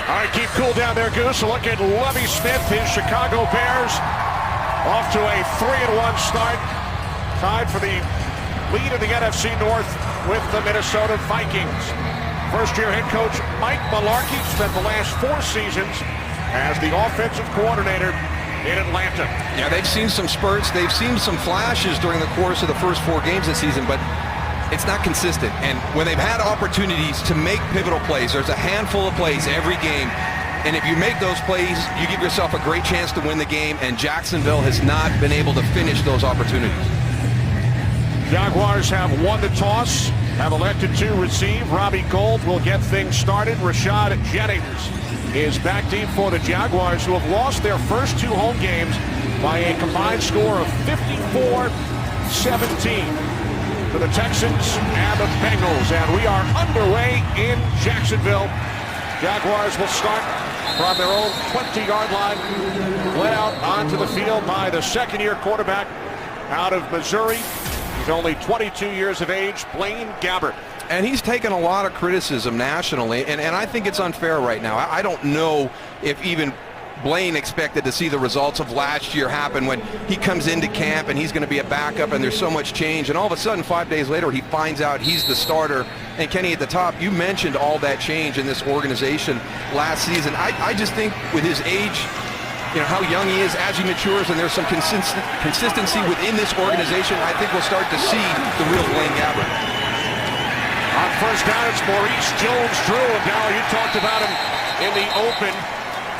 All right, keep cool down there, Goose. A look at Lovie Smith, his Chicago Bears, off to a 3-1 start. Tied for the lead in the NFC North with the Minnesota Vikings. First-year head coach Mike Mularkey spent the last 4 seasons as the offensive coordinator in Atlanta. Yeah, they've seen some spurts. They've seen some flashes during the course of the first 4 games this season, but it's not consistent. And when they've had opportunities to make pivotal plays, there's a handful of plays every game. And if you make those plays, you give yourself a great chance to win the game. And Jacksonville has not been able to finish those opportunities. Jaguars have won the toss, have elected to receive. Robbie Gould will get things started. Rashad Jennings is back deep for the Jaguars, who have lost their first 2 home games by a combined score of 54-17. To the Texans and the Bengals, and we are underway in Jacksonville. Jaguars will start from their own 20-yard line, led out onto the field by the second-year quarterback out of Missouri. He's only 22 years of age, Blaine Gabbert. And he's taken a lot of criticism nationally, and I think it's unfair right now. I don't know if even Blaine expected to see the results of last year happen when he comes into camp and he's going to be a backup and there's so much change, and all of a sudden 5 days later he finds out he's the starter. And Kenny, at the top, you mentioned all that change in this organization last season. I just think with his age, you know, how young he is as he matures, and there's some consistency within this organization, I think we'll start to see the real Blaine Gabbert. On first down, it's Maurice Jones-Drew, and now you talked about him in the open.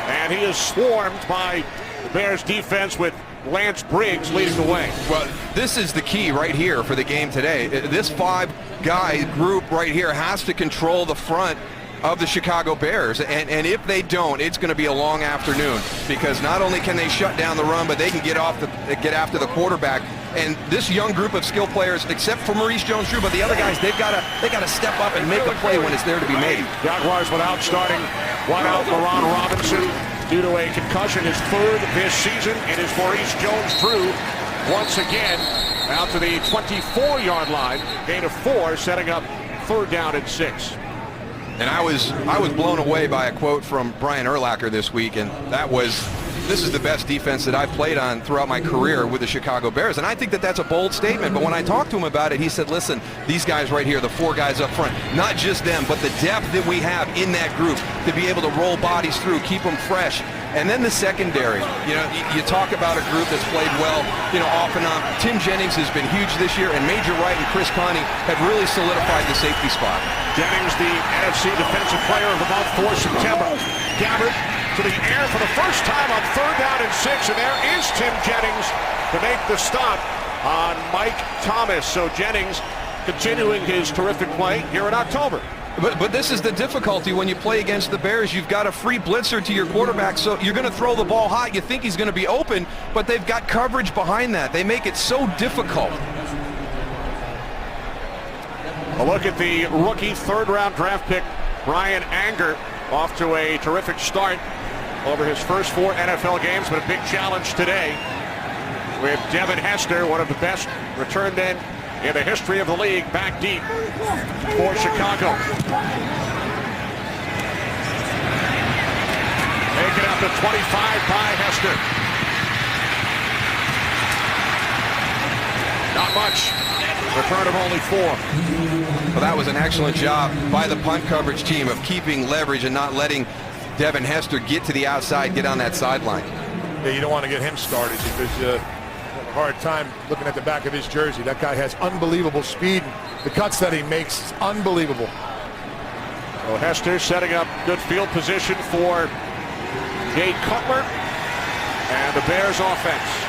And he is swarmed by the Bears defense with Lance Briggs leading the way. Well, this is the key right here for the game today. This 5-guy group right here has to control the front of the Chicago Bears. And if they don't, it's going to be a long afternoon, because not only can they shut down the run, but they can get after the quarterback. And this young group of skill players, except for Maurice Jones-Drew, but the other guys, they got to step up and make a play when it's there to be made. Jaguars without starting one-out LaRon Robinson due to a concussion, his 3rd this season. It is Maurice Jones-Drew once again out to the 24-yard line, gain of 4, setting up 3rd down and 6. And I was blown away by a quote from Brian Urlacher this week, and that was, "This is the best defense that I've played on throughout my career with the Chicago Bears." And I think that that's a bold statement, but when I talked to him about it, he said, listen, these guys right here, the 4 guys up front, not just them, but the depth that we have in that group to be able to roll bodies through, keep them fresh. And then the secondary, you know, you talk about a group that's played well, you know, off and on. Tim Jennings has been huge this year, and Major Wright and Chris Connie have really solidified the safety spot. Jennings, the NFC Defensive Player of the Month for September. Gabbert to the air for the first time on 3rd down and 6, and there is Tim Jennings to make the stop on Mike Thomas. So Jennings continuing his terrific play here in October. But this is the difficulty when you play against the Bears. You've got a free blitzer to your quarterback, so you're going to throw the ball high. You think he's going to be open, but they've got coverage behind that. They make it so difficult. A look at the rookie 3rd-round draft pick, Brian Anger, off to a terrific start over his first 4 NFL games, but a big challenge today with Devin Hester, one of the best return men in the history of the league, back deep for Chicago. Taken up to 25 by Hester. Not much. Return of only 4. Well, that was an excellent job by the punt coverage team of keeping leverage and not letting Devin Hester get to the outside, get on that sideline. Yeah, you don't want to get him started because you have a hard time looking at the back of his jersey. That guy has unbelievable speed. The cuts that he makes is unbelievable. So Hester setting up good field position for Jay Cutler and the Bears offense.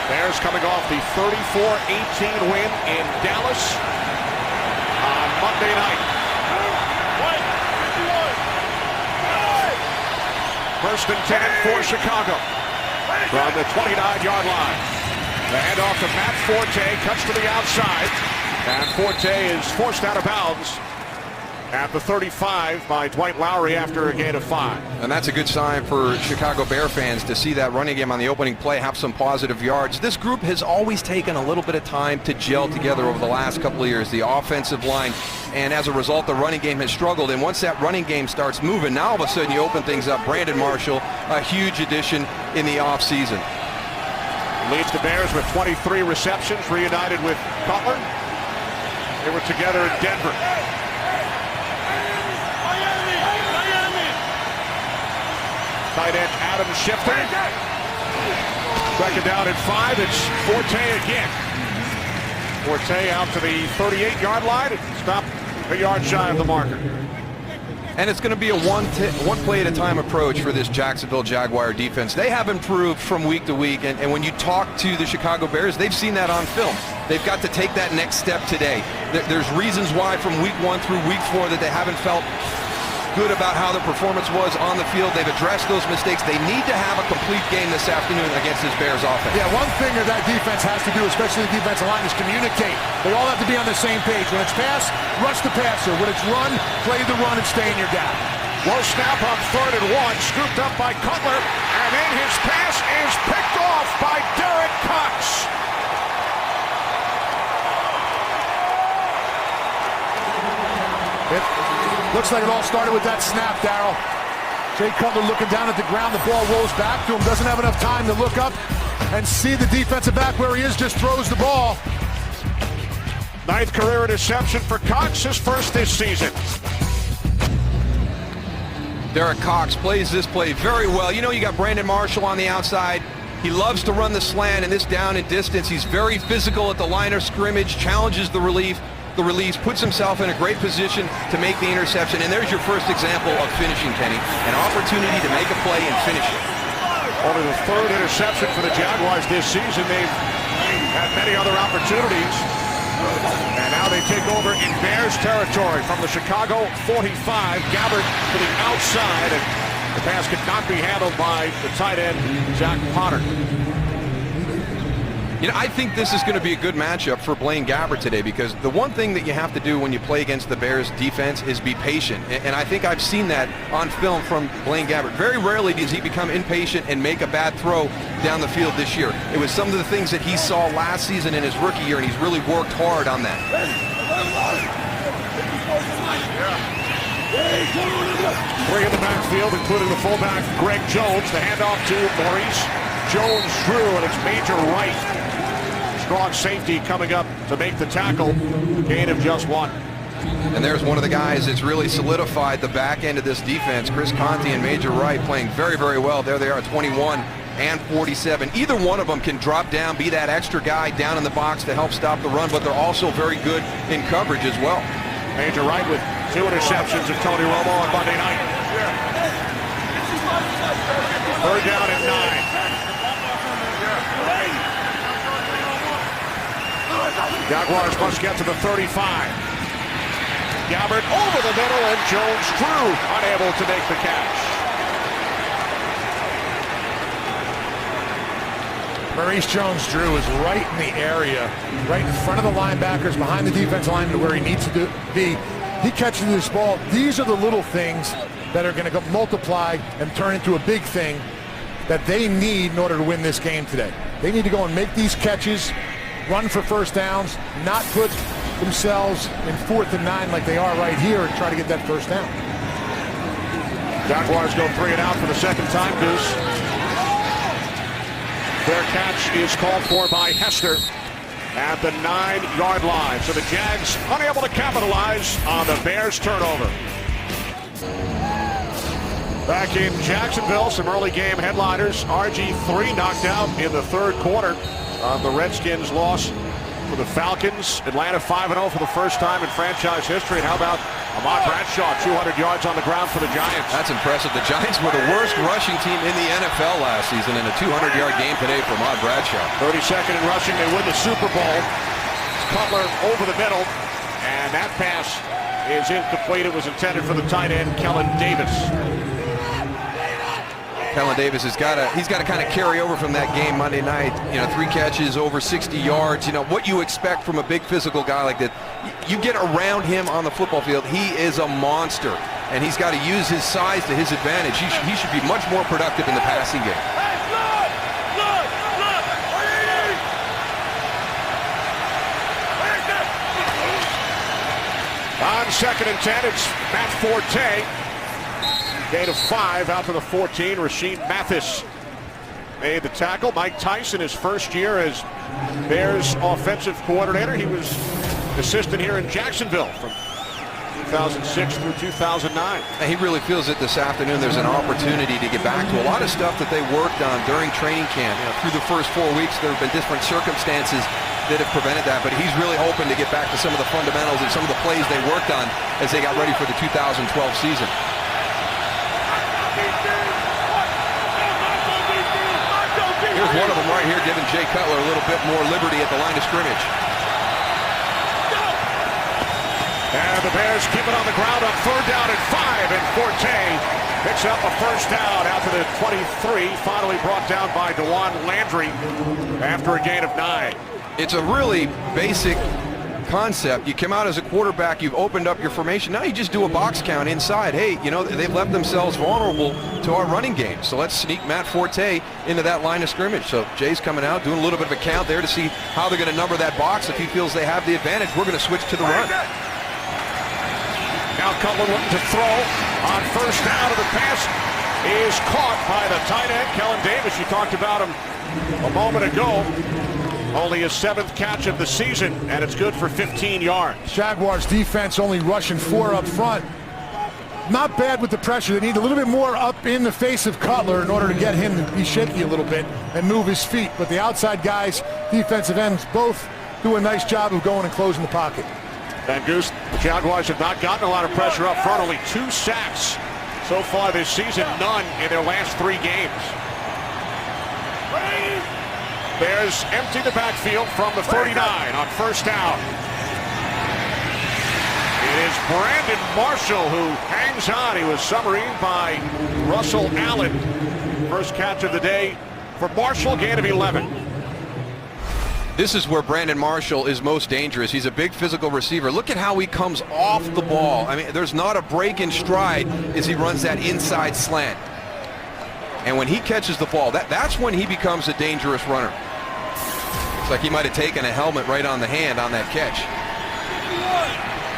Bears coming off the 34-18 win in Dallas on Monday night. First and 10 for Chicago from the 29-yard line. The handoff to Matt Forte, cuts to the outside, and Forte is forced out of bounds at the 35 by Dwight Lowry after a gain of 5. And that's a good sign for Chicago Bear fans to see that running game on the opening play have some positive yards. This group has always taken a little bit of time to gel together over the last couple of years, the offensive line, and as a result, the running game has struggled. And once that running game starts moving, now all of a sudden you open things up. Brandon Marshall, a huge addition in the offseason. Leads the Bears with 23 receptions, reunited with Cutler. They were together in Denver. Tight end Adam Schefter. Second down at 5. It's Forte again. Forte out to the 38-yard line. Stop a yard shy of the marker. And it's going to be a one play at a time approach for this Jacksonville Jaguar defense. They have improved from week to week, and when you talk to the Chicago Bears, they've seen that on film. They've got to take that next step today. There's reasons why from week 1 through week 4 that they haven't felt good about how the performance was on the field. They've addressed those mistakes. They need to have a complete game this afternoon against this Bears offense. Yeah, one thing that defense has to do, especially the defensive line, is communicate. They all have to be on the same page. When it's pass, rush the passer. When it's run, play the run and stay in your gap. Low snap on 3rd and 1, scooped up by Cutler, and then his pass is picked off by Derek Cox. It looks like it all started with that snap, Darryl. Jay Cutler looking down at the ground. The ball rolls back to him. Doesn't have enough time to look up and see the defensive back where he is. Just throws the ball. 9th career interception for Cox, his first this season. Derek Cox plays this play very well. You know, you got Brandon Marshall on the outside. He loves to run the slant and this down and distance. He's very physical at the line of scrimmage, challenges the release, puts himself in a great position to make the interception. And there's your first example of finishing, Kenny. An opportunity to make a play and finish it. Only the 3rd interception for the Jaguars this season. They've had many other opportunities. And now they take over in Bears territory from the Chicago 45. Gabbert to the outside, and the pass could not be handled by the tight end, Zach Potter. You know, I think this is going to be a good matchup for Blaine Gabbert today, because the one thing that you have to do when you play against the Bears defense is be patient. And I think I've seen that on film from Blaine Gabbert. Very rarely does he become impatient and make a bad throw down the field this year. It was some of the things that he saw last season in his rookie year, and he's really worked hard on that. Three in the backfield, including the fullback Greg Jones. The handoff to Maurice Jones-Drew, and it's Major Wright. Strong safety coming up to make the tackle. Gain of just 1. And there's one of the guys that's really solidified the back end of this defense. Chris Conte and Major Wright playing very, very well. There they are, 21 and 47. Either one of them can drop down, be that extra guy down in the box to help stop the run, but they're also very good in coverage as well. Major Wright with 2 interceptions of Tony Romo on Monday night. 3rd down and 9. Jaguars must get to the 35. Gabbert over the middle, and Jones-Drew unable to make the catch. Maurice Jones-Drew is right in the area, right in front of the linebackers, behind the defensive lineman where he needs to be. He catches this ball. These are the little things that are going to multiply and turn into a big thing that they need in order to win this game today. They need to go and make these catches, run for first downs, not put themselves in 4th and 9 like they are right here, and try to get that first down. Jaguars go 3 and out for the second time, Goose. Their catch is called for by Hester at the 9-yard line. So the Jags unable to capitalize on the Bears turnover. Back in Jacksonville, some early game headliners. RG3 knocked out in the 3rd quarter on the Redskins' loss for the Falcons. Atlanta 5-0 for the first time in franchise history. And how about Ahmad Bradshaw, 200 yards on the ground for the Giants? That's impressive. The Giants were the worst rushing team in the NFL last season, in a 200-yard game today for Ahmad Bradshaw. 32nd in rushing. They win the Super Bowl. Cutler over the middle, and that pass is incomplete. It was intended for the tight end, Kellen Davis. Kellen Davis he's got to kind of carry over from that game Monday night. 3 catches, over 60 yards. What you expect from a big physical guy like that. You get around him on the football field, he is a monster, and he's got to use his size to his advantage. He should be much more productive in the passing game. On 2nd and 10, it's Matt Forte. Gain of 5 out to the 14. Rasheed Mathis made the tackle. Mike Tyson, his first year as Bears offensive coordinator. He was assistant here in Jacksonville from 2006 through 2009. And he really feels that this afternoon there's an opportunity to get back to a lot of stuff that they worked on during training camp. Through the first 4 weeks, there have been different circumstances that have prevented that, but he's really hoping to get back to some of the fundamentals and some of the plays they worked on as they got ready for the 2012 season. Here's one of them right here, giving Jay Cutler a little bit more liberty at the line of scrimmage. And the Bears keep it on the ground on 3rd down and 5, and Forte picks up a first down out to the 23, finally brought down by DeJuan Landry after a gain of 9. It's a really basic concept. You come out as a quarterback, you've opened up your formation. Now you just do a box count inside. Hey, they've left themselves vulnerable to our running game. So let's sneak Matt Forte into that line of scrimmage. So Jay's coming out, doing a little bit of a count there to see how they're going to number that box. If he feels they have the advantage, we're going to switch to the run. Now Cutler looking to throw on 1st down, of the pass is caught by the tight end, Kellen Davis. You talked about him a moment ago. Only his 7th catch of the season, and it's good for 15 yards. Jaguars defense only rushing 4 up front. Not bad with the pressure. They need a little bit more up in the face of Cutler in order to get him to be shaky a little bit and move his feet. But the outside guys, defensive ends, both do a nice job of going and closing the pocket. And Goose, the Jaguars have not gotten a lot of pressure up front. Only 2 sacks so far this season, none in their last 3 games. Bears empty the backfield from the 39 on 1st down. It is Brandon Marshall who hangs on. He was submarined by Russell Allen. First catch of the day for Marshall, gain of 11. This is where Brandon Marshall is most dangerous. He's a big physical receiver. Look at how he comes off the ball. I mean, there's not a break in stride as he runs that inside slant. And when he catches the ball, that's when he becomes a dangerous runner. It's like he might have taken a helmet right on the hand on that catch.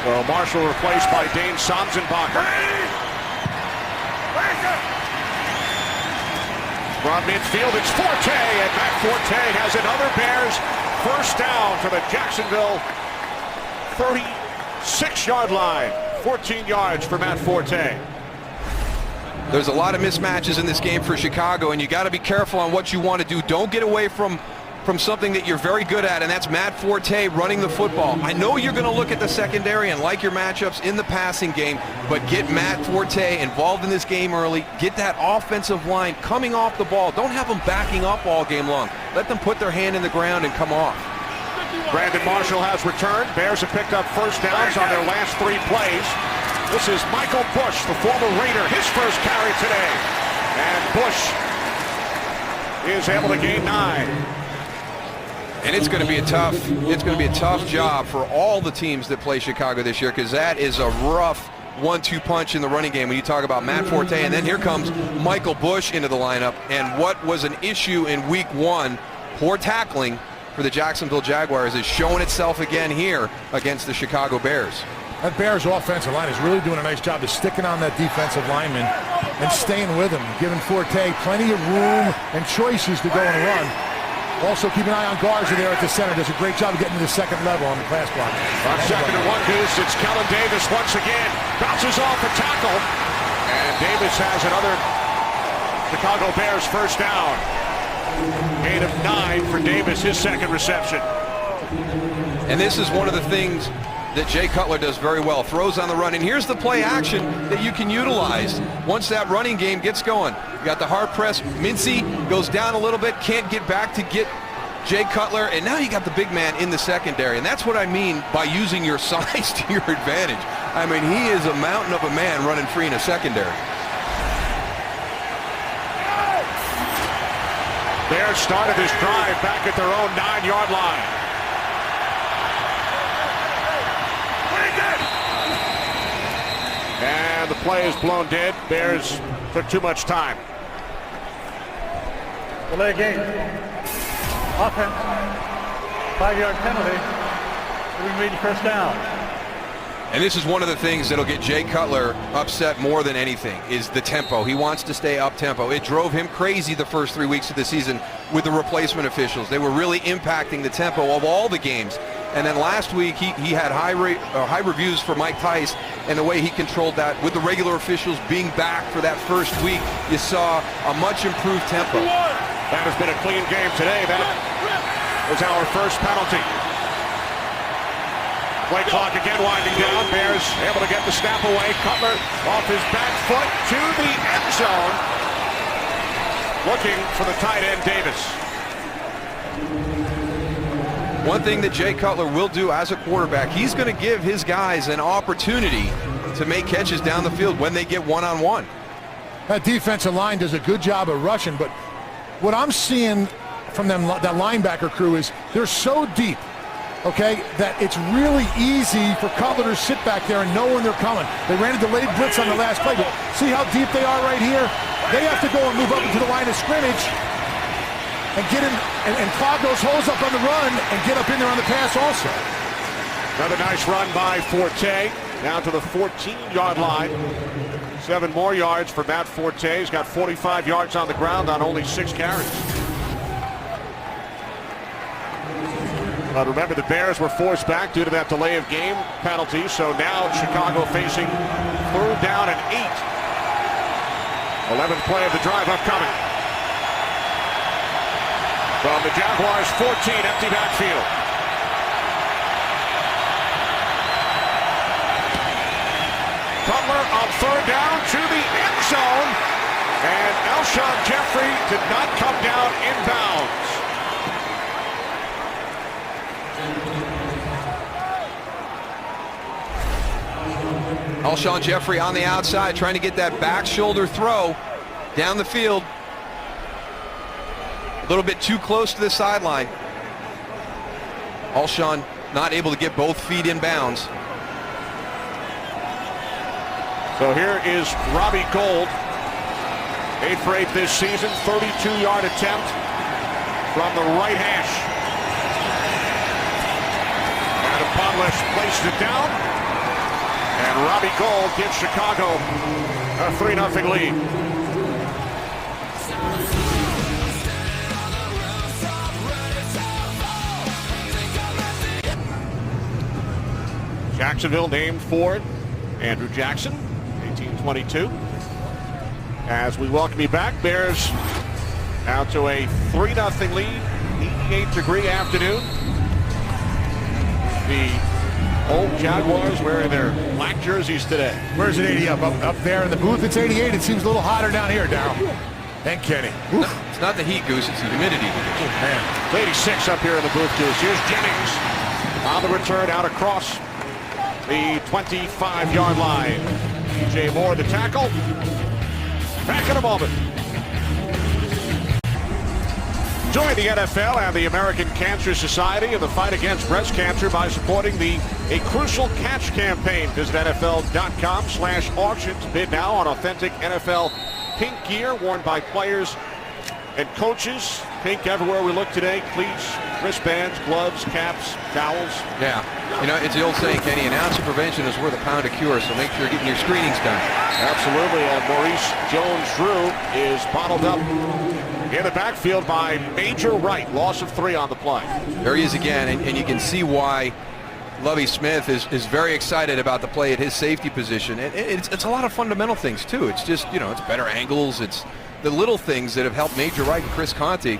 Well, Marshall replaced by Dane Sonsenbacher. From midfield, it's Forte, and Matt Forte has another Bears first down to the Jacksonville 36-yard line. 14 yards for Matt Forte. There's a lot of mismatches in this game for Chicago, and you got to be careful on what you want to do. Don't get away from something that you're very good at, and that's Matt Forte running the football. I know you're going to look at the secondary and like your matchups in the passing game, but get Matt Forte involved in this game early. Get that offensive line coming off the ball. Don't have them backing up all game long. Let them put their hand in the ground and come off. Brandon Marshall has returned. Bears have picked up first downs on their last 3 plays. This is Michael Bush, the former Raider, his first carry today. And Bush is able to gain 9. And it's going to be a tough job for all the teams that play Chicago this year, because that is a rough 1-2 punch in the running game when you talk about Matt Forte. And then here comes Michael Bush into the lineup. And what was an issue in week 1, poor tackling for the Jacksonville Jaguars, is showing itself again here against the Chicago Bears. That Bears offensive line is really doing a nice job of sticking on that defensive lineman and staying with him, giving Forte plenty of room and choices to go and run. Also keep an eye on Garza there at the center. Does a great job of getting to the second level on the pass block. On 2nd and 1, Goose, it's Kellen Davis once again. Bounces off the tackle. And Davis has another Chicago Bears first down. Gain of 9 for Davis, his 2nd reception. And this is one of the things that Jay Cutler does very well. Throws on the run. And here's the play action that you can utilize once that running game gets going. You got the hard press. Mincy goes down a little bit, can't get back to get Jay Cutler, and now you got the big man in the secondary. And that's what I mean by using your size to your advantage. I mean, he is a mountain of a man running free in a secondary. Bears started this drive back at their own 9-yard line. And the play is blown dead. Bears took too much time. Delay game. Offense. 5-yard penalty. We made first down. And this is one of the things that'll get Jay Cutler upset more than anything, is the tempo. He wants to stay up-tempo. It drove him crazy the first 3 weeks of the season with the replacement officials. They were really impacting the tempo of all the games. And then last week, he had high reviews for Mike Tice and the way he controlled that. With the regular officials being back for that first week, you saw a much improved tempo. That has been a clean game today. That was our first penalty. Play clock again winding down. Bears able to get the snap away. Cutler off his back foot to the end zone. Looking for the tight end, Davis. One thing that Jay Cutler will do as a quarterback, he's going to give his guys an opportunity to make catches down the field when they get one-on-one. That defensive line does a good job of rushing, but what I'm seeing from them, that linebacker crew, is they're so deep, okay, that it's really easy for Cutler to sit back there and know when they're coming. They ran a delayed blitz on the last play, but see how deep they are right here? They have to go and move up into the line of scrimmage and get in and clog those holes up on the run and get up in there on the pass also. Another nice run by Forte, down to the 14-yard line. 7 more yards for Matt Forte. He's got 45 yards on the ground on only 6 carries. But remember, the Bears were forced back due to that delay of game penalty, so now Chicago facing 3rd down and 8. 11th play of the drive upcoming. From the Jaguars 14, empty backfield. Cutler on 3rd down to the end zone, and Alshon Jeffrey did not come down inbounds. Alshon Jeffrey on the outside trying to get that back shoulder throw down the field. A little bit too close to the sideline. Alshon not able to get both feet in bounds. So here is Robbie Gould. 8 for 8 this season. 32-yard attempt from the right hash. Adam Ponlish places it down. And Robbie Gould gives Chicago a 3-0 lead. Jacksonville named for Andrew Jackson, 1822. As we welcome you back, Bears out to a 3-0 lead, 88-degree afternoon. The old Jaguars wearing their black jerseys today. Where's it 80 up there in the booth? It's 88. It seems a little hotter down here, Darryl. And Kenny. No, it's not the heat, Goose. It's the humidity. Oh, man. It's 86 up here in the booth, Goose. Here's Jennings on the return out across the 25-yard line. DJ Moore the tackle. Back in a moment. Join the NFL and the American Cancer Society in the fight against breast cancer by supporting the A Crucial Catch campaign. Visit NFL.com/auctions. Bid now on authentic NFL pink gear worn by players and coaches. Pink everywhere we look today. Cleats, wristbands, gloves, caps, towels. Yeah. You know, it's the old saying, Kenny, an ounce of prevention is worth a pound of cure, so make sure you're getting your screenings done. Absolutely. And Maurice Jones-Drew is bottled up in the backfield by Major Wright. Loss of 3 on the play. There he is again, and you can see why Lovie Smith is very excited about the play at his safety position. And it's a lot of fundamental things, too. It's just, you know, it's better angles. It's the little things that have helped Major Wright and Chris Conte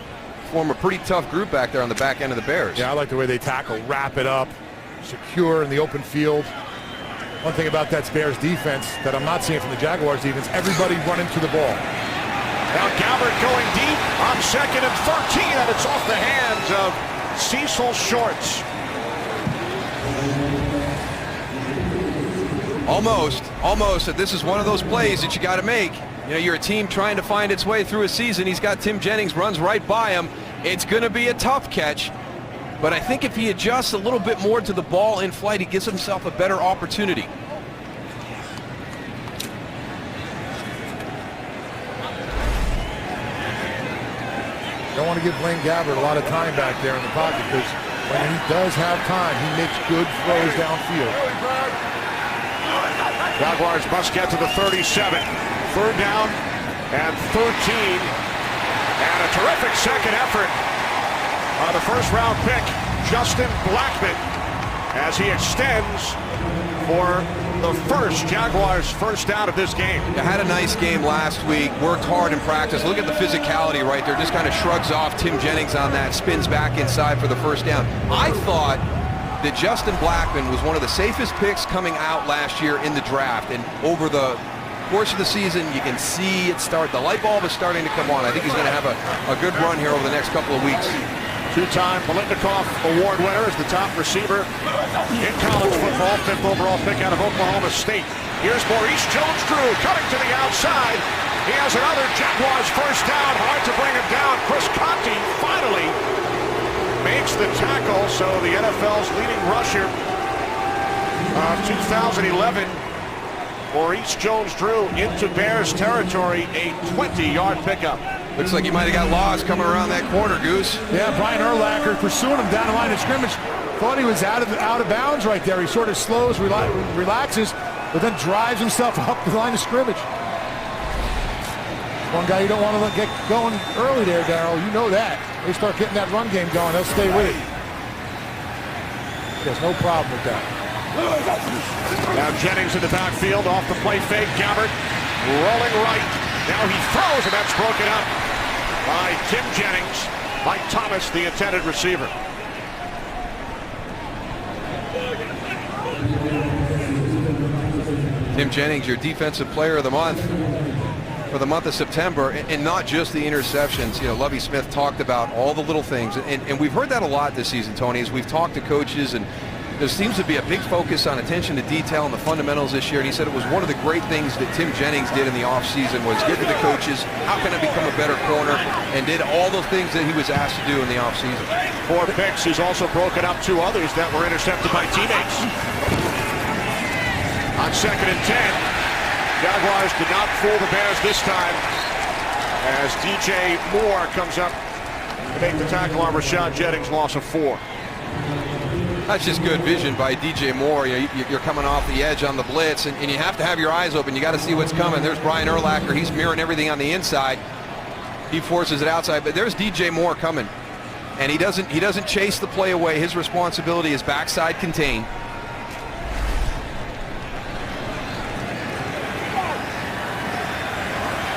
form a pretty tough group back there on the back end of the Bears. Yeah, I like the way they tackle, wrap it up, secure in the open field. One thing about that Bears defense that I'm not seeing from the Jaguars defense, everybody running to the ball. Now Gabbert going deep on 2nd and 13, and it's off the hands of Cecil Shorts. Almost. This is one of those plays that you got to make. You know, you're a team trying to find its way through a season. He's got Tim Jennings, runs right by him. It's going to be a tough catch. But I think if he adjusts a little bit more to the ball in flight, he gives himself a better opportunity. Don't want to give Blaine Gabbert a lot of time back there in the pocket, because when he does have time, he makes good throws downfield. Jaguars must get to the 37. Third down and 13. And a terrific second effort by the first-round pick, Justin Blackmon, as he extends for the first Jaguars first down of this game. You had a nice game last week, worked hard in practice. Look at the physicality right there. Just kind of shrugs off Tim Jennings on that, spins back inside for the first down. I thought that Justin Blackmon was one of the safest picks coming out last year in the draft. And over the course of the season, you can see it start. The light bulb is starting to come on. I think he's going to have a good run here over the next couple of weeks. Two-time Biletnikoff Award winner as the top receiver in college football, 5th overall pick out of Oklahoma State. Here's Maurice Jones-Drew cutting to the outside. He has another Jaguars first down. Hard to bring him down. Chris Conti finally makes the tackle. So the NFL's leading rusher of 2011, Maurice Jones-Drew, into Bears territory, a 20-yard pickup. Looks like he might have got lost coming around that corner, Goose. Yeah, Brian Urlacher pursuing him down the line of scrimmage. Thought he was out of bounds right there. He sort of slows, relaxes, but then drives himself up the line of scrimmage. One guy you don't want to get going early there, Darryl. You know that. They start getting that run game going, they'll stay with it. There's no problem with that. Now Jennings in the backfield, off the play fake. Gabbert rolling right. Now he throws, and that's broken up by Tim Jennings. Mike Thomas, the intended receiver. Tim Jennings, your defensive player of the month for the month of September, and not just the interceptions. You know, Lovie Smith talked about all the little things, and we've heard that a lot this season, Tony, as we've talked to coaches, and there seems to be a big focus on attention to detail and the fundamentals this year, and he said it was one of the great things that Tim Jennings did in the offseason was get to the coaches, how can I become a better corner, and did all the things that he was asked to do in the offseason. 4 picks. He's also broken up 2 others that were intercepted by teammates. On 2nd and 10, Jaguars did not fool the Bears this time as DJ Moore comes up to make the tackle on Rashad Jennings, loss of 4. That's just good vision by DJ Moore. You're coming off the edge on the blitz, and you have to have your eyes open. You got to see what's coming. There's Brian Urlacher. He's mirroring everything on the inside. He forces it outside, but there's DJ Moore coming, and he doesn't chase the play away. His responsibility is backside contain.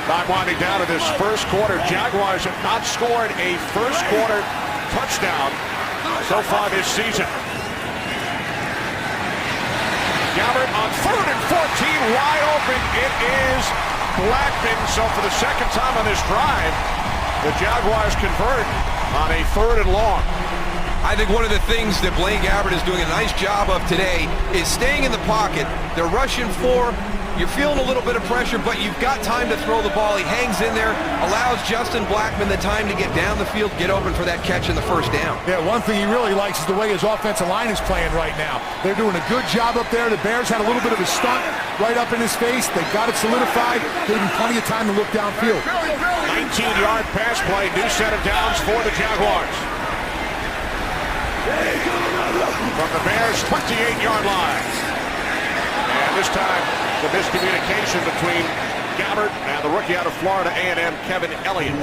Not winding down to this first quarter. Jaguars have not scored a first quarter touchdown so far this season. Gabbert on 3rd and 14, wide open. It is Blackmon. So for the second time on this drive, the Jaguars convert on a 3rd and long. I think one of the things that Blaine Gabbert is doing a nice job of today is staying in the pocket. They're rushing 4. You're feeling a little bit of pressure, but you've got time to throw the ball. He hangs in there, allows Justin Blackmon the time to get down the field, get open for that catch in the first down. Yeah, one thing he really likes is the way his offensive line is playing right now. They're doing a good job up there. The Bears had a little bit of a stunt right up in his face. They got it solidified. Gave him plenty of time to look downfield. 19-yard pass play, new set of downs for the Jaguars. From the Bears' 28-yard line. And this time, the miscommunication between Gabbert and the rookie out of Florida A&M, Kevin Elliott.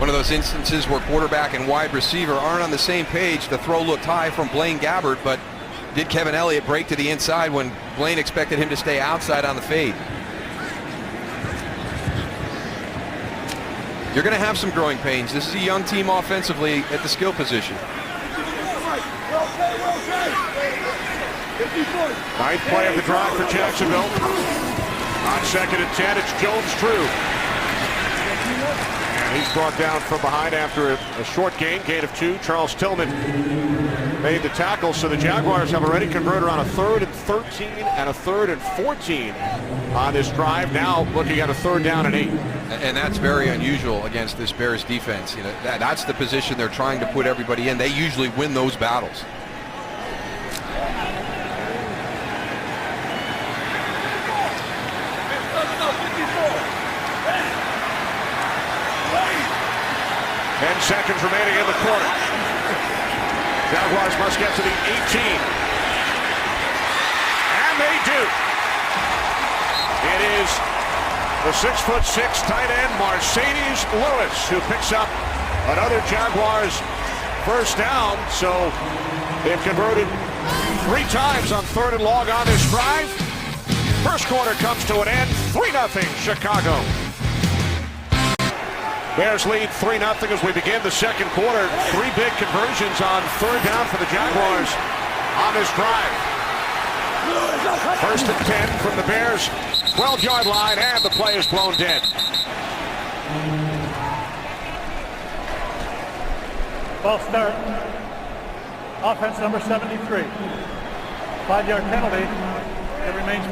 One of those instances where quarterback and wide receiver aren't on the same page. The throw looked high from Blaine Gabbert, but did Kevin Elliott break to the inside when Blaine expected him to stay outside on the fade? You're going to have some growing pains. This is a young team offensively at the skill position. Ninth play of the drive for Jacksonville. On 2nd and 10, it's Jones-Drew. And he's brought down from behind after a short gain of 2. Charles Tillman made the tackle, so the Jaguars have already converted on a 3rd and 13 and a 3rd and 14 on this drive. Now looking at a 3rd down and 8. And that's very unusual against this Bears defense. You know, that's the position they're trying to put everybody in. They usually win those battles. Seconds remaining in the quarter. Jaguars must get to the 18. And they do. It is the 6'6" tight end Mercedes Lewis who picks up another Jaguars first down. So they've converted 3 times on 3rd and long on this drive. First quarter comes to an end. 3-0 Chicago. Bears lead 3-0 as we begin the second quarter. 3 big conversions on 3rd down for the Jaguars on this drive. 1st and 10 from the Bears 12-yard line, and the play is blown dead. False start. Offense number 73. 5-yard penalty. It remains.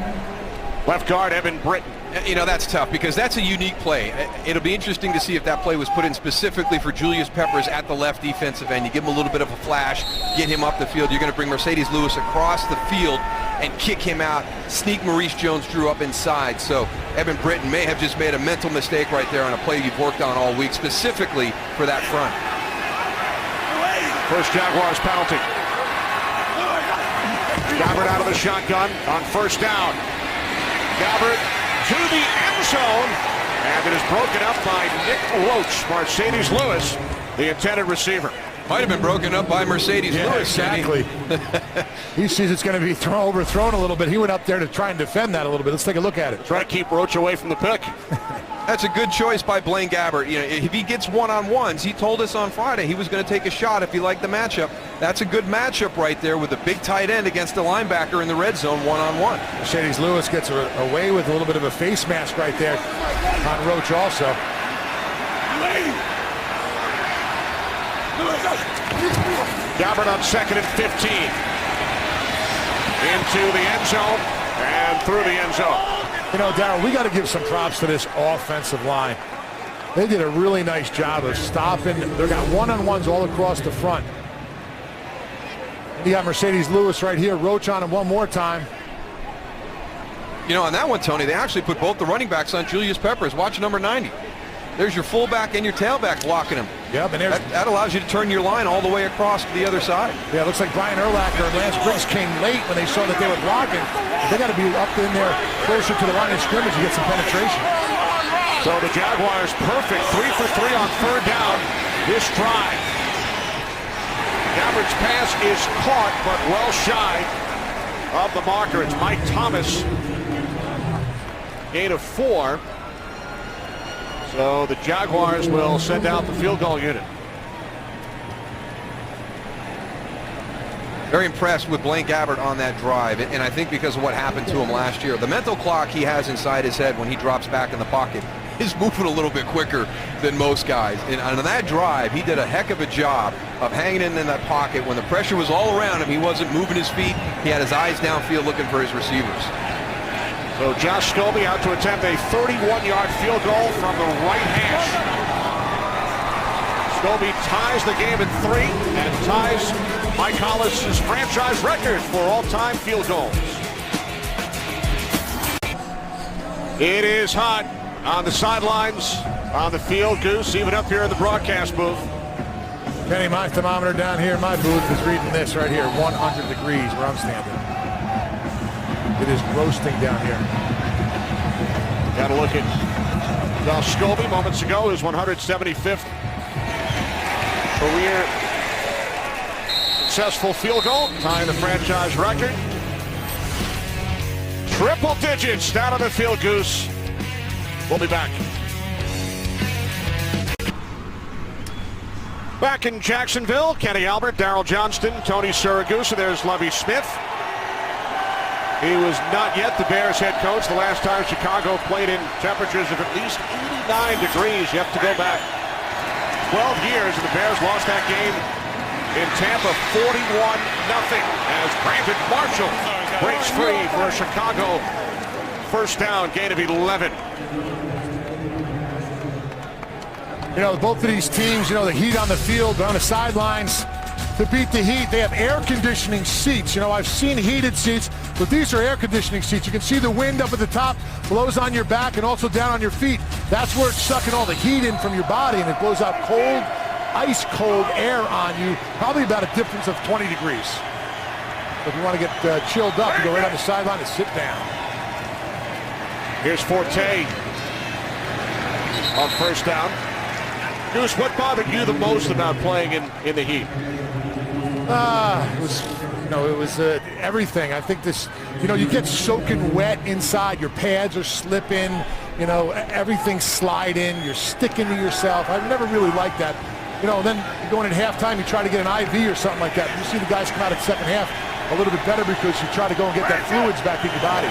Left guard Evan Britton. You know, that's tough because that's a unique play. It'll be interesting to see if that play was put in specifically for Julius Peppers at the left defensive end. You give him a little bit of a flash, get him up the field. You're going to bring Mercedes Lewis across the field and kick him out, sneak Maurice Jones-Drew up inside. So Evan Britton may have just made a mental mistake right there on a play you've worked on all week, specifically for that front. First Jaguars penalty. Gabbert out of the shotgun on 1st down. Gabbert to the end zone, and it is broken up by Nick Roach. Mercedes Lewis, the intended receiver. Might have been broken up by Mercedes Lewis. Exactly. He sees it's going to be overthrown a little bit. He went up there to try and defend that a little bit. Let's take a look at it. Try to keep Roach away from the pick. That's a good choice by Blaine Gabbert. You know, if he gets one-on-ones, he told us on Friday he was going to take a shot if he liked the matchup. That's a good matchup right there with a big tight end against a linebacker in the red zone one-on-one. Mercedes Lewis gets away with a little bit of a face mask right there on Roach also. Gabbert on 2nd and 15. Into the end zone and through the end zone. You know, Darryl, we got to give some props to this offensive line. They did a really nice job of stopping. They've got one-on-ones all across the front. You got Mercedes Lewis right here. Roach on him one more time. You know, on that one, Tony, they actually put both the running backs on Julius Peppers. Watch number 90. There's your fullback and your tailback blocking him. Yep, and that allows you to turn your line all the way across to the other side. Yeah, it looks like Brian Urlacher and Lance Briggs came late when they saw that they were blocking. They got to be up in there closer to the line of scrimmage to get some penetration. So the Jaguars perfect 3 for 3 on 3rd down this drive. Gabbert's pass is caught, but well shy of the marker. It's Mike Thomas. Gain of 4. So the Jaguars will send out the field goal unit. Very impressed with Blaine Gabbert on that drive, and I think because of what happened to him last year. The mental clock he has inside his head when he drops back in the pocket is moving a little bit quicker than most guys. And on that drive, he did a heck of a job of hanging in that pocket. When the pressure was all around him, he wasn't moving his feet. He had his eyes downfield looking for his receivers. So Josh Scobie out to attempt a 31-yard field goal from the right hash. Scobie ties the game at 3 and ties Mike Hollis' franchise record for all-time field goals. It is hot on the sidelines, on the field. Goose, even up here in the broadcast booth. Kenny, my thermometer down here in my booth is reading this right here, 100 degrees where I'm standing. It is roasting down here. Got to look at Josh Scobie moments ago, his 175th career successful field goal, tying the franchise record. Triple digits down on the field, Goose. We'll be back. Back in Jacksonville, Kenny Albert, Darryl Johnston, Tony Siragusa. There's Lovie Smith. He was not yet the Bears head coach the last time Chicago played in temperatures of at least 89 degrees. You have to go back 12 years, and the Bears lost that game in Tampa, 41-0 as Brandon Marshall breaks free for a Chicago first down, gain of 11. You know, both of these teams, you know, the heat on the field, on the sidelines, to beat the heat, they have air conditioning seats. You know, I've seen heated seats, but these are air conditioning seats. You can see the wind up at the top, blows on your back and also down on your feet. That's where it's sucking all the heat in from your body, and it blows out cold, ice cold air on you, probably about a difference of 20 degrees. So if you want to get chilled up, you go right on the sideline and sit down. Here's Forte on first down. Goose, what bothered you the most about playing in the heat? It was everything. I think this, you know, you get soaking wet inside. Your pads are slipping. You know, everything's sliding. You're sticking to yourself. I've never really liked that. You know, then you go in at halftime, you try to get an IV or something like that. You see the guys come out at second half a little bit better because you try to go and get that fluids back in your body.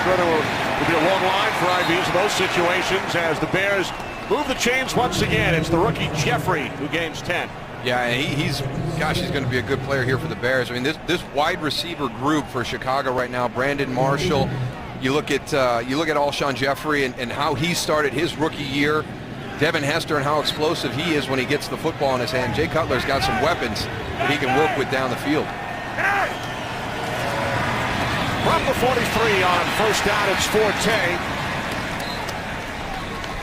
Will be a long line for IVs in those situations as the Bears move the chains once again. It's the rookie Jeffrey who gains 10. Yeah, he's going to be a good player here for the Bears. I mean, this wide receiver group for Chicago right now, Brandon Marshall, you look at Alshon Jeffrey and how he started his rookie year, Devin Hester and how explosive he is when he gets the football in his hand. Jay Cutler's got some weapons that he can work with down the field. From the 43 on first down, it's Forte.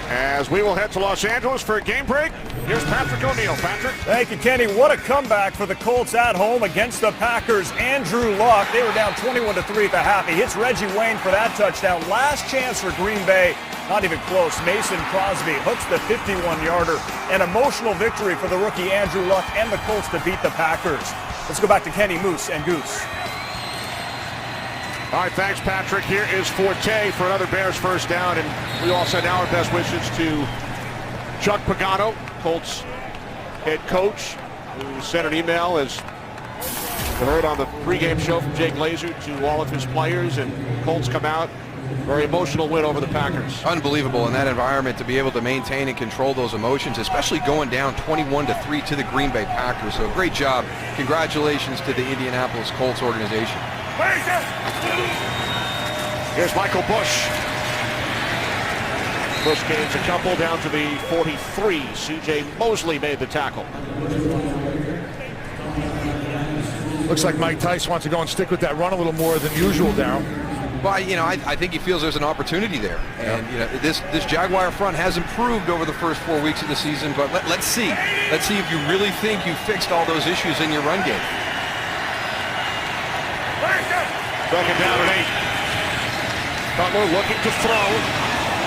As we will head to Los Angeles for a game break, here's Patrick O'Neill. Patrick. Thank you, Kenny. What a comeback for the Colts at home against the Packers. Andrew Luck, they were down 21-3 at the half. He hits Reggie Wayne for that touchdown. Last chance for Green Bay. Not even close. Mason Crosby hooks the 51-yarder. An emotional victory for the rookie Andrew Luck and the Colts to beat the Packers. Let's go back to Kenny, Moose, and Goose. All right, thanks, Patrick. Here is Forte for another Bears first down, and we all send our best wishes to Chuck Pagano, Colts head coach, who sent an email, as we heard on the pregame show from Jake Glazer, to all of his players, and Colts come out. Very emotional win over the Packers. Unbelievable in that environment to be able to maintain and control those emotions, especially going down 21-3 to the Green Bay Packers. So great job. Congratulations to the Indianapolis Colts organization. Here's Michael Bush. Bush gains a couple down to the 43. C.J. Mosley made the tackle. Looks like Mike Tice wants to go and stick with that run a little more than usual, Darryl. Well, you know, I think he feels there's an opportunity there. And, you know, this Jaguar front has improved over the first 4 weeks of the season, but let's see. Let's see if you really think you fixed all those issues in your run game. Second down and 8. Cutler looking to throw.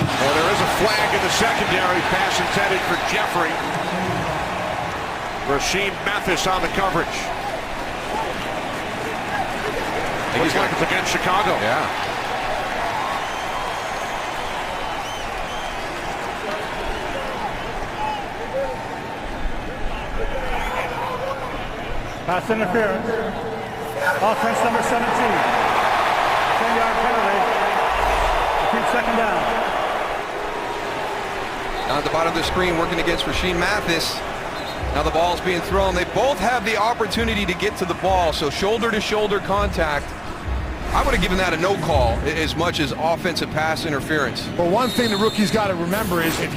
Well, there is a flag in the secondary. Pass intended for Jeffrey. Rasheem Mathis on the coverage. Looks like it's against Chicago. Yeah. Pass interference. Offense number 17. 10-yard penalty. Repeat second down. Down at the bottom of the screen, working against Rasheem Mathis. Now the ball's being thrown. They both have the opportunity to get to the ball, so shoulder-to-shoulder contact. I would have given that a no call as much as offensive pass interference. Well, one thing the rookie's got to remember is if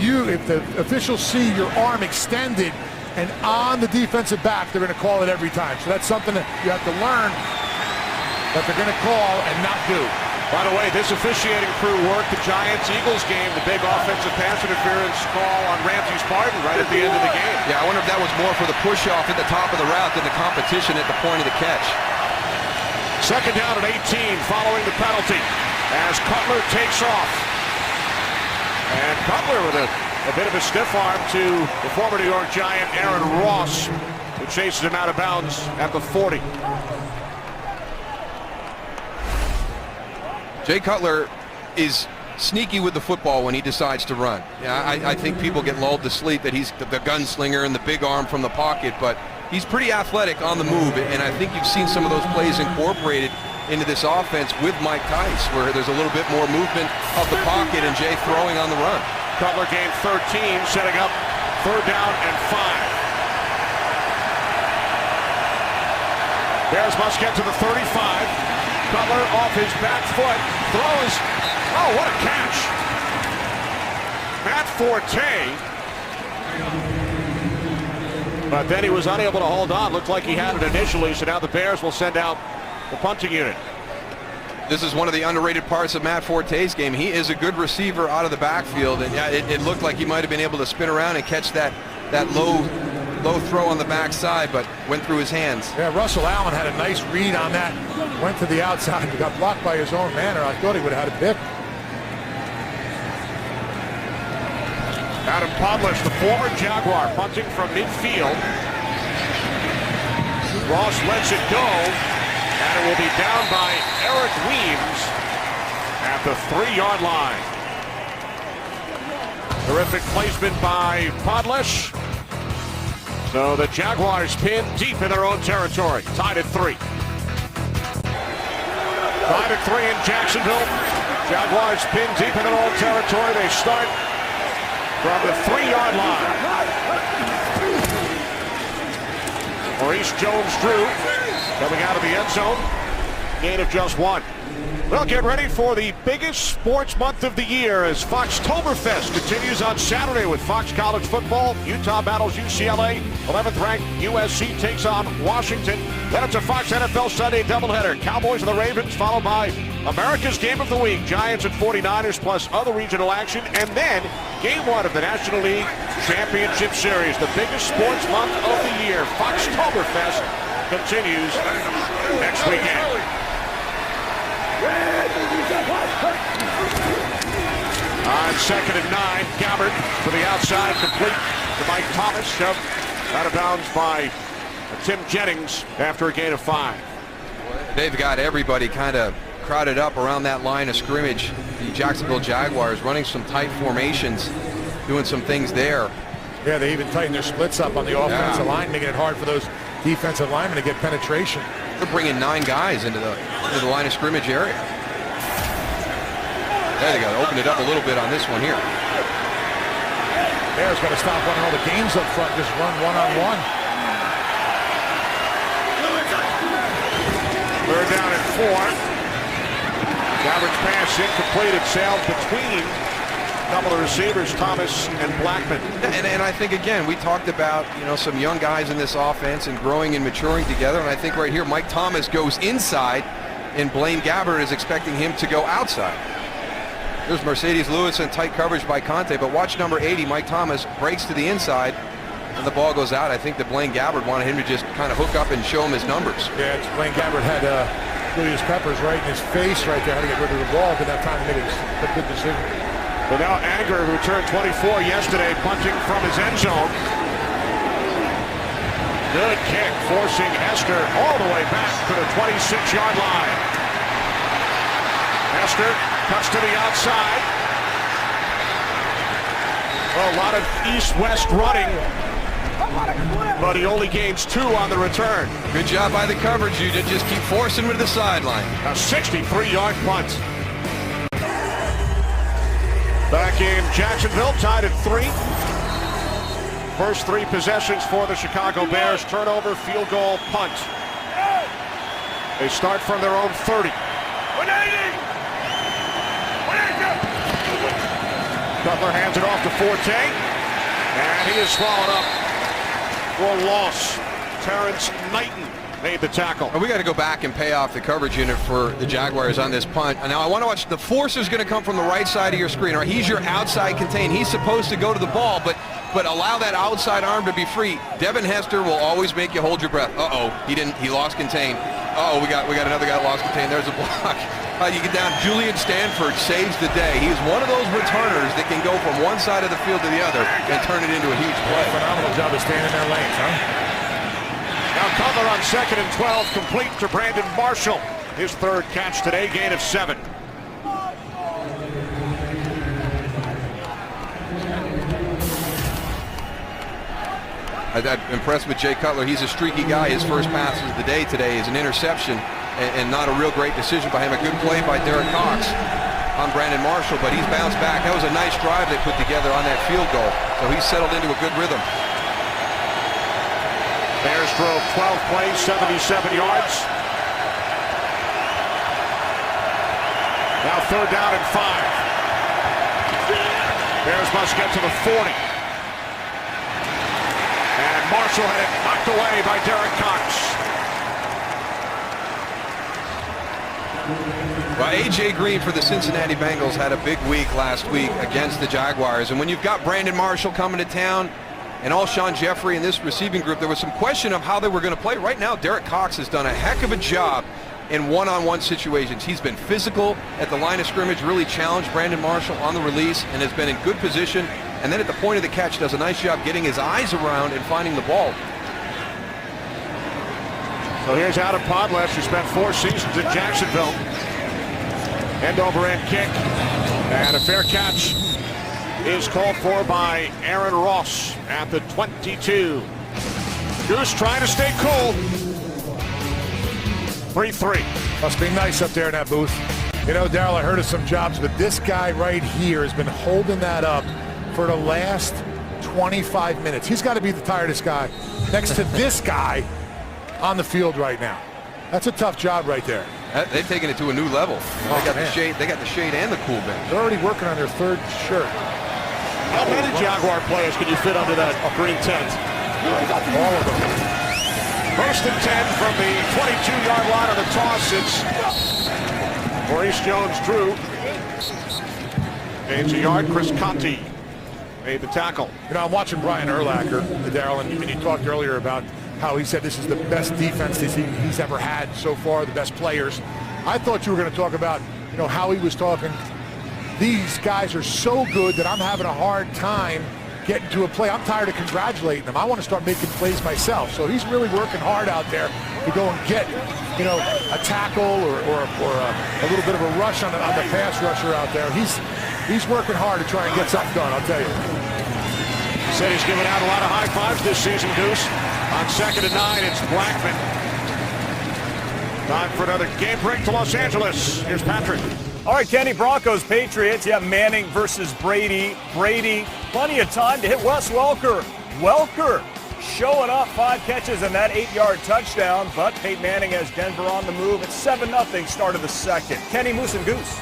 the officials see your arm extended and on the defensive back, they're going to call it every time. So that's something that you have to learn that they're going to call and not do. By the way, this officiating crew worked the Giants-Eagles game, the big offensive pass interference call on Ramsey's pardon right at the end of the game. Yeah, I wonder if that was more for the push-off at the top of the route than the competition at the point of the catch. Second down at 18 following the penalty as Cutler takes off. And Cutler with a bit of a stiff arm to the former New York Giant Aaron Ross, who chases him out of bounds at the 40. Jay Cutler is sneaky with the football when he decides to run. Yeah, I think people get lulled to sleep that he's the gunslinger and the big arm from the pocket, but he's pretty athletic on the move, and I think you've seen some of those plays incorporated into this offense with Mike Tice, where there's a little bit more movement of the pocket and Jay throwing on the run. Cutler gained 13, setting up third down and 5. Bears must get to the 35. Cutler off his back foot. Throws. Oh, what a catch. Matt Forte. But then he was unable to hold on. Looked like he had it initially, so now the Bears will send out the punting unit. This is one of the underrated parts of Matt Forte's game. He is a good receiver out of the backfield, and yeah, it looked like he might have been able to spin around and catch that low throw on the backside, but went through his hands. Yeah, Russell Allen had a nice read on that. Went to the outside and got blocked by his own man, or I thought he would have had a pick. Adam Podlish, the former Jaguar, punting from midfield. Ross lets it go, and it will be down by Eric Weems at the 3-yard line. Terrific placement by Podlish. So the Jaguars pin deep in their own territory, tied at 3. Tied at 3 in Jacksonville. Jaguars pin deep in their own territory. They start from the 3-yard line. Maurice Jones-Drew coming out of the end zone. Gain of just 1. Well, get ready for the biggest sports month of the year as Foxtoberfest continues on Saturday with Fox College Football. Utah battles UCLA. 11th ranked USC takes on Washington. Then it's a Fox NFL Sunday doubleheader. Cowboys and the Ravens, followed by America's Game of the Week. Giants and 49ers plus other regional action. And then Game 1 of the National League Championship Series. The biggest sports month of the year. Foxtoberfest continues next weekend. On 2nd and 9, Gabbard to the outside, complete to Mike Thomas, shoved out of bounds by Tim Jennings after a gain of 5. They've got everybody kind of crowded up around that line of scrimmage. The Jacksonville Jaguars running some tight formations, doing some things there. Yeah, they even tightened their splits up on the offensive line, making it hard for those defensive linemen to get penetration. They're bringing 9 guys into the line of scrimmage area. There they go. Open it up a little bit on this one here. Bears got to stop running all the games up front, just run one-on-one. 3rd down and 4. Gabbard's pass incomplete. It sailed between a couple of receivers, Thomas and Blackman. And I think, again, we talked about, some young guys in this offense and growing and maturing together. And I think right here, Mike Thomas goes inside, and Blaine Gabbard is expecting him to go outside. There's Mercedes Lewis in tight coverage by Conte, but watch number 80, Mike Thomas, breaks to the inside, and the ball goes out. I think that Blaine Gabbard wanted him to just kind of hook up and show him his numbers. Yeah, Blaine Gabbard had Julius Peppers right in his face right there, had to get rid of the ball, but that time he made a good decision. But now Anger, who turned 24 yesterday, punting from his end zone. Good kick, forcing Hester all the way back to the 26-yard line. Hester cuts to the outside. Well, a lot of east-west running, but he only gains 2 on the return. Good job by the coverage unit. Just keep forcing him to the sideline. A 63-yard punt. Back in Jacksonville, tied at 3. First 3 possessions for the Chicago Bears. Turnover, field goal, punt. They start from their own 30. 180! Cutler hands it off to Forte, and he is swallowed up for loss. Terrence Knighton made the tackle. And we got to go back and pay off the coverage unit for the Jaguars on this punt. Now I want to watch. The force is going to come from the right side of your screen. Or he's your outside contain. He's supposed to go to the ball, but allow that outside arm to be free. Devin Hester will always make you hold your breath. He lost contain. We got another guy that lost contain. There's a block. You get down. Julian Stanford saves the day. He's one of those returners that can go from one side of the field to the other and turn it into a huge play. Phenomenal job of staying in their lanes, huh? Now Cutler on 2nd and 12, complete to Brandon Marshall. His 3rd catch today, gain of 7. I'm impressed with Jay Cutler. He's a streaky guy. His first pass of the day today is an interception and not a real great decision by him. A good play by Derek Cox on Brandon Marshall, but he's bounced back. That was a nice drive they put together on that field goal. So he's settled into a good rhythm. Bears drove 12 plays, 77 yards. Now 3rd down and 5. Bears must get to the 40. And Marshall had it knocked away by Derek Cox. Well, A.J. Green for the Cincinnati Bengals had a big week last week against the Jaguars. And when you've got Brandon Marshall coming to town and Alshon Jeffrey in this receiving group, there was some question of how they were going to play. Right now, Derek Cox has done a heck of a job in one-on-one situations. He's been physical at the line of scrimmage, really challenged Brandon Marshall on the release, and has been in good position. And then at the point of the catch, does a nice job getting his eyes around and finding the ball. So here's Adam Podlesh, who spent 4 seasons in Jacksonville. End over end kick. And a fair catch is called for by Aaron Ross at the 22. Goose trying to stay cool. 3-3. Must be nice up there in that booth. You know, Darryl, I heard of some jobs, but this guy right here has been holding that up for the last 25 minutes. He's got to be the tiredest guy next to this guy on the field right now. That's a tough job right there. They've taken it to a new level. They got the shade. They got the shade and the cool bench. They're already working on their 3rd shirt. How many Jaguar players can you fit under that green tent? All of them. 1st and 10 from the 22-yard line of the toss. It's Maurice Jones-Drew. Gains a yard. Chris Conti made the tackle. You know, I'm watching Brian Urlacher, Darryl, and you talked earlier about how he said this is the best defense he's ever had so far, the best players. I thought you were going to talk about, you know, how he was talking. These guys are so good that I'm having a hard time getting to a play. I'm tired of congratulating them. I want to start making plays myself. So he's really working hard out there to go and get, you know, a tackle or a little bit of a rush on the pass rusher out there. He's working hard to try and get something done, I'll tell you. Said he's given out a lot of high fives this season, Goose. On 2nd and 9, it's Blackman. Time for another game break to Los Angeles. Here's Patrick. All right, Kenny, Broncos, Patriots. Yeah, Manning versus Brady. Brady, plenty of time to hit Wes Welker. Welker showing up, 5 catches and that 8-yard touchdown. But Peyton Manning has Denver on the move. It's 7-0 start of the 2nd. Kenny, Moose, and Goose.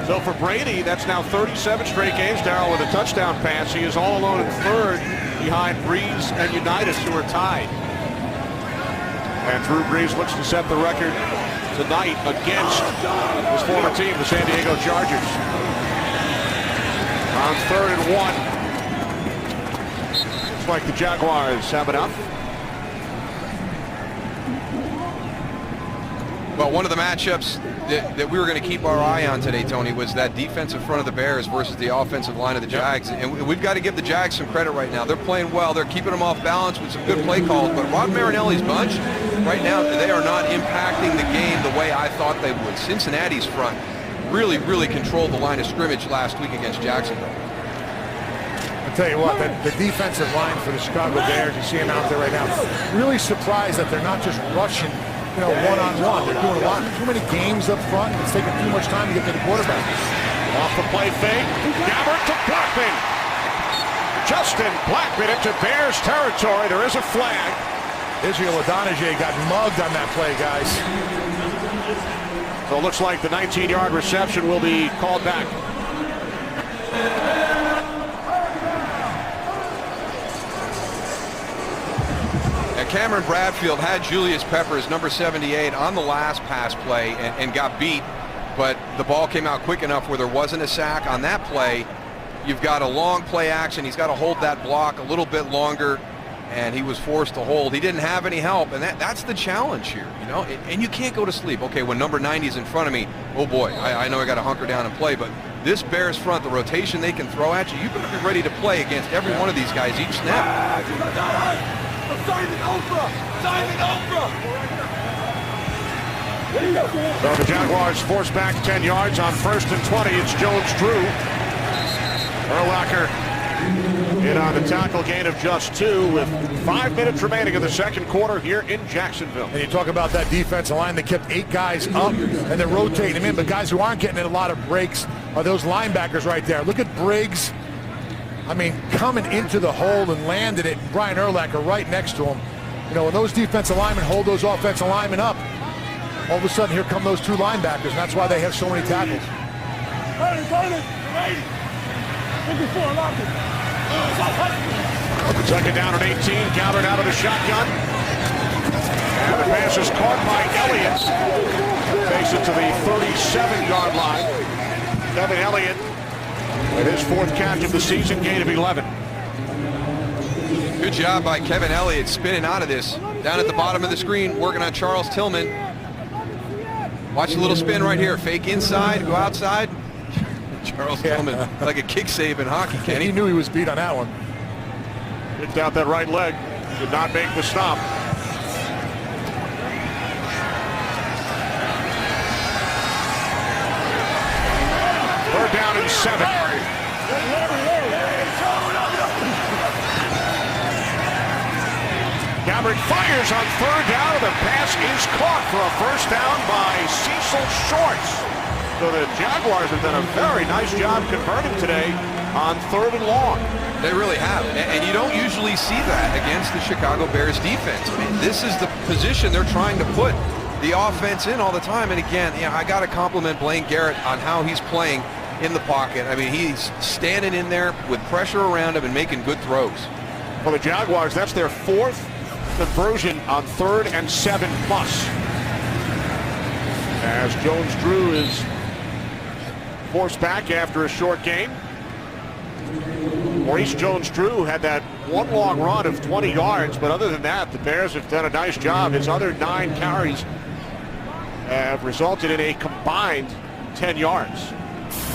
So for Brady, that's now 37 straight games, Darryl, with a touchdown pass. He is all alone in 3rd behind Breeze and Unitas, who are tied. And Drew Brees looks to set the record tonight against his former team, the San Diego Chargers. On 3rd and 1. Looks like the Jaguars have enough. Well, one of the matchups that we were going to keep our eye on today, Tony, was that defensive front of the Bears versus the offensive line of the Jags. And we've got to give the Jags some credit right now. They're playing well. They're keeping them off balance with some good play calls. But Rod Marinelli's bunch, right now, they are not impacting the game the way I thought they would. Cincinnati's front really, really controlled the line of scrimmage last week against Jacksonville. I'll tell you what, the defensive line for the Chicago Bears, you see them out there right now, really surprised that they're not just rushing, you know, one-on-one. They're doing a lot, too many games up front, and it's taking too much time to get to the quarterback. Off the play fake, Gabbert to Blackman. Justin Blackman into Bears territory. There is a flag. Israel Adonijah got mugged on that play, guys. So it looks like the 19-yard reception will be called back. Cameron Bradfield had Julius Peppers, number 78, on the last pass play and got beat, but the ball came out quick enough where there wasn't a sack on that play. You've got a long play action. He's got to hold that block a little bit longer, and he was forced to hold. He didn't have any help, and that's the challenge here, you know. And you can't go to sleep. Okay, when number 90 is in front of me, oh boy, I know I got to hunker down and play, but this Bears front, the rotation they can throw at you, you better be ready to play against every one of these guys each snap. So the Jaguars force back 10 yards on 1st and 20. It's Jones-Drew. Urlacher in on the tackle, gain of just 2 with 5 minutes remaining in the 2nd quarter here in Jacksonville. And you talk about that defensive line that kept 8 guys up and they're rotating them in, but guys who aren't getting in a lot of breaks are those linebackers right there. Look at Briggs I mean, coming into the hole and landed it, and Brian Urlacher right next to him. You know, when those defensive linemen hold those offensive linemen up, all of a sudden here come those two linebackers, and that's why they have so many tackles. Second down and 18, Gabbert out of the shotgun. And the pass is caught by Elliott. Takes it to the 37-yard line. Kevin Elliott with his fourth catch of the season, gain of 11. Good job by Kevin Elliott spinning out of this. Down at the bottom of the screen, working on Charles Tillman. Watch the little spin right here. Fake inside, go outside. Charles Tillman, like a kick save in hockey, Kenny. He knew he was beat on that one. Kicked out that right leg. Did not make the stop. Third down and 7. Gabbert fires on third down, and the pass is caught for a first down by Cecil Shorts. So the Jaguars have done a very nice job converting today on third and long. They really have, and you don't usually see that against the Chicago Bears defense. I mean, this is the position they're trying to put the offense in all the time. And again, I got to compliment Blaine Garrett on how he's playing in the pocket. I mean, he's standing in there with pressure around him and making good throws. For the Jaguars, that's their fourth conversion on 3rd and 7 plus. As Jones-Drew is forced back after a short gain. Maurice Jones-Drew had that one long run of 20 yards, but other than that, the Bears have done a nice job. His other 9 carries have resulted in a combined 10 yards.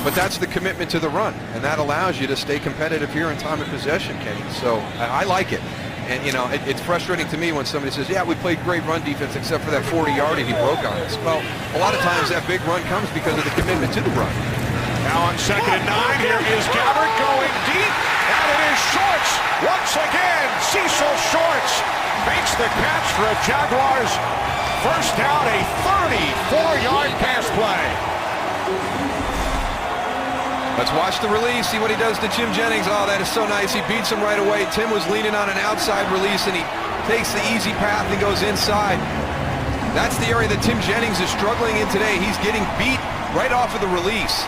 But that's the commitment to the run, and that allows you to stay competitive here in time of possession, Kenny. So I like it. And, you know, it's frustrating to me when somebody says, yeah, we played great run defense except for that 40-yarder he broke on us. Well, a lot of times that big run comes because of the commitment to the run. Now on 2nd and 9, here is Gabbert going deep, and it is Shorts. Once again, Cecil Shorts makes the catch for a Jaguars first down, a 34-yard pass play. Let's watch the release, see what he does to Tim Jennings. Oh, that is so nice. He beats him right away. Tim was leaning on an outside release, and he takes the easy path and goes inside. That's the area that Tim Jennings is struggling in today. He's getting beat right off of the release.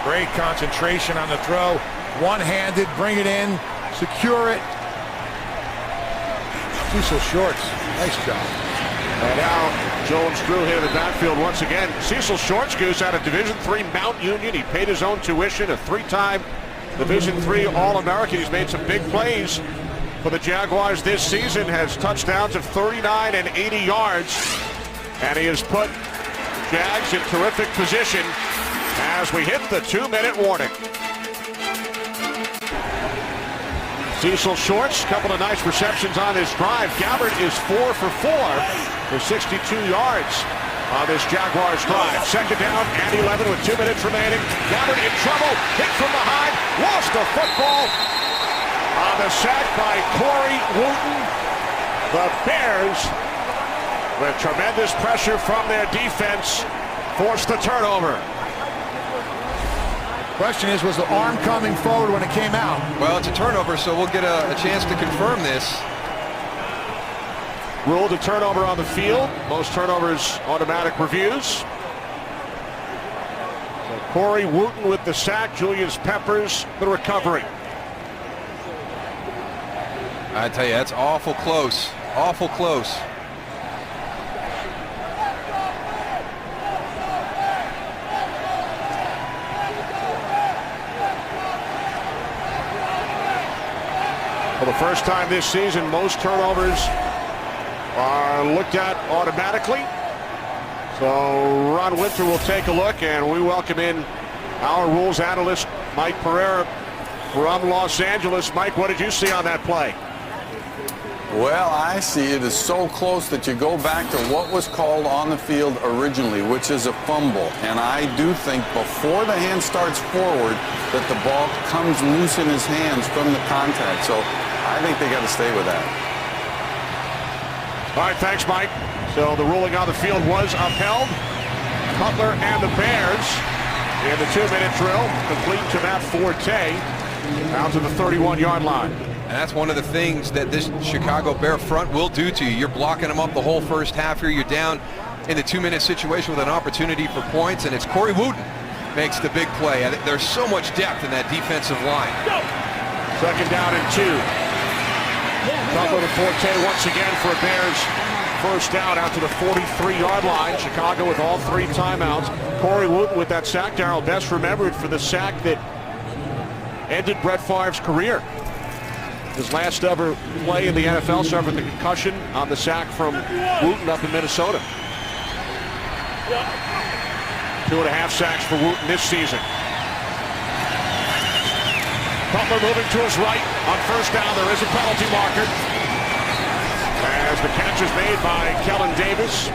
Great concentration on the throw. One-handed, bring it in, secure it. Cecil Shorts, nice job. And now Jones-Drew here in the backfield once again. Cecil Shorts goes out of Division III Mount Union. He paid his own tuition, a 3-time Division III All-American. He's made some big plays for the Jaguars this season, has touchdowns of 39 and 80 yards. And he has put Jags in terrific position as we hit the 2-minute warning. Cecil Shorts, a couple of nice receptions on this drive. Gabbert is 4 for 4 for 62 yards on this Jaguars drive. 2nd down and 11 with 2 minutes remaining. Gabbert in trouble, hit from behind, lost the football on the sack by Corey Wooten. The Bears, with tremendous pressure from their defense, forced the turnover. Question is, was the arm coming forward when it came out? Well, it's a turnover, so we'll get a chance to confirm this. Ruled a turnover on the field. Most turnovers, automatic reviews. So Corey Wooten with the sack. Julius Peppers, the recovery. I tell you, that's awful close. Awful close. For the first time this season, most turnovers are looked at automatically. So Ron Winter will take a look, and we welcome in our rules analyst, Mike Pereira from Los Angeles. Mike, what did you see on that play? Well, I see it as so close that you go back to what was called on the field originally, which is a fumble. And I do think before the hand starts forward that the ball comes loose in his hands from the contact. So I think they got to stay with that. All right, thanks, Mike. So the ruling on the field was upheld. Cutler and the Bears in the 2-minute drill, complete to Matt Forte, out to the 31-yard line. And that's one of the things that this Chicago Bear front will do to you. You're blocking them up the whole first half here. You're down in the 2-minute situation with an opportunity for points, and it's Corey Wooten makes the big play. There's so much depth in that defensive line. Second down and 2. Butler to Forte once again for a Bears first down out to the 43-yard line. Chicago with all 3 timeouts. Corey Wooten with that sack. Darrell best remembered for the sack that ended Brett Favre's career. His last ever play in the NFL suffered the concussion on the sack from Wooten up in Minnesota. 2.5 sacks for Wooten this season. Butler moving to his right on first down. There is a penalty marker as the catch is made by Kellen Davis.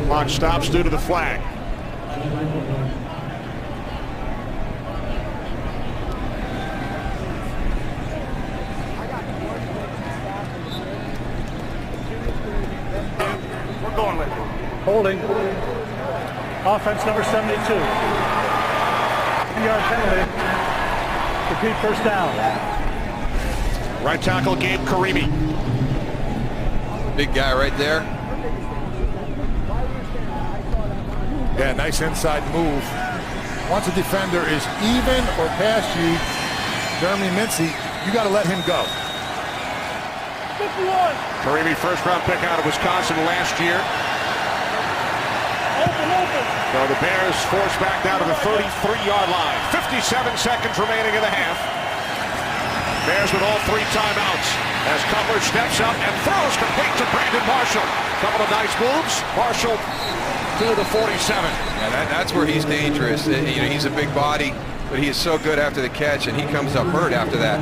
Clock stops due to the flag. We're going with it. Holding. Offense number 72. 10-yard penalty. Repeat first down. Right tackle Gabe Karimi. Big guy right there. Yeah, nice inside move. Once a defender is even or past you, Jeremy Mincy, you got to let him go. 51. Karimi, first-round pick out of Wisconsin last year. Open. So the Bears force back down to the 33-yard line. 57 seconds remaining in the half. Bears with all 3 timeouts as Cutler steps up and throws complete to Brandon Marshall. Couple of nice moves. Marshall to the 47. Yeah, that's where he's dangerous. You know, he's a big body, but he is so good after the catch, and he comes up hurt after that.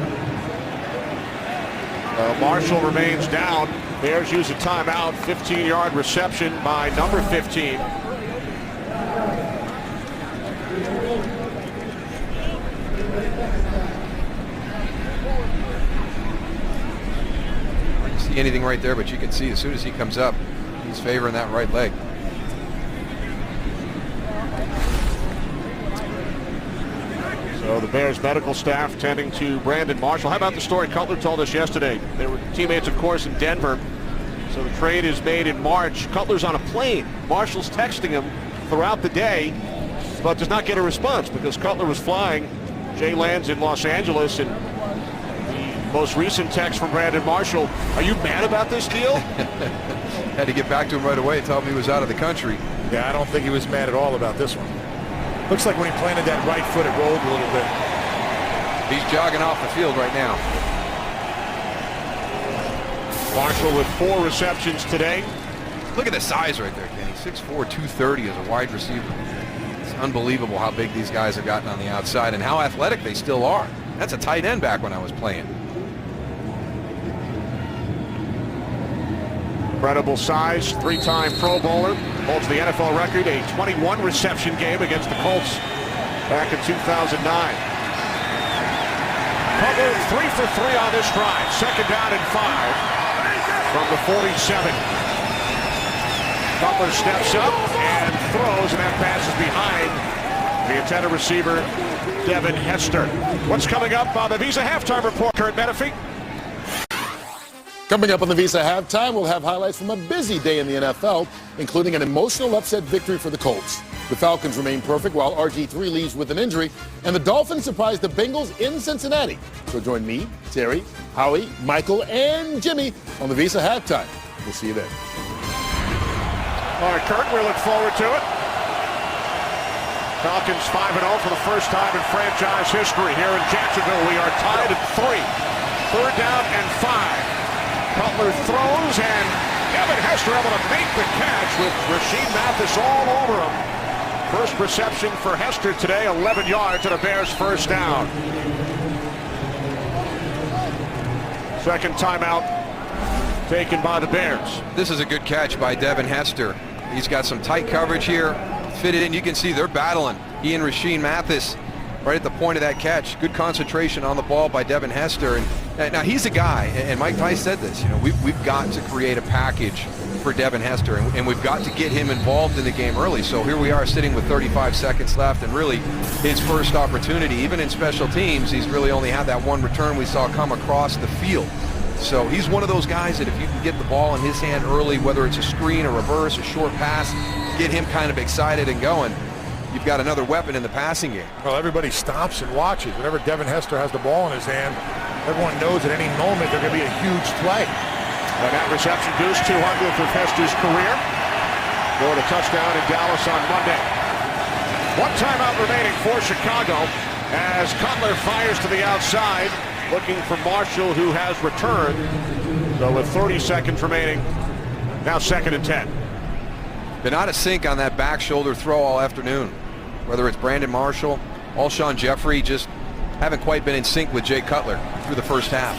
Marshall remains down. Bears use a timeout. 15-yard reception by number 15. See anything right there, but you can see as soon as he comes up, he's favoring that right leg. So the Bears medical staff tending to Brandon Marshall. How about the story Cutler told us yesterday? They were teammates, of course, in Denver. So the trade is made in March. Cutler's on a plane. Marshall's texting him throughout the day, but does not get a response because Cutler was flying. Jay lands in Los Angeles, and the most recent text from Brandon Marshall, are you mad about this deal? Had to get back to him right away, tell him he was out of the country. Yeah, I don't think he was mad at all about this one. Looks like when he planted that right foot, it rolled a little bit. He's jogging off the field right now. Marshall with 4 receptions today. Look at the size right there, Kenny. 6'4", 230 as a wide receiver. It's unbelievable how big these guys have gotten on the outside and how athletic they still are. That's a tight end back when I was playing. Incredible size, 3-time Pro Bowler, holds the NFL record, a 21 reception game against the Colts back in 2009. Cutler 3 for 3 on this drive. Second down and 5 from the 47. Cutler steps up and throws, and that pass is behind the intended receiver, Devin Hester. What's coming up on the Visa Halftime Report, Kurt Menefee? Coming up on the Visa Halftime, we'll have highlights from a busy day in the NFL, including an emotional upset victory for the Colts. The Falcons remain perfect while RG3 leaves with an injury, and the Dolphins surprised the Bengals in Cincinnati. So join me, Terry, Howie, Michael, and Jimmy on the Visa Halftime. We'll see you then. All right, Kurt, we look forward to it. Falcons 5-0 for the first time in franchise history here in Jacksonville. We are tied at 3. Third down and 5. Cutler throws, and Devin Hester able to make the catch with Rasheed Mathis all over him. First reception for Hester today, 11 yards to the Bears' first down. Second timeout taken by the Bears. This is a good catch by Devin Hester. He's got some tight coverage here, fitted in. You can see they're battling. He and Rasheed Mathis right at the point of that catch. Good concentration on the ball by Devin Hester. And now he's a guy, and Mike Tice said this, you know, we've got to create a package for Devin Hester, and we've got to get him involved in the game early. So here we are sitting with 35 seconds left, and really his first opportunity. Even in special teams, he's really only had that one return we saw come across the field. So he's one of those guys that if you can get the ball in his hand early, whether it's a screen, a reverse, a short pass, get him kind of excited and going, you've got another weapon in the passing game. Well, everybody stops and watches. Whenever Devin Hester has the ball in his hand, everyone knows at any moment there's going to be a huge play. And that reception goes 200th of Hester's career. Scored a touchdown in Dallas on Monday. One timeout remaining for Chicago as Cutler fires to the outside, looking for Marshall, who has returned. So with 30 seconds remaining, now 2nd and 10. Been out of sync on that back shoulder throw all afternoon. Whether it's Brandon Marshall, Alshon Jeffrey, just haven't quite been in sync with Jay Cutler through the first half.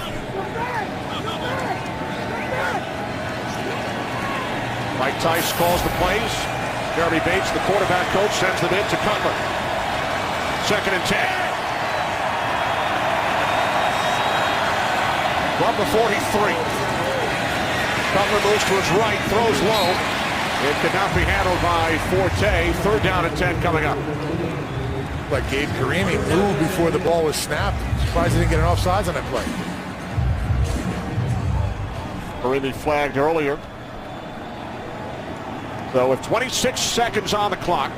Mike Tice calls the plays. Jeremy Bates, the quarterback coach, sends them in to Cutler. 2nd and 10. From the 43. Cutler moves to his right, throws low. It could not be handled by Forte. 3rd down and 10 coming up. But Gabe Karimi moved before the ball was snapped. Surprised he didn't get an offsides on that play. Karimi flagged earlier. So with 26 seconds on the clock,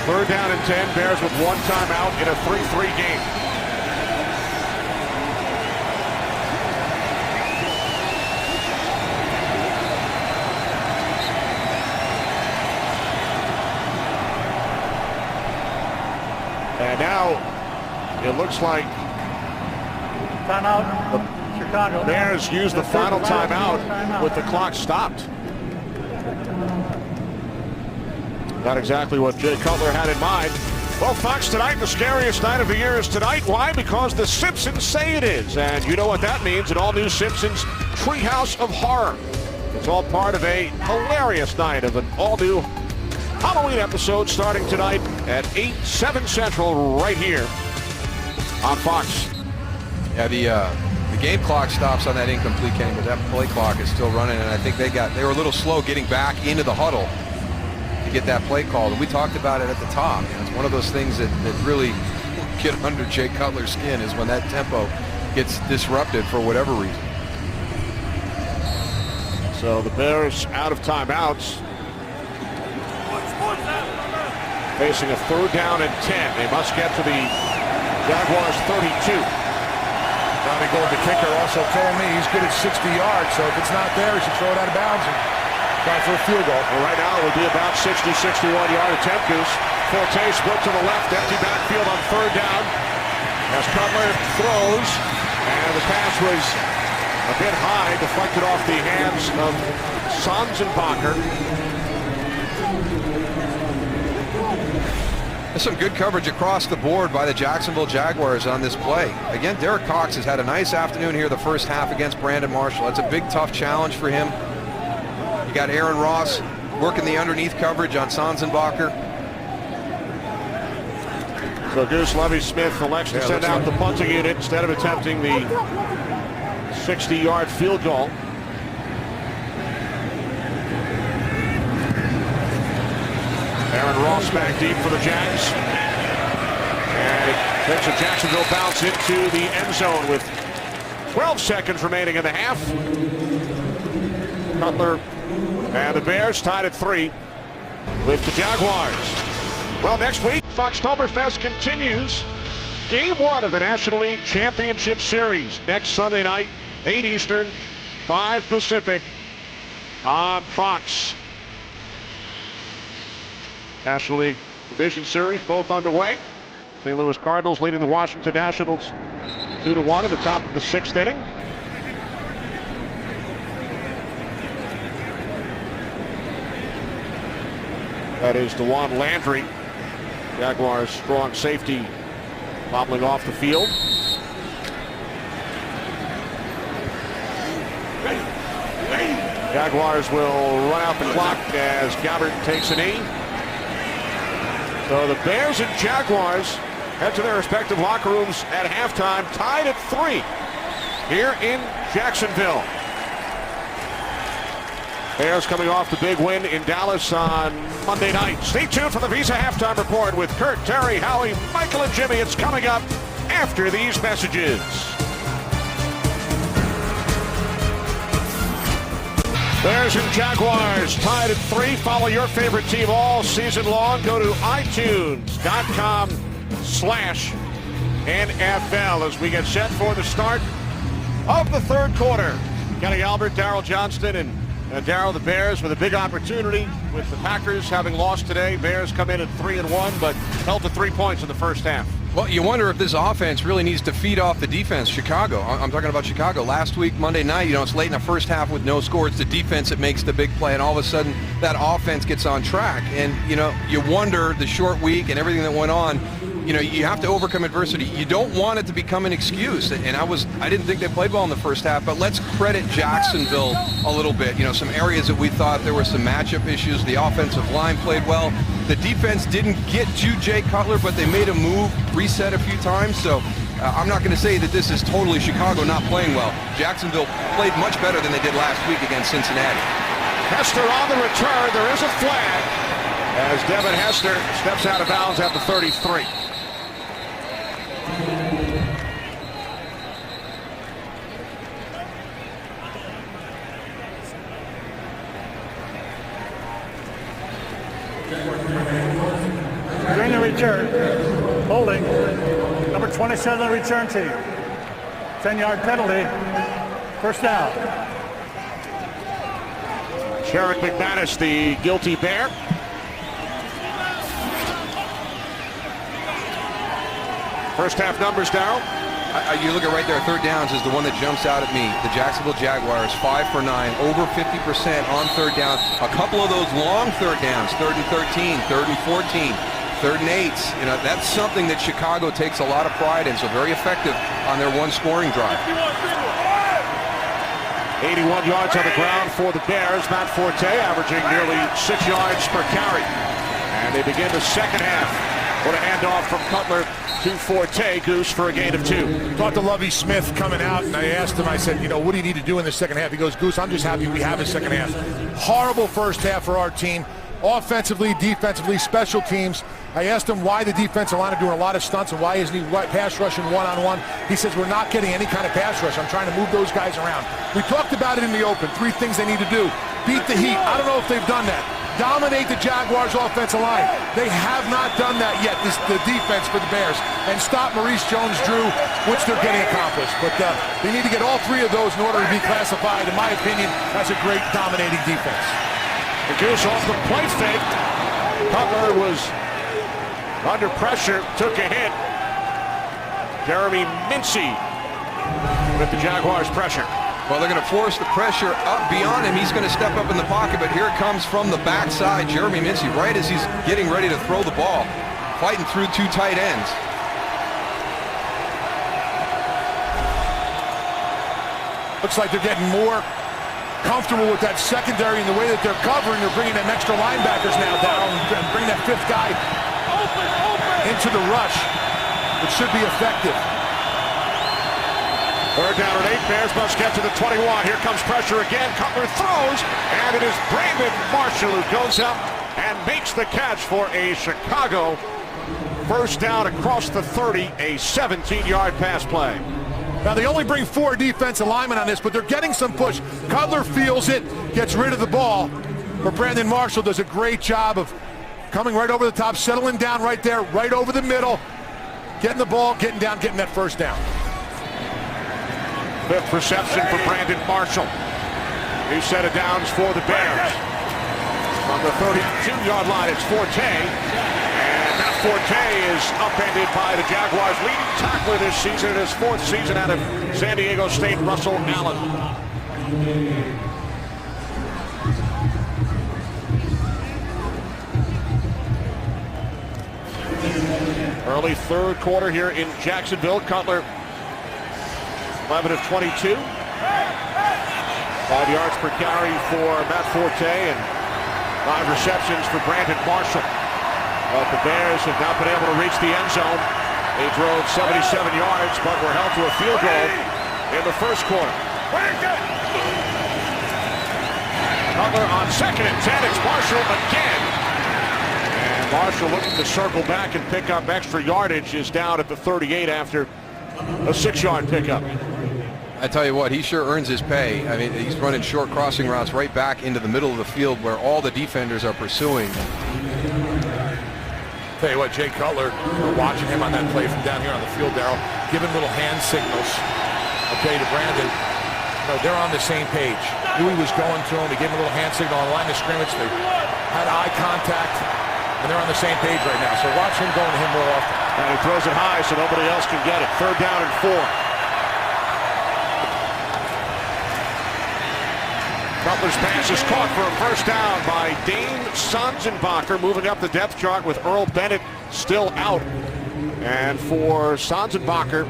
3rd down and 10, Bears with one timeout in a 3-3 game. And now it looks like Timeout. Chicago. Bears use the final timeout with the clock stopped. Not exactly what Jay Cutler had in mind. Well, Fox, tonight, the scariest night of the year is tonight. Why? Because the Simpsons say it is. And you know what that means, an all-new Simpsons Treehouse of Horror. It's all part of a hilarious night of an all-new Halloween episode starting tonight at 7 Central right here on Fox. Yeah, the game clock stops on that incomplete game, but that play clock is still running, and I think they were a little slow getting back into the huddle to get that play called. And we talked about it at the top. You know, it's one of those things that really get under Jay Cutler's skin is when that tempo gets disrupted for whatever reason. So the Bears out of timeouts, facing a 3rd down and 10. They must get to the Jaguars 32. Johnny Gold, the kicker, also told me he's good at 60 yards, so if it's not there, he should throw it out of bounds and try for a field goal. Well, right now it will be about 60, 61-yard attempt, Goose. Forte split to the left, empty backfield on 3rd down. As Cutler throws, and the pass was a bit high, deflected off the hands of Sanzenbacher. There's some good coverage across the board by the Jacksonville Jaguars on this play. Again, Derek Cox has had a nice afternoon here the first half against Brandon Marshall. That's a big, tough challenge for him. You got Aaron Ross working the underneath coverage on Sanzenbacher. So Goose, Lovie Smith elects to send out the punting unit instead of attempting the 60-yard field goal. Aaron Ross back deep for the Jags. And it takes a Jacksonville bounce into the end zone with 12 seconds remaining in the half. Cutler and the Bears tied at 3 with the Jaguars. Well, next week, Foxtoberfest continues. Game 1 of the National League Championship Series next Sunday night, 8 Eastern, 5 Pacific on Fox. National League Division Series both underway. St. Louis Cardinals leading the Washington Nationals 2-1 at the top of the 6th inning. That is DeJuan Landry, Jaguars' strong safety, wobbling off the field. Jaguars will run out the clock as Gabbert takes a knee. So the Bears and Jaguars head to their respective locker rooms at halftime, tied at 3 here in Jacksonville. Bears coming off the big win in Dallas on Monday night. Stay tuned for the Visa Halftime Report with Kurt, Terry, Howie, Michael, and Jimmy. It's coming up after these messages. Bears and Jaguars tied at 3. Follow your favorite team all season long. Go to iTunes.com/NFL as we get set for the start of the third quarter. Kenny Albert, Darryl Johnston, and Darryl, the Bears with a big opportunity with the Packers having lost today. Bears come in at 3-1, but held to 3 points in the first half. Well, you wonder if this offense really needs to feed off the defense. Chicago, I'm talking about Chicago. Last week, Monday night, it's late in the first half with no score. It's the defense that makes the big play, and all of a sudden, that offense gets on track. And, you wonder the short week and everything that went on, you have to overcome adversity. You don't want it to become an excuse. And I didn't think they played well in the first half, but let's credit Jacksonville a little bit. Some areas that we thought there were some matchup issues. The offensive line played well. The defense didn't get to Jay Cutler, but they made a move, reset a few times. So I'm not going to say that this is totally Chicago not playing well. Jacksonville played much better than they did last week against Cincinnati. Hester on the return. There is a flag as Devin Hester steps out of bounds at the 33. During the return, holding, number 27 on the return team. 10-yard penalty, first down. Sherrick McManus, the guilty Bear. First half numbers, Darryl. You look at right there, third downs is the one that jumps out at me. The Jacksonville Jaguars, 5 for 9, over 50% on third down. A couple of those long third downs, 3rd and 13, 3rd and 14, 3rd and 8. That's something that Chicago takes a lot of pride in, so very effective on their one scoring drive. 81 yards on the ground for the Bears. Matt Forte averaging nearly 6 yards per carry. And they begin the second half. What a handoff from Cutler to Forte, Goose, for a gain of 2. Talked to Lovie Smith coming out, and I asked him, I said, what do you need to do in the second half? He goes, Goose, I'm just happy we have a second half. Horrible first half for our team. Offensively, defensively, special teams. I asked him why the defensive line are doing a lot of stunts and why isn't he pass rushing one-on-one. He says, we're not getting any kind of pass rush. I'm trying to move those guys around. We talked about it in the open. 3 things they need to do. Beat the heat. I don't know if they've done that. Dominate the Jaguars' offensive line. They have not done that yet, the defense for the Bears. And stop Maurice Jones-Drew, which they're getting accomplished. But they need to get all 3 of those in order to be classified, in my opinion, as a great dominating defense. The Goose off the play fake. Cutler was under pressure, took a hit. Jeremy Mincy with the Jaguars' pressure. Well, they're going to force the pressure up beyond him. He's going to step up in the pocket, but here it comes from the backside. Jeremy Mincy, right as he's getting ready to throw the ball, fighting through 2 tight ends. Looks like they're getting more comfortable with that secondary and the way that they're covering. They're bringing them extra linebackers now down and bring that 5th guy into the rush, which should be effective. Third down and 8. Bears must get to the 21. Here comes pressure again. Cutler throws, and it is Brandon Marshall who goes up and makes the catch for a Chicago first down across the 30, a 17-yard pass play. Now, they only bring 4 defensive linemen on this, but they're getting some push. Cutler feels it, gets rid of the ball, but Brandon Marshall does a great job of coming right over the top, settling down right there, right over the middle, getting the ball, getting down, getting that first down. 5th reception for Brandon Marshall. New set of downs for the Bears. From the 32-yard line, it's Forte. And that Forte is upended by the Jaguars' leading tackler this season in his 4th season out of San Diego State, Russell Allen. Early third quarter here in Jacksonville. Cutler 11 of 22. 5 yards per carry for Matt Forte and 5 receptions for Brandon Marshall. But the Bears have not been able to reach the end zone. They drove 77 yards, but were held to a field goal in the first quarter. Cutler on 2nd and 10. It's Marshall again. And Marshall looking to circle back and pick up extra yardage is down at the 38 after a 6-yard pickup. I tell you what, he sure earns his pay. I mean, he's running short crossing routes right back into the middle of the field where all the defenders are pursuing. Tell you what, Jay Cutler, watching him on that play from down here on the field, Darryl, giving little hand signals, okay, to Brandon. No, they're on the same page. Knew he was going to him. He gave him a little hand signal on the line of scrimmage. They had eye contact, and they're on the same page right now. So watch him going to him more often. And he throws it high so nobody else can get it. 3rd down and 4. Cutler's pass is caught for a first down by Dane Sonsenbacher, moving up the depth chart with Earl Bennett still out. And for Sonsenbacher,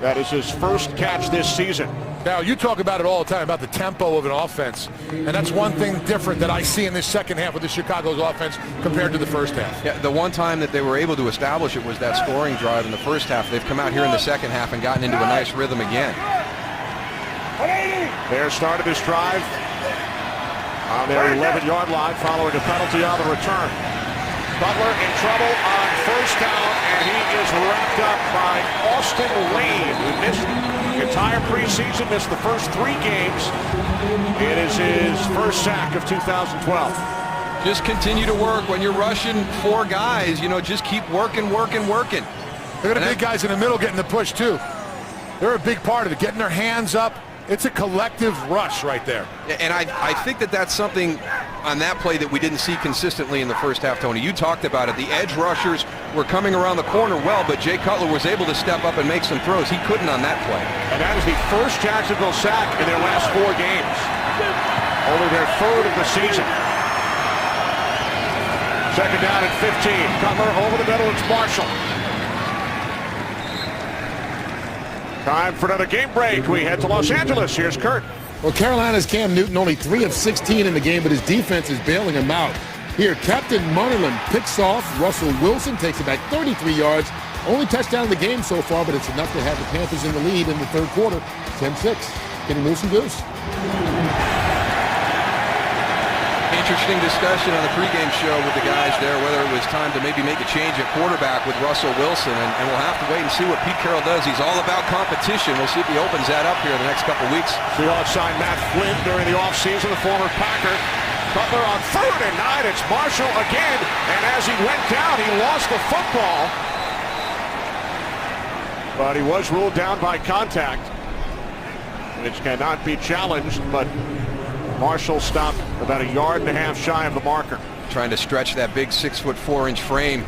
that is his first catch this season. Now, you talk about it all the time, about the tempo of an offense. And that's one thing different that I see in this second half of the Chicago's offense compared to the first half. Yeah, the one time that they were able to establish it was that scoring drive in the first half. They've come out here in the second half and gotten into a nice rhythm again. Bears started this drive on their 11-yard line following a penalty on the return. Cutler in trouble on first down, and he is wrapped up by Austin Lane, who missed the entire preseason, missed the first 3 games. It is his first sack of 2012. Just continue to work. When you're rushing 4 guys, you know, just keep working. Look at the big guys in the middle getting the push, too. They're a big part of it, getting their hands up. It's a collective rush right there. And I think that that's something on that play that we didn't see consistently in the first half, Tony. You talked about it. The edge rushers were coming around the corner well, but Jay Cutler was able to step up and make some throws. He couldn't on that play. And that is the first Jacksonville sack in their last 4 games. Only their 3rd of the season. 2nd down and 15. Cutler over the middle. It's Marshall. Time for another game break. We head to Los Angeles. Here's Kurt. Well, Carolina's Cam Newton only 3 of 16 in the game, but his defense is bailing him out. Here, Captain Munnerlyn picks off. Russell Wilson takes it back 33 yards. Only touchdown in the game so far, but it's enough to have the Panthers in the lead in the 3rd quarter. 10-6. Getting loose and goose. Interesting discussion on the pregame show with the guys there, whether it was time to maybe make a change at quarterback with Russell Wilson, and we'll have to wait and see what Pete Carroll does. He's all about competition. We'll see if he opens that up here in the next couple weeks. Seahawks signed Matt Flynn during the offseason, the former Packer. Cutler on 3rd and 9. It's Marshall again, and as he went down, he lost the football. But he was ruled down by contact, which cannot be challenged, but Marshall stopped about 1.5 yards shy of the marker. Trying to stretch that big 6'4" frame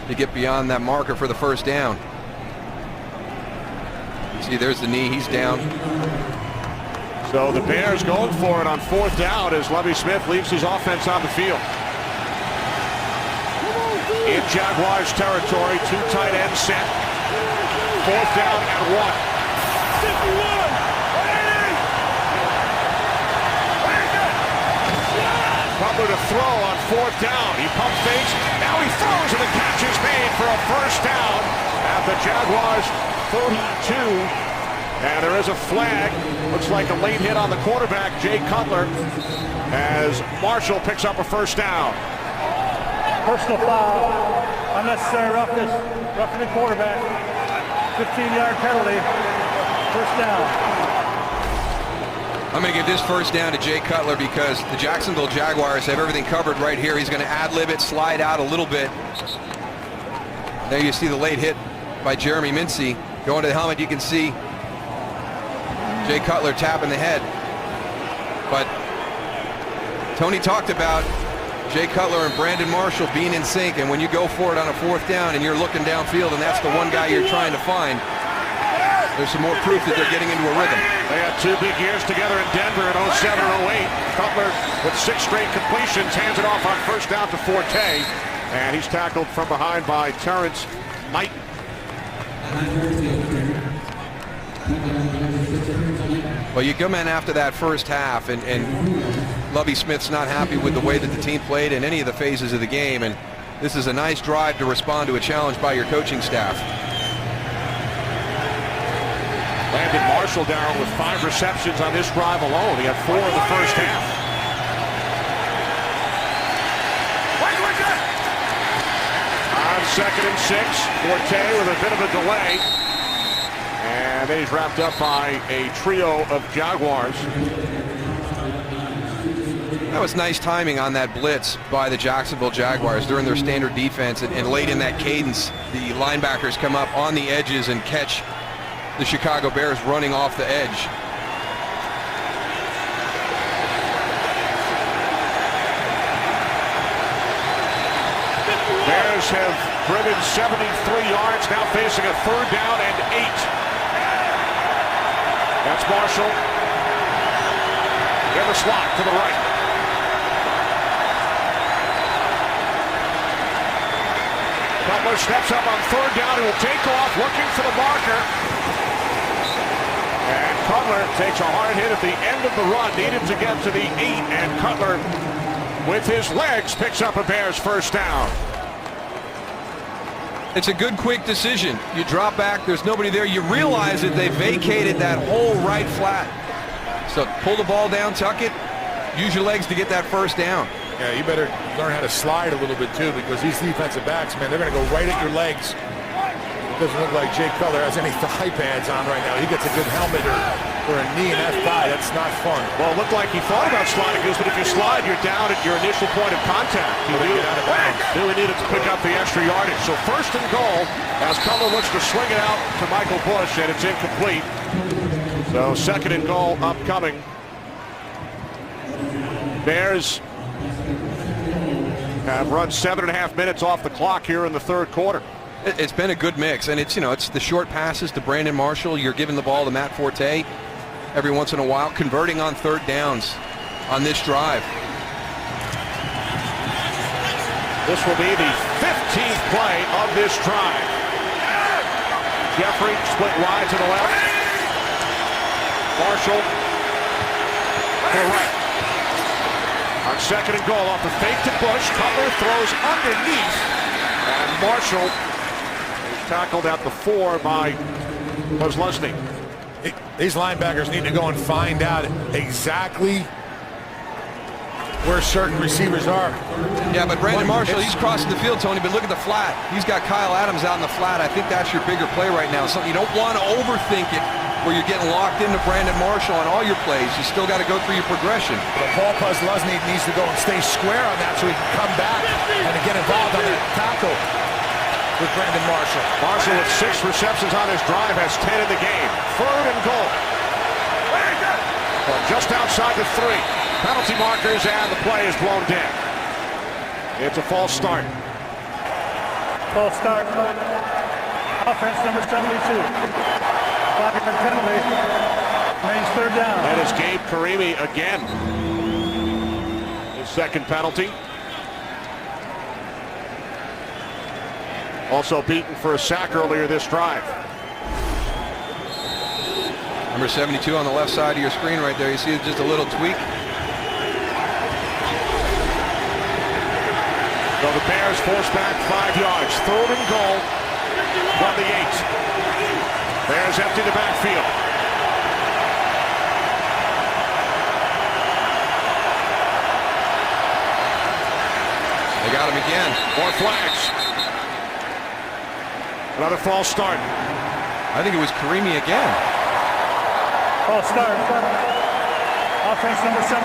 to get beyond that marker for the first down. See, there's the knee. He's down. So the Bears going for it on 4th down as Lovie Smith leaves his offense on the field. In Jaguars territory, 2 tight ends set. 4th down and 1. Cutler to throw on 4th down. He pump fakes. Now he throws, and the catch is made for a first down at the Jaguars 32. And there is a flag. Looks like a late hit on the quarterback, Jay Cutler, as Marshall picks up a first down. Personal foul. Unnecessary roughness. Roughing the quarterback. 15-yard penalty. First down. I'm going to give this first down to Jay Cutler because the Jacksonville Jaguars have everything covered right here. He's going to ad-lib it, slide out a little bit. There you see the late hit by Jeremy Mincey. Going to the helmet, you can see Jay Cutler tapping the head. But Tony talked about Jay Cutler and Brandon Marshall being in sync, and when you go for it on a 4th down and you're looking downfield and that's the one guy you're trying to find, there's some more proof that they're getting into a rhythm. They had 2 big years together in Denver in 07-08. Cutler with 6 straight completions, hands it off on first down to Forte, and he's tackled from behind by Terrence Knight. Well, you come in after that first half, and Lovie Smith's not happy with the way that the team played in any of the phases of the game, and this is a nice drive to respond to a challenge by your coaching staff. Brandon Marshall, Darryl, with 5 receptions on this drive alone. He had 4 in the first half. 2nd and 6. Forte with a bit of a delay. And then he's wrapped up by a trio of Jaguars. That was nice timing on that blitz by the Jacksonville Jaguars during their standard defense, and late in that cadence, the linebackers come up on the edges and catch the Chicago Bears running off the edge. Bears have driven 73 yards, now facing a 3rd down and 8. That's Marshall in the slot to the right. Cutler steps up on 3rd down. He will take off, looking for the marker. And Cutler takes a hard hit at the end of the run. Needed to get to the 8, and Cutler, with his legs, picks up a Bears 1st down. It's a good, quick decision. You drop back, there's nobody there. You realize that they vacated that whole right flat. So pull the ball down, tuck it, use your legs to get that 1st down. Yeah, you better learn how to slide a little bit too, because these defensive backs, man, they're going to go right at your legs. It doesn't look like Jay Cutler has any thigh pads on right now. He gets a good helmet or a knee in that thigh. That's not fun. Well, it looked like he thought about sliding this, but if you slide, you're down at your initial point of contact. He knew he needed to pick up the extra yardage. So 1st and goal as Cutler looks to swing it out to Michael Bush, and it's incomplete. So 2nd and goal upcoming. Bears have run 7.5 minutes off the clock here in the 3rd quarter. It's been a good mix, and it's the short passes to Brandon Marshall. You're giving the ball to Matt Forte every once in a while, converting on 3rd downs on this drive. This will be the 15th play of this drive. Jeffrey split wide to the left. Marshall to the right. On 2nd and goal, off the fake to Bush, Cutler throws underneath, and Marshall is tackled at the 4 by Kozlowski. These linebackers need to go and find out exactly where certain receivers are. Yeah, but Brandon Marshall, he's crossing the field, Tony, but look at the flat. He's got Kyle Adams out in the flat. I think that's your bigger play right now. So you don't want to overthink it where you're getting locked into Brandon Marshall on all your plays. You still got to go through your progression. But Paul Kozlowski needs to go and stay square on that so he can come back and get involved on that tackle with Brandon Marshall. Marshall with 6 receptions on his drive has 10 in the game. 3rd and goal. Well, just outside the 3. Penalty markers, and the play is blown dead. It's a false start. False start. Offense number 72. Penalty. Remains 3rd down. That is Gabe Karimi again. His 2nd penalty. Also beaten for a sack earlier this drive. Number 72 on the left side of your screen right there. You see just a little tweak. So the Bears force back 5 yards. 3rd and goal from the 8. Bears empty the backfield. They got him again. More flags. Another false start. I think it was Karimi again. False start. Offense number 72.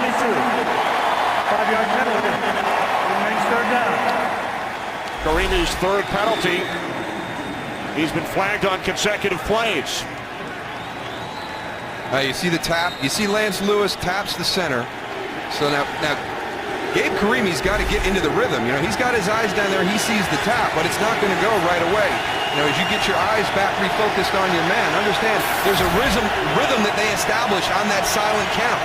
5-yard penalty. Remains 3rd down. Karimi's 3rd penalty. He's been flagged on consecutive plays. You see the tap. You see Lance Lewis taps the center. So now Gabe Karimi's got to get into the rhythm. You know, he's got his eyes down there. He sees the tap, but it's not going to go right away. You know, as you get your eyes back refocused on your man, understand there's a rhythm that they establish on that silent count.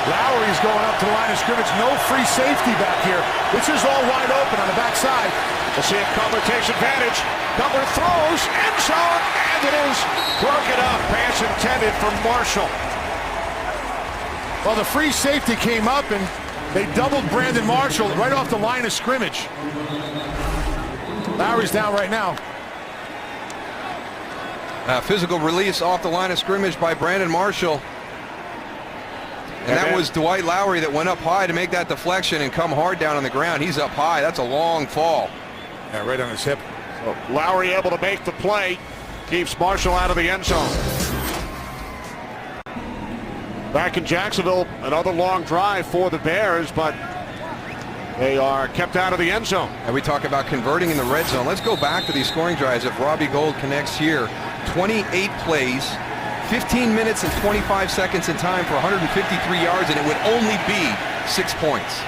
Lowry's going up to the line of scrimmage. No free safety back here. This is all wide open on the backside. We'll see if Cutler takes advantage. Cutler throws, end zone, and it is broken up. Pass intended for Marshall. Well, the free safety came up, and they doubled Brandon Marshall right off the line of scrimmage. Lowry's down right now. Physical release off the line of scrimmage by Brandon Marshall. And that was Dwight Lowry that went up high to make that deflection and come hard down on the ground. He's up high. That's a long fall. Yeah, right on his hip. So Lowry able to make the play, keeps Marshall out of the end zone. Back in Jacksonville, another long drive for the Bears, but they are kept out of the end zone. And we talk about converting in the red zone. Let's go back to these scoring drives. If Robbie Gould connects here, 28 plays, 15 minutes and 25 seconds in time for 153 yards, and it would only be 6 points.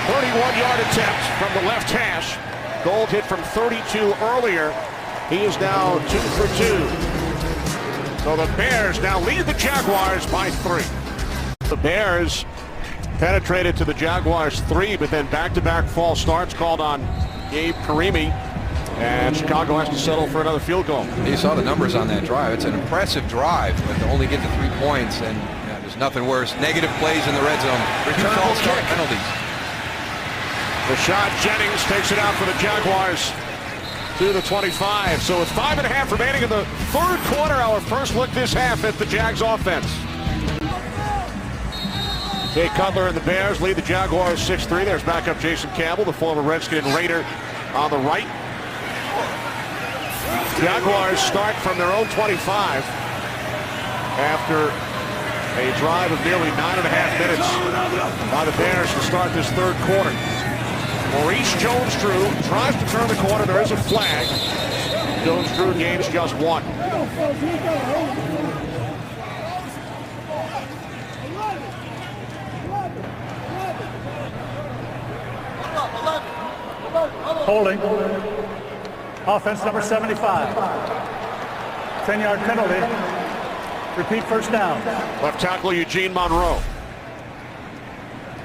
31-yard attempt from the left hash. Gould hit from 32 earlier. He is now 2 for 2. So the Bears now lead the Jaguars by 3. The Bears penetrated to the Jaguars 3, but then back-to-back false starts called on Gabe Karimi, and Chicago has to settle for another field goal. You saw the numbers on that drive. It's an impressive drive, but to only get to 3 points, and there's nothing worse. Negative plays in the red zone. Two false start penalties. Rashad Jennings takes it out for the Jaguars to the 25. So with 5.5 remaining in the third quarter, our first look this half at the Jags offense. Jay Cutler and the Bears lead the Jaguars 6-3. There's backup Jason Campbell, the former Redskin and Raider, on the right. Jaguars start from their own 25 after a drive of nearly 9.5 minutes by the Bears to start this third quarter. Maurice Jones-Drew tries to turn the corner. There is a flag. Jones-Drew gains just 1. Holding. Offense number 75. 10-yard penalty. Repeat first down. Left tackle Eugene Monroe.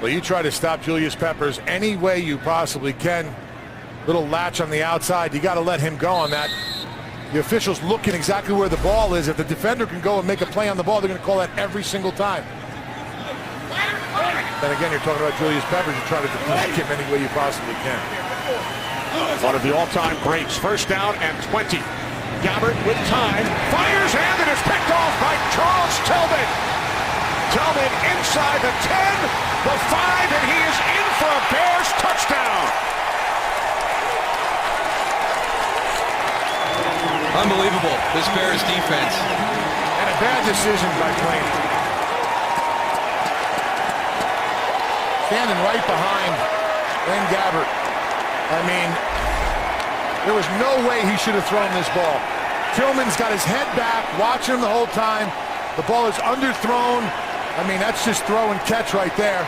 Well, you try to stop Julius Peppers any way you possibly can. Little latch on the outside. You got to let him go on that. The officials looking exactly where the ball is. If the defender can go and make a play on the ball, they're going to call that every single time. Then again, you're talking about Julius Peppers. You try to deflect him any way you possibly can. One of the all-time greats. First down and 20. Gabbert with time. Fires, and it is picked off by Charles Tillman. Tillman inside the 10. The 5, and he is in for a Bears touchdown. Unbelievable, this Bears defense. And a bad decision by Klaney. Standing right behind Blaine Gabbert. I mean, there was no way he should have thrown this ball. Tillman's got his head back, watching him the whole time. The ball is underthrown. I mean, that's just throw and catch right there.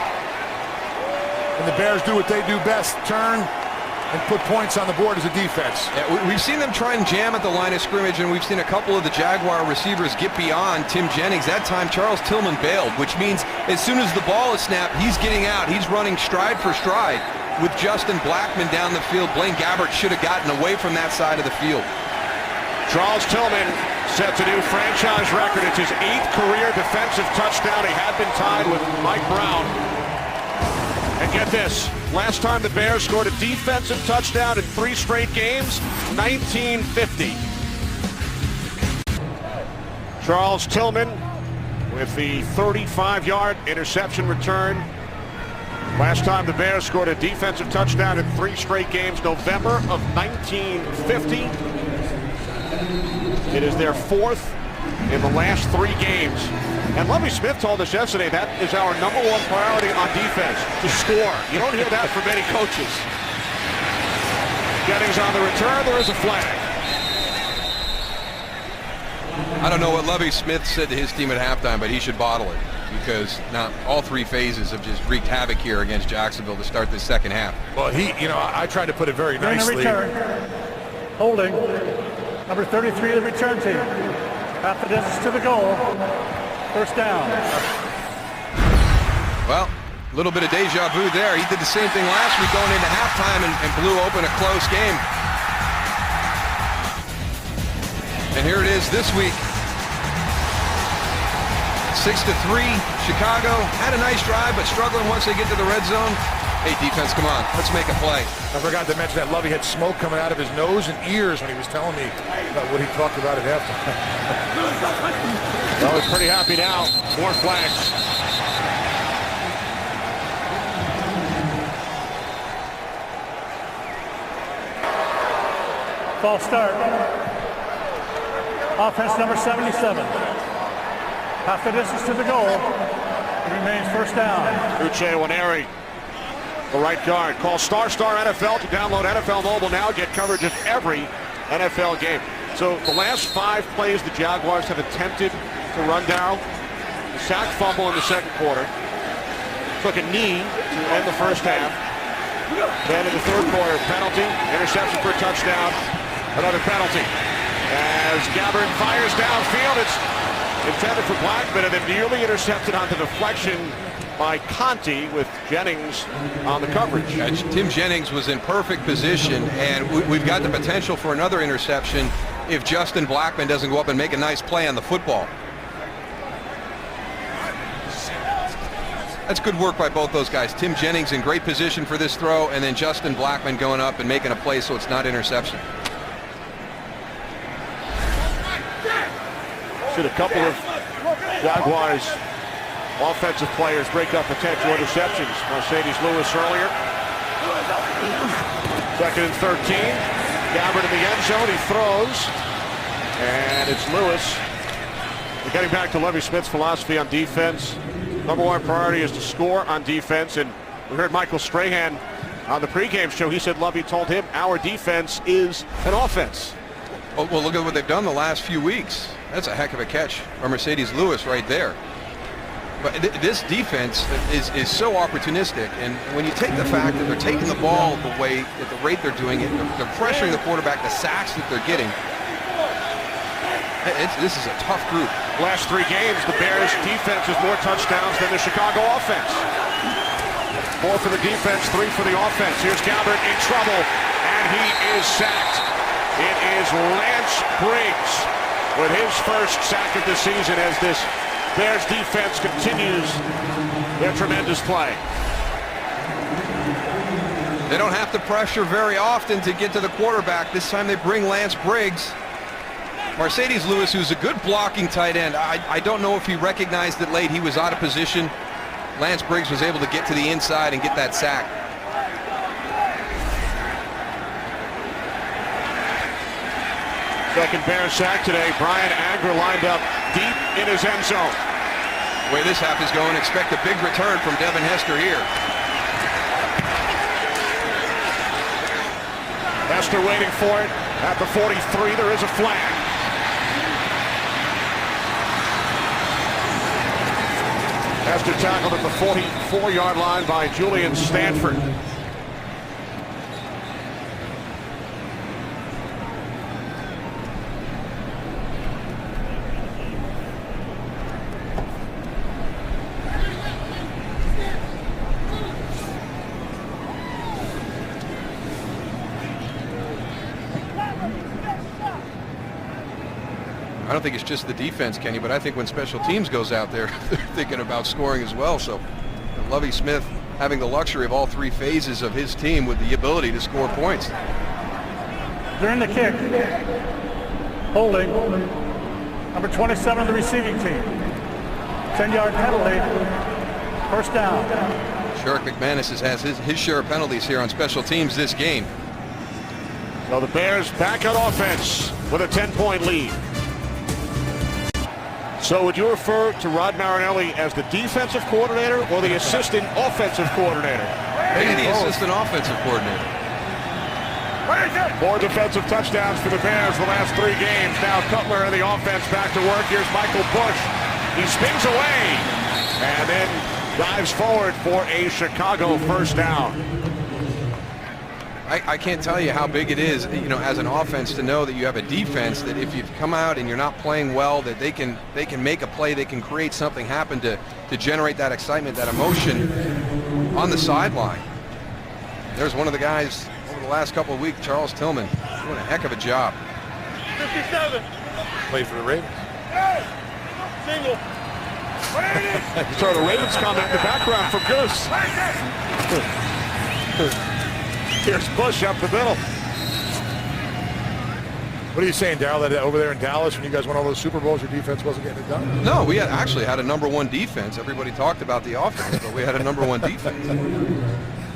And the Bears do what they do best, turn and put points on the board as a defense. Yeah, we've seen them try and jam at the line of scrimmage, and we've seen a couple of the Jaguar receivers get beyond Tim Jennings. That time, Charles Tillman bailed, which means as soon as the ball is snapped, he's getting out. He's running stride for stride with Justin Blackman down the field. Blaine Gabbert should have gotten away from that side of the field. Charles Tillman sets a new franchise record. It's his 8th career defensive touchdown. He had been tied with Mike Brown. And get this, last time the Bears scored a defensive touchdown in 3 straight games, 1950. Charles Tillman with the 35-yard interception return. Last time the Bears scored a defensive touchdown in 3 straight games, November of 1950. It is their 4th in the last 3 games. And Lovie Smith told us yesterday that is our #1 priority on defense, to score. You don't hear that from many coaches. Jennings on the return. There is a flag. I don't know what Lovie Smith said to his team at halftime, but he should bottle it, because now all 3 phases have just wreaked havoc here against Jacksonville to start this second half. Well, I tried to put it very nicely. Holding. Number 33 to return team. Half the distance to the goal. First down. Well, a little bit of deja vu there. He did the same thing last week going into halftime and blew open a close game. And here it is this week. 6-3, Chicago had a nice drive, but struggling once they get to the red zone. Hey, defense, come on, let's make a play. I forgot to mention that Lovie had smoke coming out of his nose and ears when he was telling me about what he talked about at halftime. Well, he's pretty happy now. 4 flags. False start. Offense number 77. Half the distance to the goal. It remains first down. Uche Waneri, the right guard. Call ** NFL to download NFL Mobile now. Get coverage of every NFL game. So the last 5 plays the Jaguars have attempted to run down. Sack, fumble in the second quarter. Took a knee to end the first half. Then in the third quarter, penalty, interception for a touchdown, another penalty. As Gabbard fires downfield, it's intended for Blackman, and then nearly intercepted on the deflection by Conti with Jennings on the coverage. Tim Jennings was in perfect position, and we've got the potential for another interception if Justin Blackman doesn't go up and make a nice play on the football. That's good work by both those guys. Tim Jennings in great position for this throw, and then Justin Blackman going up and making a play so it's not interception. Should a couple of Jaguars offensive players break up potential interceptions. Mercedes Lewis earlier. 2nd and 13. Gabbard in the end zone. He throws. And it's Lewis. We're getting back to Lovie Smith's philosophy on defense. Number 1 priority is to score on defense. And we heard Michael Strahan on the pregame show. He said Lovie told him our defense is an offense. Oh, well, look at what they've done the last few weeks. That's a heck of a catch by Mercedes Lewis right there. But this defense is so opportunistic, and when you take the fact that they're taking the ball the way, at the rate they're doing it, they're pressuring the quarterback, the sacks that they're getting. This is a tough group. Last 3 games, the Bears' defense has more touchdowns than the Chicago offense. 4 for the defense, 3 for the offense. Here's Gabbard in trouble, and he is sacked. It is Lance Briggs with his first sack of the season as this Bears defense continues their tremendous play. They don't have to pressure very often to get to the quarterback. This time they bring Lance Briggs. Mercedes Lewis, who's a good blocking tight end. I don't know if he recognized it late. He was out of position. Lance Briggs was able to get to the inside and get that sack. Second Bears sack today. Brian Anger lined up deep in his end zone. The way this half is going, expect a big return from Devin Hester here. Hester waiting for it at the 43. There is a flag. Hester tackled at the 44-yard line by Julian Stanford. I don't think it's just the defense, Kenny, but I think when special teams goes out there, they're thinking about scoring as well. So Lovie Smith having the luxury of all 3 phases of his team with the ability to score points. During the kick, holding, number 27 of the receiving team. 10-yard penalty, first down. Sherrick McManus has his share of penalties here on special teams this game. So the Bears back on offense with a 10-point lead. So would you refer to Rod Marinelli as the defensive coordinator or the assistant offensive coordinator? Maybe the assistant offensive coordinator. 4 defensive touchdowns for the Bears the last 3 games. Now Cutler and the offense back to work. Here's Michael Bush. He spins away and then dives forward for a Chicago first down. I can't tell you how big it is, you know, as an offense to know that you have a defense that if you come out and you're not playing well, that they can make a play, they can create something happen to generate that excitement, that emotion on the sideline. There's one of the guys over the last couple of weeks, Charles Tillman, doing a heck of a job. 57. Played for the Ravens. Single. So the Ravens comment in the background from Goose. Here's Bush up the middle. What are you saying, Darryl, that over there in Dallas, when you guys won all those Super Bowls, your defense wasn't getting it done? No, we actually had a #1 defense. Everybody talked about the offense, but we had a #1 defense.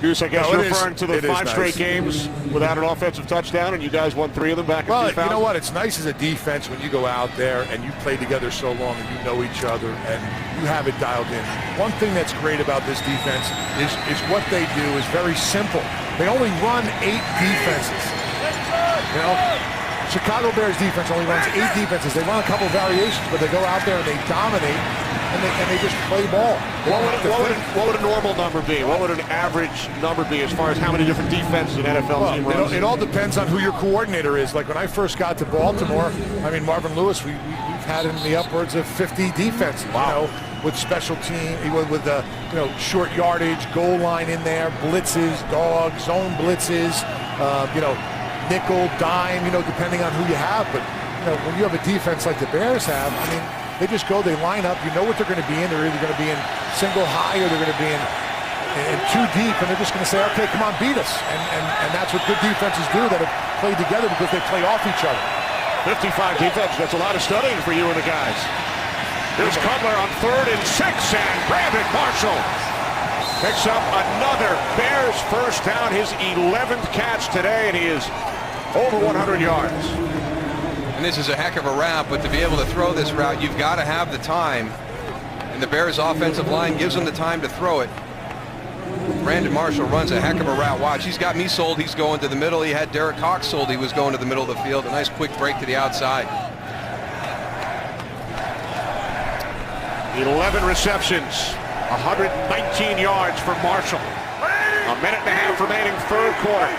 Goose, I guess No, you're referring to the 5 straight nice. games without an offensive touchdown, and you guys won 3 of them back in 2000. Well, you know what? It's nice as a defense when you go out there and you play together so long and you know each other and you have it dialed in. One thing that's great about this defense is what they do is very simple. They only run 8 defenses. You know, Chicago Bears defense only runs 8 defenses. They run a couple variations, but they go out there and they dominate and they just play ball. What would a normal number be? What would an average number be as far as how many different defenses an NFL team runs? It all depends on who your coordinator is. Like when I first got to Baltimore, I mean, Marvin Lewis, we've had in the upwards of 50 defenses. Wow. You know, with special team, with the short yardage, goal line in there, blitzes, dog, zone blitzes, nickel, dime, depending on who you have. But when you have a defense like the Bears have, I mean, they just go, they line up, you know what they're going to be in. They're either going to be in single high or they're going to be in 2 deep, and they're just going to say, okay, come on, beat us. And that's what good defenses do that have played together because they play off each other. 55 defense, that's a lot of studying for you and the guys. Here's Cutler on 3rd and 6, and Brandon Marshall picks up another Bears first down, his 11th catch today, and he is over 100 yards. And this is a heck of a route, but to be able to throw this route, you've got to have the time. And the Bears offensive line gives them the time to throw it. Brandon Marshall runs a heck of a route. Watch, he's got me sold. He's going to the middle. He had Derek Cox sold. He was going to the middle of the field. A nice quick break to the outside. 11 receptions, 119 yards for Marshall. A minute and a half remaining, 3rd quarter.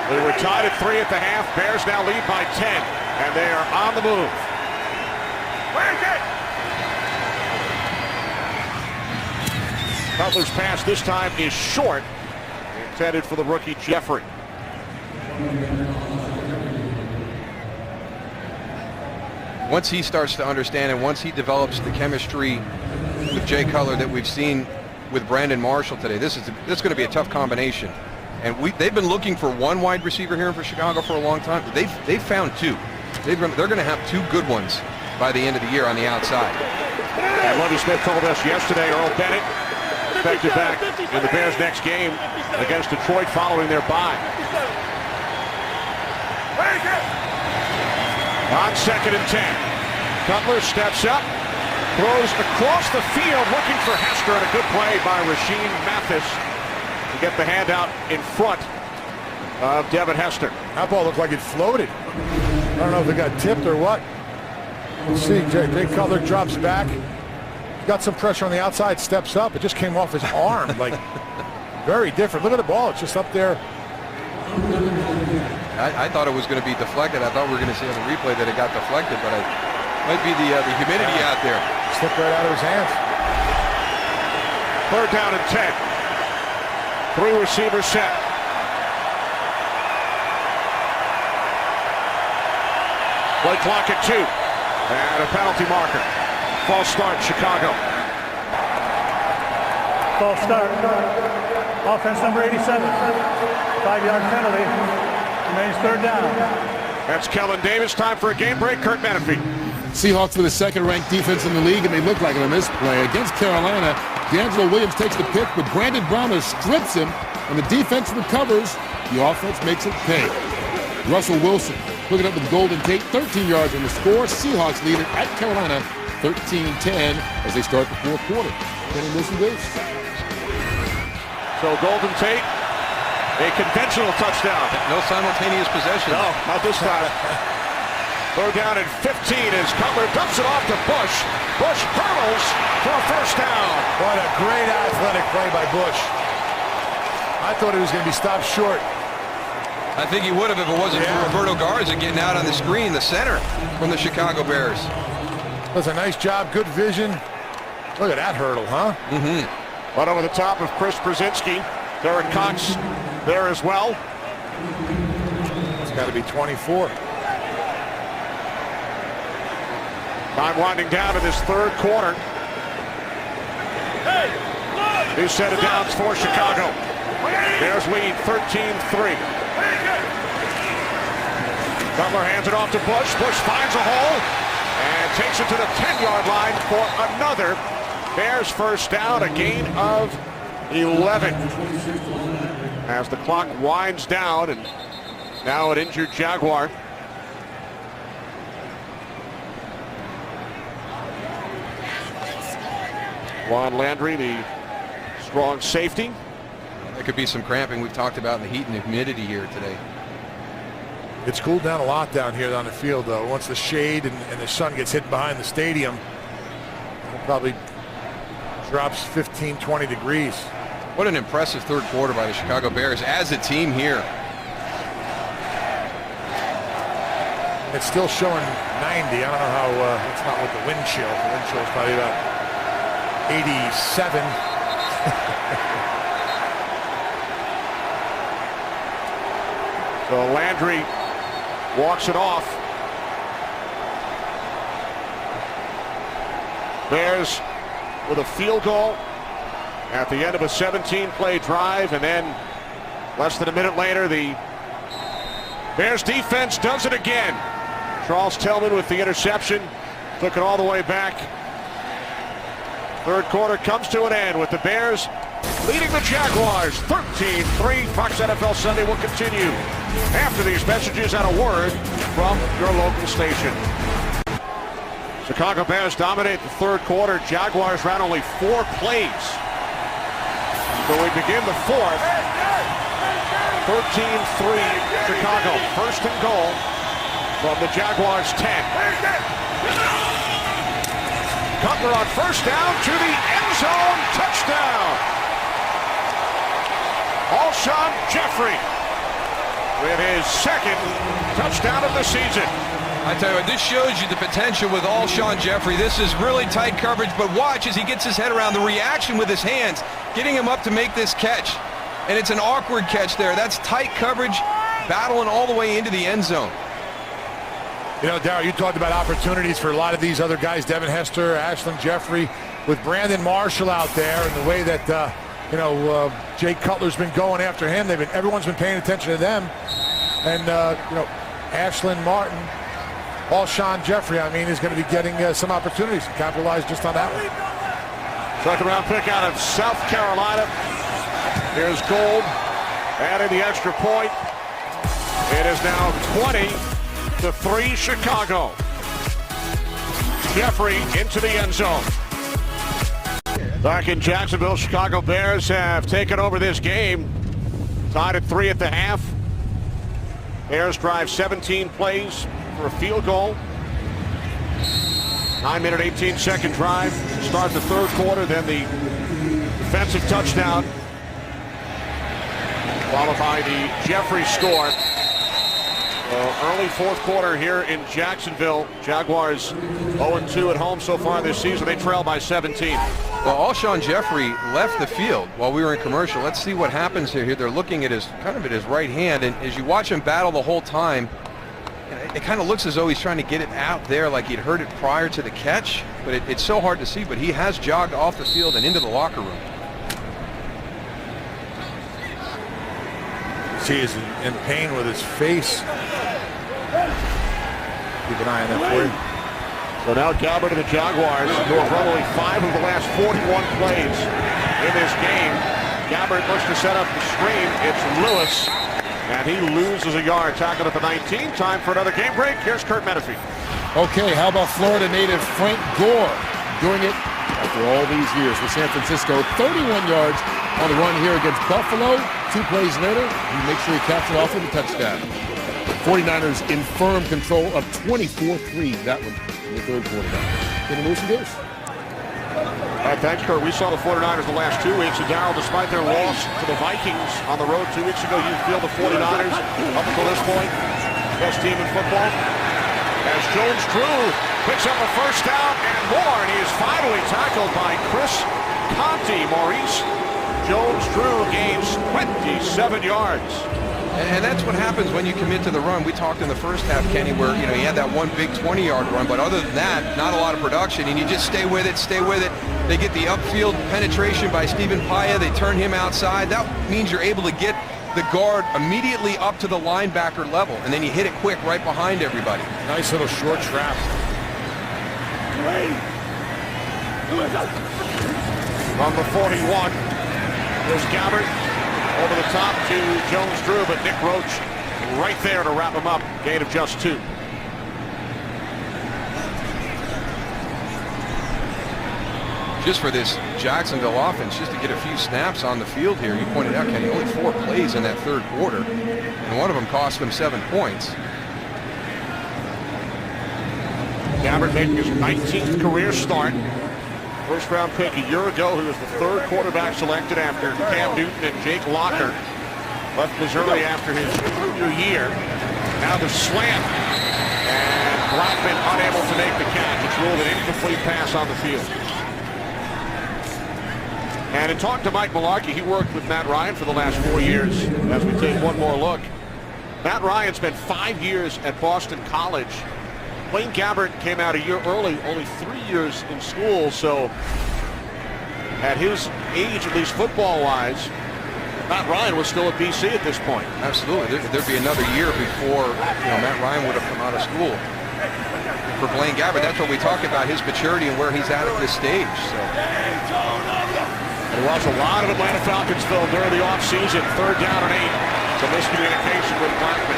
We were tied at 3 at the half. Bears now lead by 10, and they are on the move. Cutler's pass this time is short, intended for the rookie Jeffrey. Once he starts to understand and once he develops the chemistry with Jay Cutler that we've seen with Brandon Marshall today, this is going to be a tough combination. And they've been looking for 1 wide receiver here for Chicago for a long time. They've found 2. They're going to have 2 good ones by the end of the year on the outside. And Lovie Smith told us yesterday, Earl Bennett expected back in the Bears' next game against Detroit following their bye. On 2nd and 10, Cutler steps up, throws across the field looking for Hester, and a good play by Rasheem Mathis to get the handout in front of Devin Hester. That ball looked like it floated. I don't know if it got tipped or what. Let's see, Jay Cutler drops back. Got some pressure on the outside, steps up. It just came off his arm, like very different. Look at the ball, it's just up there. I thought it was going to be deflected. I thought we were going to see on the replay that it got deflected, but it might be the humidity out there. Slipped right out of his hands. 3rd down and 10. 3 receivers set. Play clock at 2. And a penalty marker. False start, Chicago. False start. Offense number 87. 5-yard penalty. Remains 3rd down. That's Kellen Davis. Time for a game break. Kurt Menefee. Seahawks with the 2nd-ranked defense in the league, and they look like it on this play. Against Carolina, D'Angelo Williams takes the pick, but Brandon Browner strips him, and the defense recovers. The offense makes it pay. Russell Wilson hooking up with Golden Tate, 13 yards on the score. Seahawks lead it at Carolina, 13-10 as they start the 4th quarter. Kenny Wilson goes. So Golden Tate, a conventional touchdown. No simultaneous possession. No, not this time. 3rd down and 15 as Cutler dumps it off to Bush. Bush hurdles for a first down. What a great athletic play by Bush. I thought he was going to be stopped short. I think he would have if it wasn't for Roberto Garza getting out on the screen, the center from the Chicago Bears. That's a nice job, good vision. Look at that hurdle, huh? Mm-hmm. Right over the top of Chris Brzezinski. Derek Cox there as well. It's got to be 24. Time winding down in this 3rd quarter. New set of downs for Chicago. Bears lead 13-3. Cutler hands it off to Bush. Bush finds a hole and takes it to the 10-yard line for another Bears first down, a gain of 11 as the clock winds down, and now an injured Jaguar. Juan Landry, the strong safety. There could be some cramping we've talked about in the heat and humidity here today. It's cooled down a lot down here on the field, though. Once the shade and the sun gets hit behind the stadium, it probably drops 15, 20 degrees. What an impressive third quarter by the Chicago Bears as a team here. It's still showing 90. I don't know how, it's not with the wind chill. The wind chill is probably about 87. So Landry walks it off. Bears with a field goal at the end of a 17-play drive, and then less than a minute later, the Bears defense does it again. Charles Tillman with the interception, took it all the way back. Third quarter comes to an end with the Bears leading the Jaguars 13-3. Fox NFL Sunday will continue after these messages and a word from your local station. Chicago Bears dominate the third quarter. Jaguars ran only 4 plays. So we begin the fourth. 13-3 Chicago. First and goal from the Jaguars 10. Cutler on first down to the end zone. Touchdown. Alshon Jeffrey with his second touchdown of the season. I tell you what, this shows you the potential with Alshon Jeffrey. This is really tight coverage, but watch as he gets his head around the reaction with his hands, getting him up to make this catch. And it's an awkward catch there. That's tight coverage, battling all the way into the end zone. You know, Darryl, you talked about opportunities for a lot of these other guys, Devin Hester, Alshon Jeffrey, with Brandon Marshall out there, and the way that, Jay Cutler's been going after him. Everyone's been paying attention to them. And, Ashlyn Martin, Alshon Jeffrey, is going to be getting some opportunities to capitalize just on that one. Second round pick out of South Carolina. Here's Gold adding the extra point. It is now 20-3 Chicago. Jeffrey into the end zone. Back in Jacksonville, Chicago Bears have taken over this game. Tied at 3 at the half. Bears drive 17 plays for a field goal. 9-minute, 18-second drive to start the third quarter. Then the defensive touchdown, followed by the Jeffrey score. Early fourth quarter here in Jacksonville. Jaguars 0-2 at home so far this season. They trail by 17. Well, Alshon Jeffrey left the field while we were in commercial. Let's see what happens here. They're looking at his right hand, and as you watch him battle the whole time, it kind of looks as though he's trying to get it out there like he'd heard it prior to the catch, but it's so hard to see. But he has jogged off the field and into the locker room. See, he's in pain with his face. Keep an eye on that for you. So now Gabbert and the Jaguars, who have run only 5 of the last 41 plays in this game. Gabbert looks to set up the screen. It's Lewis, and he loses a yard. Tackled at the 19. Time for another game break. Here's Kurt Menefee. Okay, how about Florida native Frank Gore doing it after all these years with San Francisco? 31 yards on the run here against Buffalo. 2 plays later, he makes sure he caps it off with a touchdown. 49ers in firm control of 24-3. That one in the third quarter. Getting loose and goose. Thanks, Kurt. We saw the 49ers the last 2 weeks, and Darryl, despite their loss to the Vikings on the road 2 weeks ago, you feel the 49ers, up until this point, best team in football. As Jones-Drew picks up a first down and more, and he is finally tackled by Chris Conti. Maurice Jones-Drew gains 27 yards. And that's what happens when you commit to the run. We talked in the first half, Kenny, where he had that one big 20-yard run, but other than that, not a lot of production, and you just stay with it. They get the upfield penetration by Stephen Paia. They turn him outside. That means you're able to get the guard immediately up to the linebacker level, and then you hit it quick right behind everybody. Nice little short trap. From the 41, There's Gabbert over the top to Jones-Drew, but Nick Roach right there to wrap him up. Gain of just 2. Just for this Jacksonville offense, just to get a few snaps on the field here. You pointed out, Kenny, only 4 plays in that third quarter, and one of them cost them 7 points. Gabbert making his 19th career start. First-round pick a year ago. He was the 3rd quarterback selected after Cam Newton and Jake Locker. Left Missouri after his junior year. Now the slant. And Blackman unable to make the catch. It's ruled an incomplete pass on the field. And in talking to Mike Mularkey, he worked with Matt Ryan for the last 4 years. As we take one more look, Matt Ryan spent 5 years at Boston College. Blaine Gabbert came out a year early, only 3 years in school, so at his age, at least football-wise, Matt Ryan was still at BC at this point. Absolutely. There'd be another year before Matt Ryan would have come out of school. For Blaine Gabbert, that's what we talk about, his maturity and where he's at this stage. So. There was a lot of Atlanta Falcons film during the offseason. 3rd down and 8. Some miscommunication with Blackman.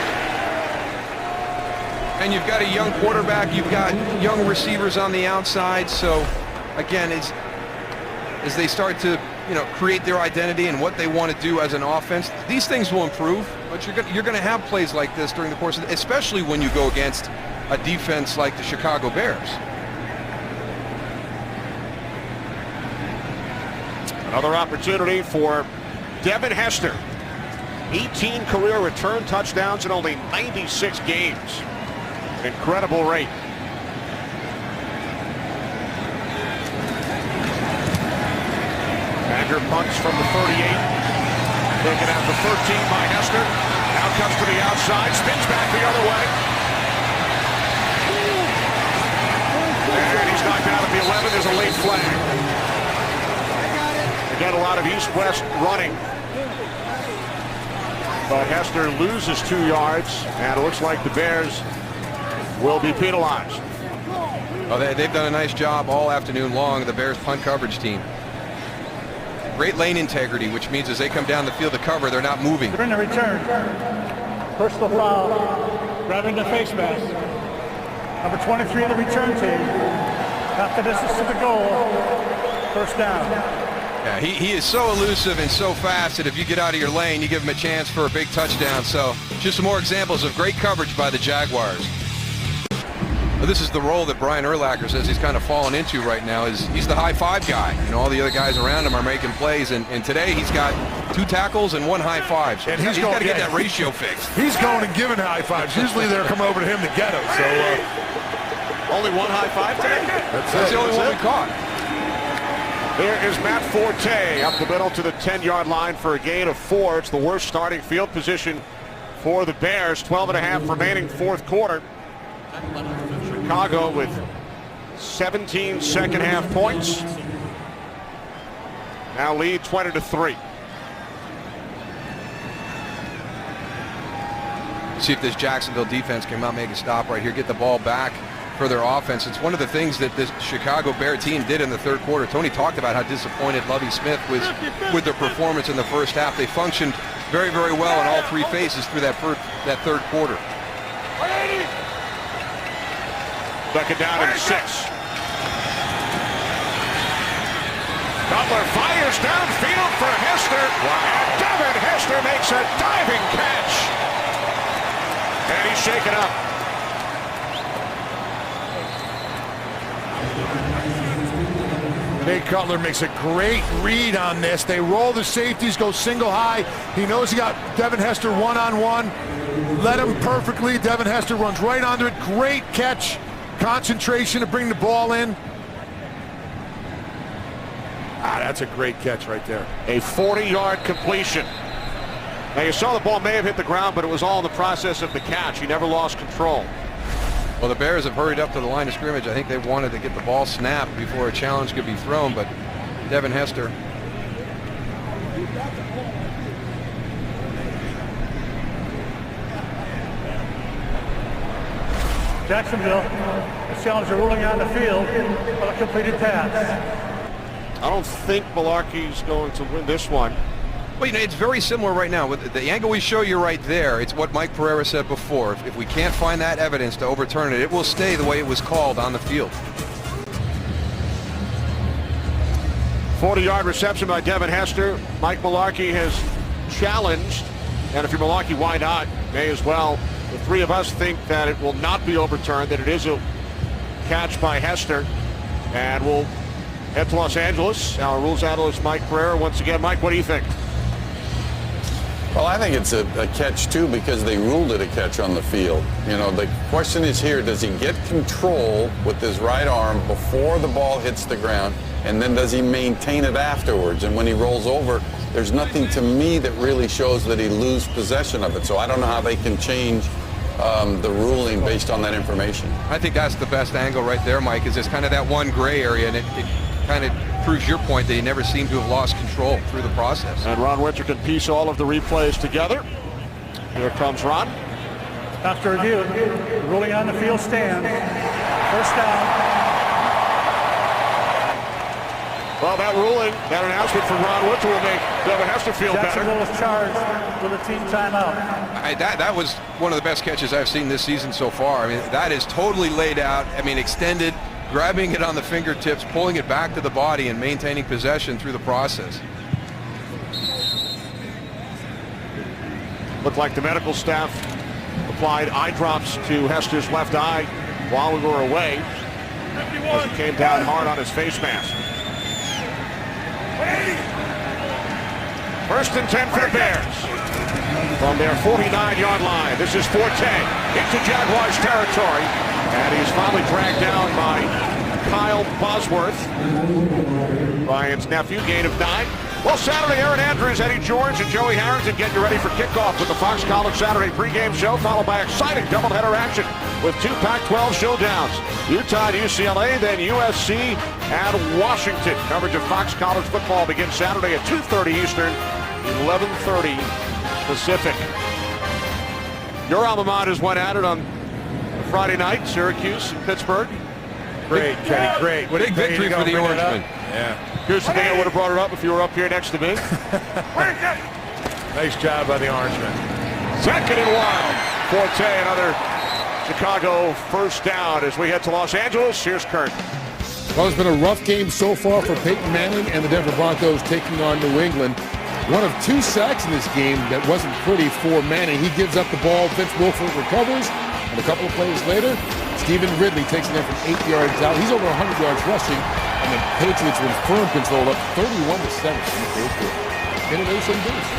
And you've got a young quarterback. You've got young receivers on the outside. So, again, as they start to create their identity and what they want to do as an offense, these things will improve. But you're going to have plays like this during the course of especially when you go against a defense like the Chicago Bears. Another opportunity for Devin Hester. 18 career return touchdowns in only 96 games. An incredible rate. Badger punts from the 38. Taken out the 13 by Hester. Now comes to the outside. Spins back the other way. And he's knocked out at the 11. There's a late flag. Again, a lot of east-west running. But Hester loses 2 yards, and it looks like the Bears will be penalized. Oh, they've done a nice job all afternoon long, the Bears punt coverage team. Great lane integrity, which means as they come down the field to cover, they're not moving. During the return, personal foul, grabbing the face mask. Number 23 on the return team. Half the distance to the goal. 1st down. Yeah, he is so elusive and so fast that if you get out of your lane, you give him a chance for a big touchdown. So just some more examples of great coverage by the Jaguars. Well, this is the role that Brian Urlacher says he's kind of fallen into right now. He's the high-five guy. All the other guys around him are making plays, and today he's got 2 tackles and 1 high-five. So and he's got to get that ratio fixed. He's going and giving high-fives. Usually they're coming over to him to get them. So only 1 high-five today? That's the only one we caught. Here is Matt Forte up the middle to the 10-yard line for a gain of 4. It's the worst starting field position for the Bears. 12.5 remaining 4th quarter. Chicago with 17 second-half points. Now lead 20-3. See if this Jacksonville defense can make a stop right here, get the ball back for their offense. It's one of the things that this Chicago Bear team did in the 3rd quarter. Tony talked about how disappointed Lovie Smith was with their performance in the 1st half. They functioned very, very well in all 3 phases through that 3rd quarter. 2nd down and 6. Cutler fires downfield for Hester. And Devin Hester makes a diving catch. And he's shaken up. Nate Cutler makes a great read on this. They roll the safeties, go single high. He knows he got Devin Hester one-on-one. Led him perfectly. Devin Hester runs right under it. Great catch. Concentration to bring the ball in. That's a great catch right there. A 40-yard completion. Now you saw the ball may have hit the ground, but it was all in the process of the catch. He never lost control. Well, the Bears have hurried up to the line of scrimmage. I think they wanted to get the ball snapped before a challenge could be thrown, but Devin Hester. Jacksonville, the challenger ruling on the field for a completed pass. I don't think Mularkey's going to win this one. Well, it's very similar right now. With the angle we show you right there, it's what Mike Pereira said before. If we can't find that evidence to overturn it, it will stay the way it was called on the field. 40-yard reception by Devin Hester. Mike Mularkey has challenged, and if you're Mularkey, why not? May as well. The three of us think that it will not be overturned, that it is a catch by Hester, and we'll head to Los Angeles. Our rules analyst, Mike Pereira. Once again, Mike, what do you think? Well, I think it's a catch, too, because they ruled it a catch on the field. The question is here, does he get control with his right arm before the ball hits the ground, and then does he maintain it afterwards? And when he rolls over, there's nothing to me that really shows that he loses possession of it. So I don't know how they can change the ruling based on that information. I think that's the best angle right there, Mike, is it's kind of that one gray area, and it kind of proves your point that he never seemed to have lost control through the process. And Ron Winter can piece all of the replays together. Here comes Ron. After review, the ruling on the field stands. First down. Well, that ruling, that announcement from Ron Winter will make Devin Hester feel Jacksonville better. is charged with a team timeout. That was one of the best catches I've seen this season so far. I mean, that is totally laid out. I mean, extended, grabbing it on the fingertips, pulling it back to the body, and maintaining possession through the process. Looked like the medical staff applied eye drops to Hester's left eye while we were away, as he came down hard on his face mask. First and 10 for the Bears. From their 49-yard line, this is Forte into Jaguars territory, and he's finally dragged down by Kyle Bosworth, Ryan's nephew, gain of 9. Well, Saturday, Aaron Andrews, Eddie George, and Joey Harrington getting you ready for kickoff with the Fox College Saturday pregame show, followed by exciting doubleheader action with 2 Pac-12 showdowns. Utah and UCLA, then USC and Washington. Coverage of Fox College football begins Saturday at 2:30 Eastern, 11:30 Pacific. Your alma maters went at it on Friday night, Syracuse and Pittsburgh. Great, Kenny, great. Big victory for the Orangemen. Yeah. Here's the thing, I would have brought it up if you were up here next to me. Nice job by the Orangemen. Second and 1. Forte, another Chicago first down as we head to Los Angeles. Here's Kurt. Well, it's been a rough game so far for Peyton Manning and the Denver Broncos taking on New England. One of 2 sacks in this game that wasn't pretty for Manning. He gives up the ball, Vince Wilfork recovers, and a couple of plays later, Stephen Ridley takes it in from 8 yards out. He's over 100 yards rushing, and the Patriots with firm control up 31-7. Innovation boost.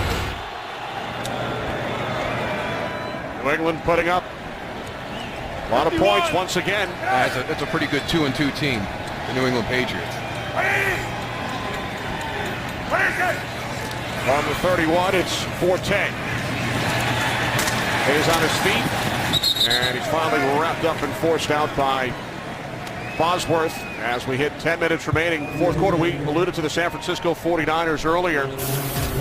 New England putting up a lot of points once again. That's a pretty good 2-2 team, the New England Patriots. On the 31, it's Forte. He's on his feet, and he's finally wrapped up and forced out by Bosworth as we hit 10 minutes remaining. Fourth quarter, we alluded to the San Francisco 49ers earlier,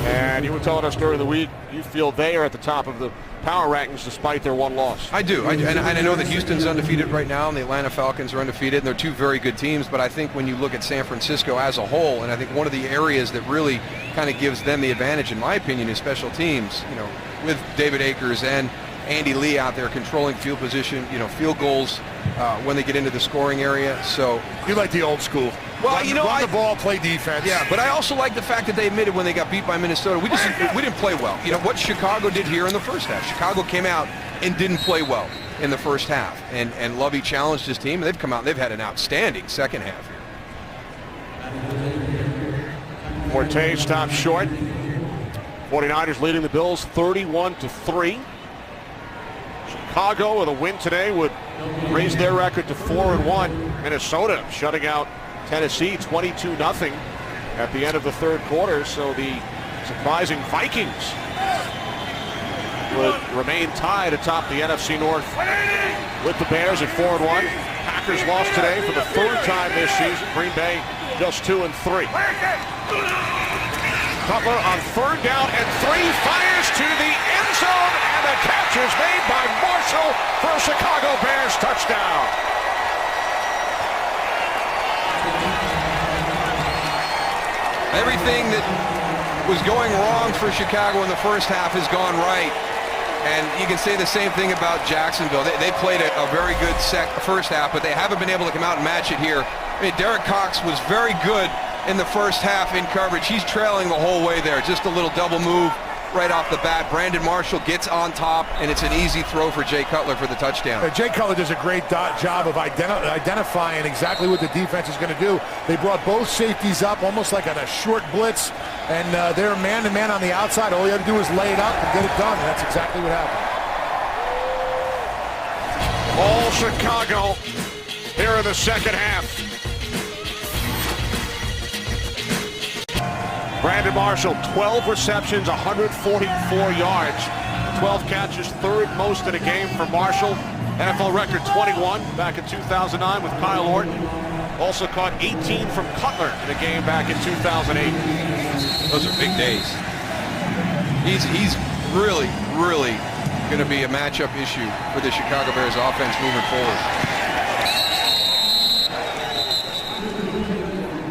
and you were telling us during the week you feel they are at the top of the power rankings despite their one loss. I do, and I know that Houston's undefeated right now, and the Atlanta Falcons are undefeated, and they're 2 very good teams, but I think when you look at San Francisco as a whole, and I think one of the areas that really kind of gives them the advantage, in my opinion, is special teams, with David Akers and Andy Lee out there controlling field position, field goals when they get into the scoring area. So You like the old school. Well, run the ball, play defense. Yeah, but I also like the fact that they admitted when they got beat by Minnesota, we didn't play well. What Chicago did here in the first half. Chicago came out and didn't play well in the first half, and Lovey challenged his team, and they've come out and they've had an outstanding second half here. Forte stops short. 49ers leading the Bills 31-3. Chicago with a win today would raise their record to 4-1. Minnesota shutting out Tennessee 22-0 at the end of the third quarter. So the surprising Vikings would remain tied atop the NFC North with the Bears at 4-1. Packers lost today for the 3rd time this season. Green Bay just 2-3. Cutler on 3rd down and 3, fires to the end zone, and the catch is made by Marshall for a Chicago Bears touchdown. Everything that was going wrong for Chicago in the first half has gone right. And you can say the same thing about Jacksonville. They played a very good first half, but they haven't been able to come out and match it here. I mean, Derek Cox was very good in the first half in coverage. He's trailing the whole way there. Just a little double move right off the bat. Brandon Marshall gets on top, and it's an easy throw for Jay Cutler for the touchdown. Jay Cutler does a great job of identifying exactly what the defense is going to do. They brought both safeties up almost like on a short blitz, and they're man-to-man on the outside. All you have to do is lay it up and get it done, and that's exactly what happened. All Chicago here in the second half. Brandon Marshall, 12 receptions, 144 yards, 12 catches, third most in a game for Marshall. NFL record 21 back in 2009 with Kyle Orton. Also caught 18 from Cutler in a game back in 2008. Those are big days. He's really, really going to be a matchup issue for the Chicago Bears offense moving forward.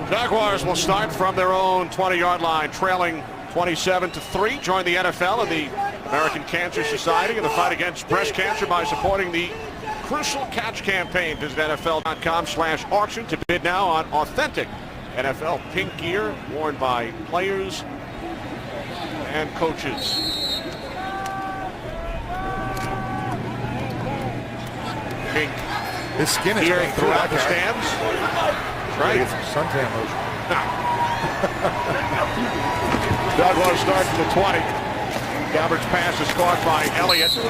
Jaguars will start from their own 20-yard line, trailing 27-3. Join the NFL and the American Cancer Society in the fight against breast cancer by supporting the Crucial Catch campaign. Visit NFL.com/auction to bid now on authentic NFL pink gear worn by players and coaches. Pink His skin is gear getting throughout the stands. Right. Get some suntan lotion. Jaguars start to the 20. Gabbert's pass is caught by Elliott for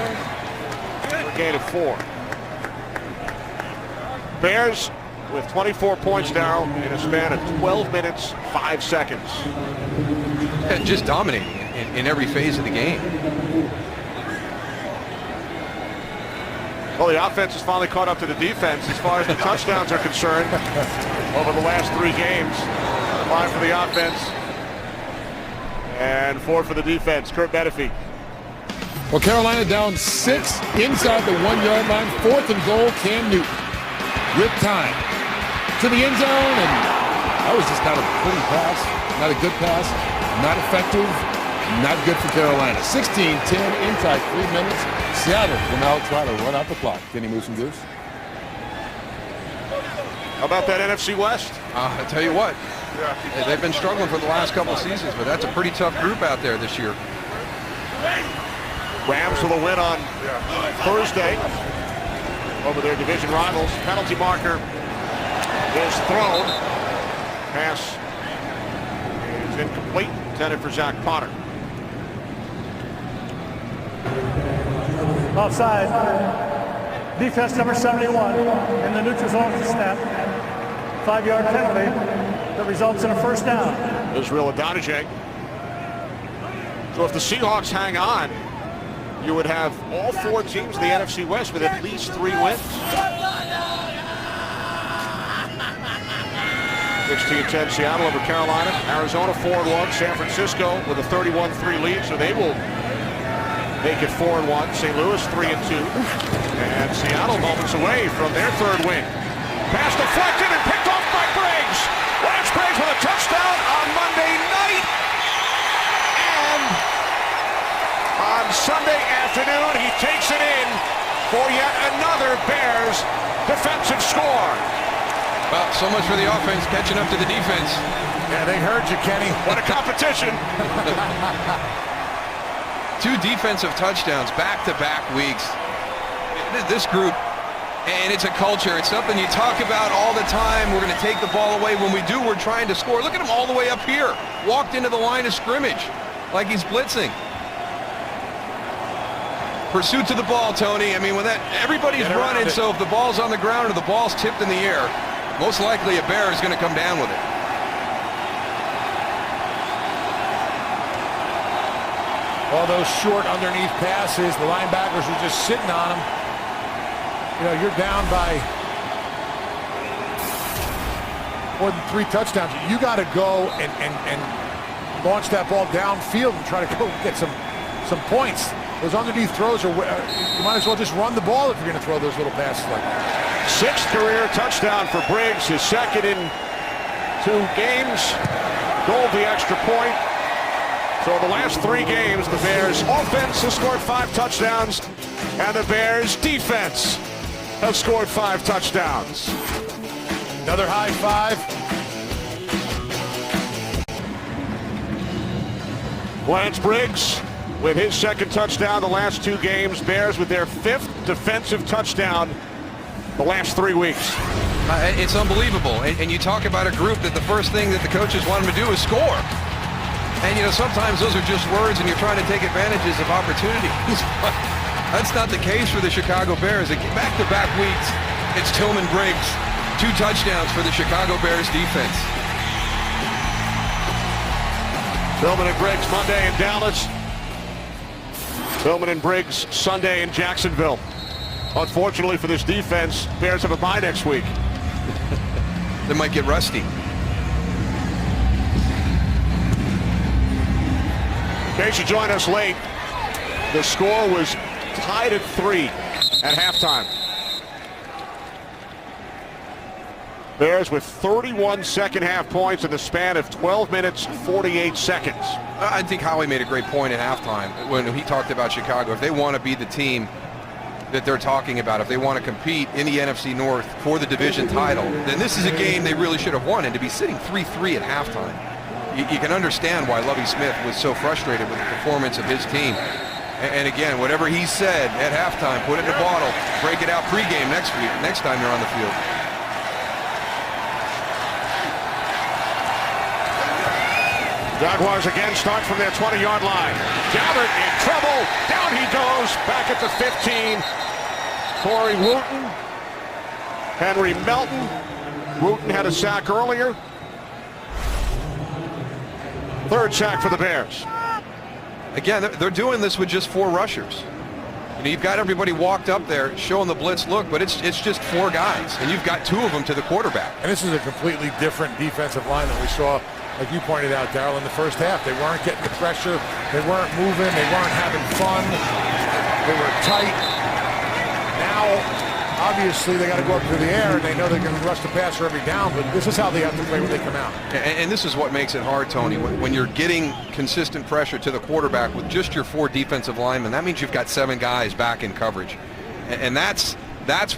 a gain of 4. Bears with 24 points now in a span of 12 minutes, 5 seconds. Just dominating in every phase of the game. Well, the offense has finally caught up to the defense as far as the touchdowns are concerned over the last 3 games. 5 for the offense and 4 for the defense. Kurt Menefee. Well, Carolina down 6 inside the 1-yard line. 4th and goal, Cam Newton. With time to the end zone, and that was just not a pretty pass, not a good pass, not effective, not good for Carolina. 16-10 inside 3 minutes. Seattle will now try to run out the clock. Kenny Moose and Goose. How about that NFC West? I tell you what, they've been struggling for the last couple of seasons, but that's a pretty tough group out there this year. Rams with a win on Thursday over their division rivals. Penalty marker is thrown. Pass is incomplete. Intended for Zach Potter. Offside. Defense number 71 in the neutral zone at the snap. 5-yard penalty that results in a first down. Israel Adonijay. So if the Seahawks hang on, you would have all 4 teams in the NFC West with at least 3 wins. 16-10 Seattle over Carolina. Arizona 4-1. San Francisco with a 31-3 lead, so they will make it 4-1. St. Louis 3-2. And Seattle moments away from their 3rd win. Pass deflected and picked off by Briggs. Lance Briggs with a touchdown on Monday night. And on Sunday afternoon, he takes it in for yet another Bears defensive score. Well, so much for the offense catching up to the defense. Yeah, they heard you, Kenny. What a competition. 2 defensive touchdowns back-to-back weeks. This group, and it's a culture. It's something you talk about all the time. We're going to take the ball away. When we do, we're trying to score. Look at him all the way up here. Walked into the line of scrimmage like he's blitzing. Pursuit to the ball, Tony. I mean, when everybody's running, so if the ball's on the ground or the ball's tipped in the air, most likely a Bear is going to come down with it. All those short underneath passes, the linebackers are just sitting on them. You know, you're down by more than 3 touchdowns. You got to go and launch that ball downfield and try to go get some points. Those underneath throws are, you might as well just run the ball if you're going to throw those little passes like that. 6th career touchdown for Briggs, his 2nd in 2 games. Goal the extra point. So in the last 3 games, the Bears offense has scored 5 touchdowns, and the Bears defense has scored 5 touchdowns. Another high five. Lance Briggs with his 2nd touchdown the last 2 games. Bears with their 5th defensive touchdown the last 3 weeks. It's unbelievable. And you talk about a group that the first thing that the coaches want them to do is score. And, sometimes those are just words and you're trying to take advantages of opportunities. But that's not the case for the Chicago Bears. Back-to-back weeks, it's Tillman Briggs. 2 touchdowns for the Chicago Bears defense. Tillman and Briggs Monday in Dallas. Tillman and Briggs Sunday in Jacksonville. Unfortunately for this defense, Bears have a bye next week. They might get rusty. In case you joined us late, the score was tied at 3 at halftime. Bears with 31 second-half points in the span of 12 minutes, 48 seconds. I think Howie made a great point at halftime when he talked about Chicago. If they want to be the team that they're talking about, if they want to compete in the NFC North for the division title, then this is a game they really should have won. And to be sitting 3-3 at halftime, you can understand why Lovie Smith was so frustrated with the performance of his team. And again, whatever he said at halftime, put it in a bottle, break it out pregame next time they're on the field. Jaguars again start from their 20-yard line. Gabbert in trouble. Down he goes. Back at the 15. Corey Wooten. Henry Melton. Wooten had a sack earlier. 3rd sack for the Bears. Again, they're doing this with just 4 rushers. You've got everybody walked up there showing the blitz look, but it's just 4 guys, and you've got 2 of them to the quarterback. And this is a completely different defensive line than we saw, like you pointed out, Darryl, in the first half. They weren't getting the pressure. They weren't moving. They weren't having fun. They were tight. Now, obviously, they got to go up through the air, and they know they're going to rush the passer every down, but this is how they have to play when they come out. And this is what makes it hard, Tony. When you're getting consistent pressure to the quarterback with just your 4 defensive linemen, that means you've got 7 guys back in coverage. And that's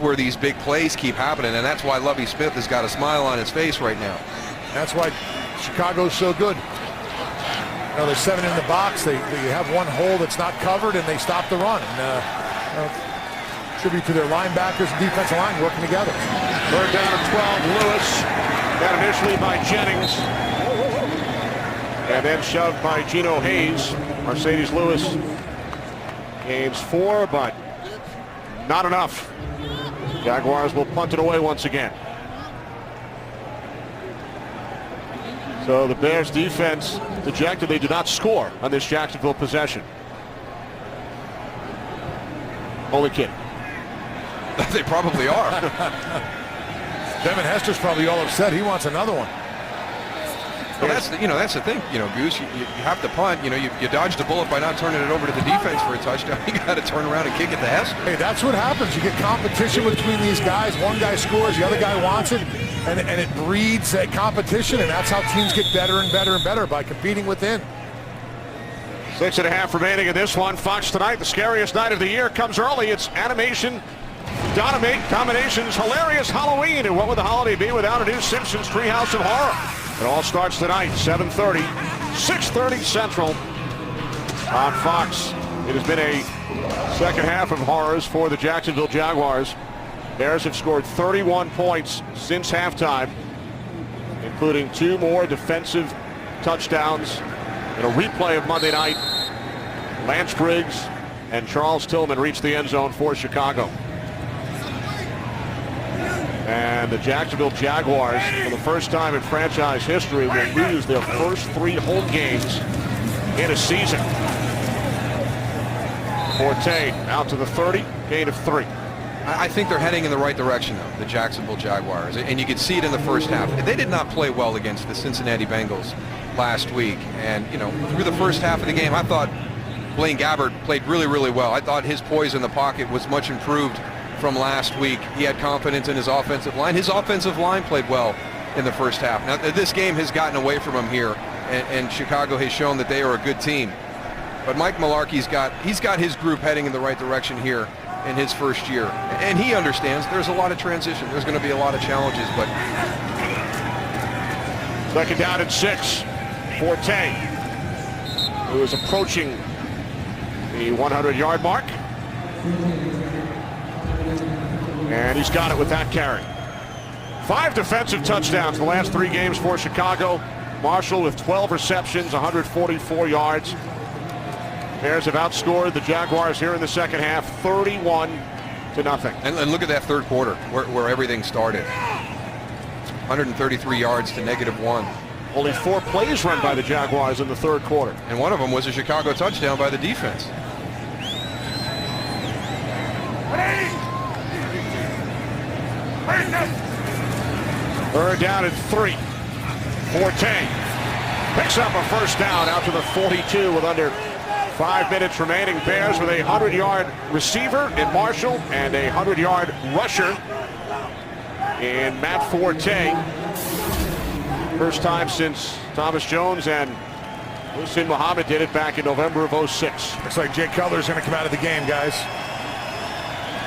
where these big plays keep happening, and that's why Lovie Smith has got a smile on his face right now. That's why Chicago's so good. There's 7 in the box. They have 1 hole that's not covered, and they stop the run. And, tribute to their linebackers and defensive line working together. 3rd down and 12. Lewis. Got initially by Jennings. And then shoved by Geno Hayes. Mercedes Lewis gains 4, but not enough. Jaguars will punt it away once again. So the Bears defense dejected. They did not score on this Jacksonville possession. Only kidding. They probably are. Devin Hester's probably all upset. He wants another one. Well, that's the thing, Goose. You have to punt. You dodged a bullet by not turning it over to the defense for a touchdown. You got to turn around and kick it to Hester. Hey, that's what happens. You get competition between these guys. One guy scores, the other guy wants it, and it breeds a competition, and that's how teams get better and better and better, by competing within. 6.5 remaining in this one. Fox tonight, the scariest night of the year, comes early. It's animation combinations, hilarious Halloween. And what would the holiday be without a new Simpsons Treehouse of Horror? It all starts tonight, 7:30, 6:30 Central on Fox. It has been a second half of horrors for the Jacksonville Jaguars. Bears have scored 31 points since halftime, including 2 more defensive touchdowns. In a replay of Monday night, Lance Briggs and Charles Tillman reached the end zone for Chicago. And the Jacksonville Jaguars, for the first time in franchise history, will lose their first 3 home games in a season. Forte out to the 30, gain of 3. I think they're heading in the right direction, though, the Jacksonville Jaguars. And you could see it in the first half. They did not play well against the Cincinnati Bengals last week. And, through the first half of the game, I thought Blaine Gabbert played really, really well. I thought his poise in the pocket was much improved from last week. He had confidence in his offensive line. His offensive line played well in the first half. Now, this game has gotten away from them here, and Chicago has shown that they are a good team. But Mike Mularkey's got his group heading in the right direction here in his first year. And he understands there's a lot of transition. There's going to be a lot of challenges, but... Second down and 6. Forte, who is approaching the 100-yard mark. And he's got it with that carry. 5 defensive touchdowns the last 3 games for Chicago. Marshall with 12 receptions, 144 yards. Bears have outscored the Jaguars here in the second half, 31-0. And look at that third quarter where everything started. 133 yards to -1. Only 4 plays run by the Jaguars in the third quarter. And one of them was a Chicago touchdown by the defense. Third down and 3. Forte picks up a first down out to the 42 with under 5 minutes remaining. Bears with a 100-yard receiver in Marshall and a 100-yard rusher in Matt Forte. First time since Thomas Jones and Hussein Muhammad did it back in November of 06. Looks like Jay Cutler's going to come out of the game, guys.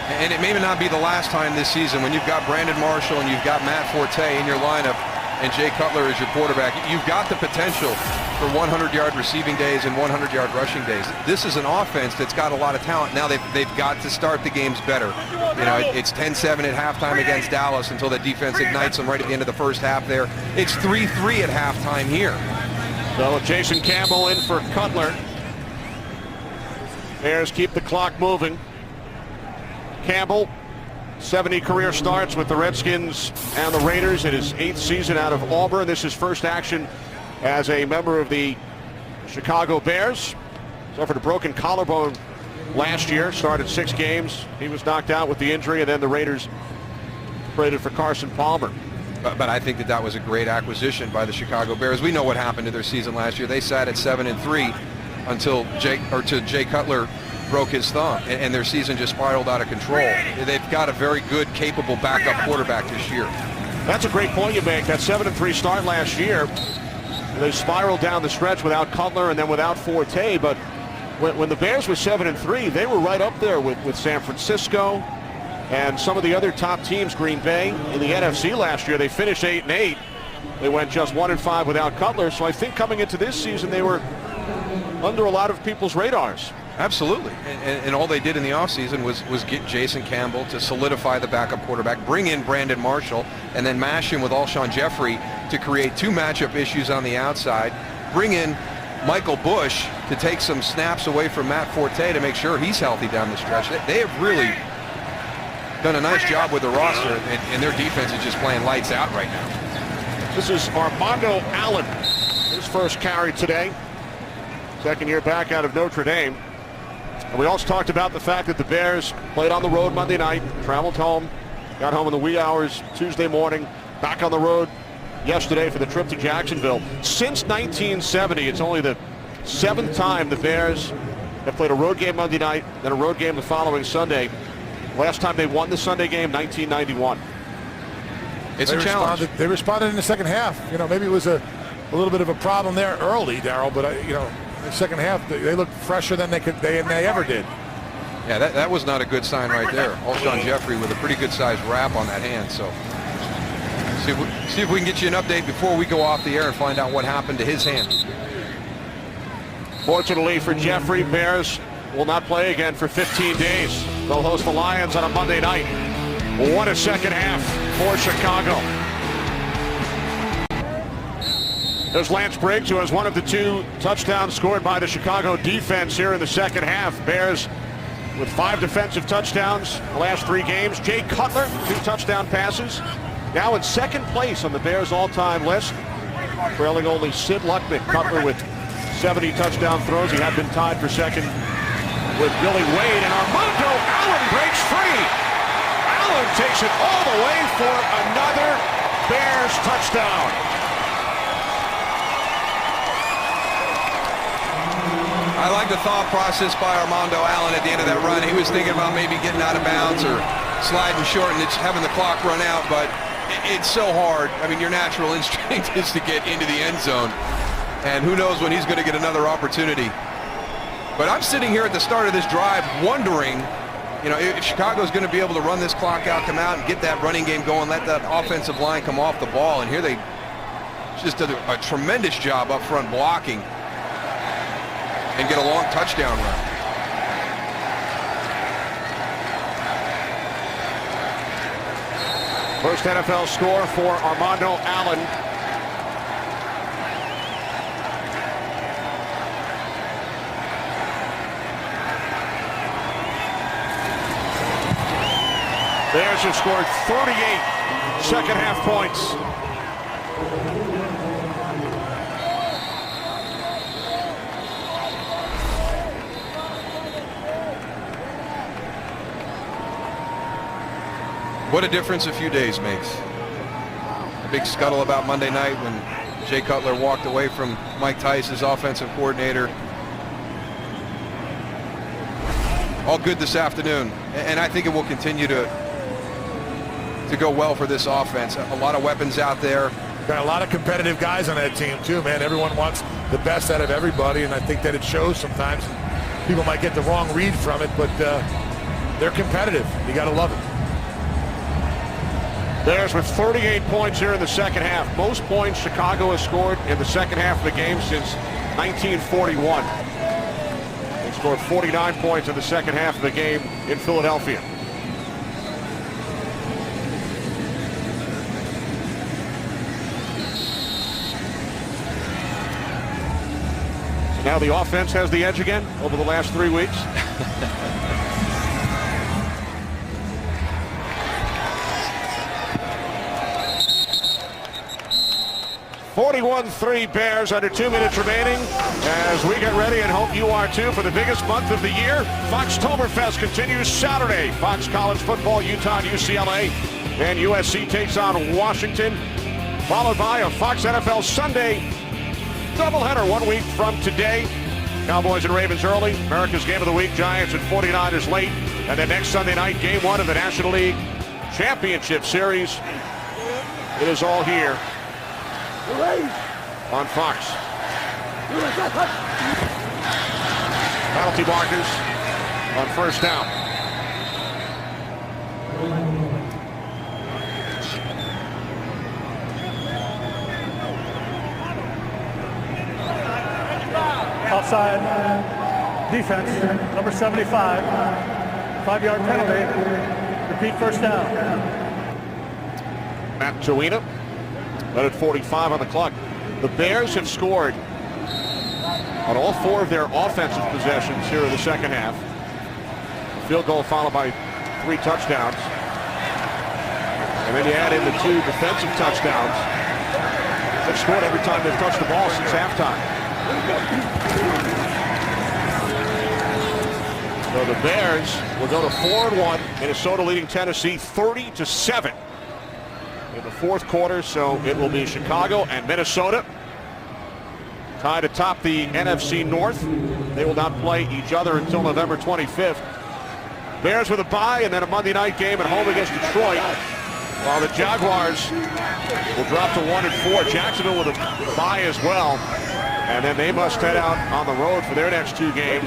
And it may not be the last time this season when you've got Brandon Marshall and you've got Matt Forte in your lineup and Jay Cutler as your quarterback. You've got the potential for 100-yard receiving days and 100-yard rushing days. This is an offense that's got a lot of talent. Now they've got to start the games better. You know, it's 10-7 at halftime against Dallas until the defense ignites them right at the end of the first half there. It's 3-3 at halftime here. So Jason Campbell in for Cutler. Bears keep the clock moving. Campbell, 70 career starts with the Redskins and the Raiders in his 8th season out of Auburn. This is first action as a member of the Chicago Bears. Suffered a broken collarbone last year, started 6 games. He was knocked out with the injury, and then the Raiders traded for Carson Palmer. But I think that was a great acquisition by the Chicago Bears. We know what happened to their season last year. They sat at 7-3 until Jay Cutler broke his thumb, and their season just spiraled out of control. They've got a very good, capable backup quarterback this year. That's a great point you make. That 7-3 start last year, they spiraled down the stretch without Cutler and then without Forte. But when the Bears were 7-3, they were right up there with San Francisco and some of the other top teams. Green Bay in the NFC last year, they finished 8-8. They went just 1-5 without Cutler. So I think coming into this season, they were under a lot of people's radars. Absolutely, and all they did in the offseason was get Jason Campbell to solidify the backup quarterback, bring in Brandon Marshall, and then mash him with Alshon Jeffrey to create 2 matchup issues on the outside, bring in Michael Bush to take some snaps away from Matt Forte to make sure he's healthy down the stretch. They have really done a nice job with the roster, and their defense is just playing lights out right now. This is Armando Allen, his first carry today, second year back out of Notre Dame. And we also talked about the fact that the Bears played on the road Monday night, traveled home, got home in the wee hours Tuesday morning, back on the road yesterday for the trip to Jacksonville. Since 1970, it's only the 7th time the Bears have played a road game Monday night, then a road game the following Sunday. Last time they won the Sunday game, 1991. It's a challenge. They responded in the second half. You know, maybe it was a little bit of a problem there early, Darryl, but the second half, they looked fresher than they ever did. Yeah, that was not a good sign right there. Alshon Jeffrey with a pretty good sized wrap on that hand. So see if we can get you an update before we go off the air and find out what happened to his hand. Fortunately for Jeffrey, Bears will not play again for 15 days. They'll host the Lions on a Monday night. What a second half for Chicago. There's Lance Briggs, who has one of the 2 touchdowns scored by the Chicago defense here in the second half. Bears with 5 defensive touchdowns the last 3 games. Jay Cutler, 2 touchdown passes. Now in second place on the Bears all-time list, trailing only Sid Luckman. Cutler with 70 touchdown throws. He had been tied for second with Billy Wade. And Armando Allen breaks free. Allen takes it all the way for another Bears touchdown. I like the thought process by Armando Allen at the end of that run. He was thinking about maybe getting out of bounds or sliding short and having the clock run out, but it's so hard. I mean, your natural instinct is to get into the end zone, and who knows when he's going to get another opportunity. But I'm sitting here at the start of this drive wondering, you know, if Chicago's going to be able to run this clock out, come out and get that running game going, let that offensive line come off the ball. And here they just did a tremendous job up front blocking and get a long touchdown run. First NFL score for Armando Allen. Bears have scored 38 second half points. What a difference a few days makes. A big scuttle about Monday night when Jay Cutler walked away from Mike Tice as offensive coordinator. All good this afternoon, and I think it will continue to go well for this offense. A lot of weapons out there. Got a lot of competitive guys on that team too, man. Everyone wants the best out of everybody, and I think that it shows sometimes. People might get the wrong read from it, but they're competitive. You got to love it. Bears with 38 points here in the second half. Most points Chicago has scored in the second half of the game since 1941. They scored 49 points in the second half of the game in Philadelphia. So now the offense has the edge again over the last 3 weeks. 41-3 Bears, under 2 minutes remaining as we get ready, and hope you are too, for the biggest month of the year. Foxtoberfest continues Saturday. Fox College football, Utah, UCLA, and USC takes on Washington, followed by a Fox NFL Sunday doubleheader 1 week from today. Cowboys and Ravens early, America's Game of the Week, Giants and 49ers late, and then next Sunday night, Game 1 of the National League Championship Series. It is all here on Fox. Penalty markers on first down. Outside defense, number 75, 5-yard penalty. Repeat first down. Matt Tawina. At 45 on the clock. The Bears have scored on all 4 of their offensive possessions here in the second half. Field goal followed by 3 touchdowns. And then you add in the 2 defensive touchdowns. They've scored every time they've touched the ball since halftime. So the Bears will go to 4-1. Minnesota leading Tennessee 30-7. In the fourth quarter, so it will be Chicago and Minnesota tied atop the NFC North. They will not play each other until November 25th. Bears with a bye and then a Monday night game at home against Detroit, while the Jaguars will drop to 1-4. Jacksonville with a bye as well, and then they must head out on the road for their next 2 games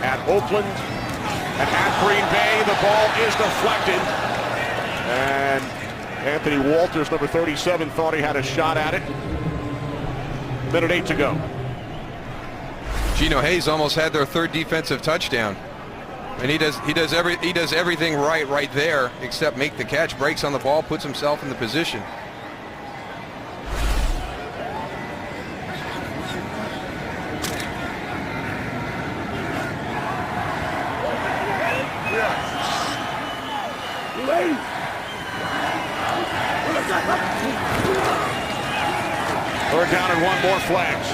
at Oakland and at Green Bay. The ball is deflected, and Anthony Walters, number 37, thought he had a shot at it. 1:08 to go. Geno Hayes almost had their 3rd defensive touchdown, and he does everything right there except make the catch, breaks on the ball, puts himself in the position. Third down and 1 more flags.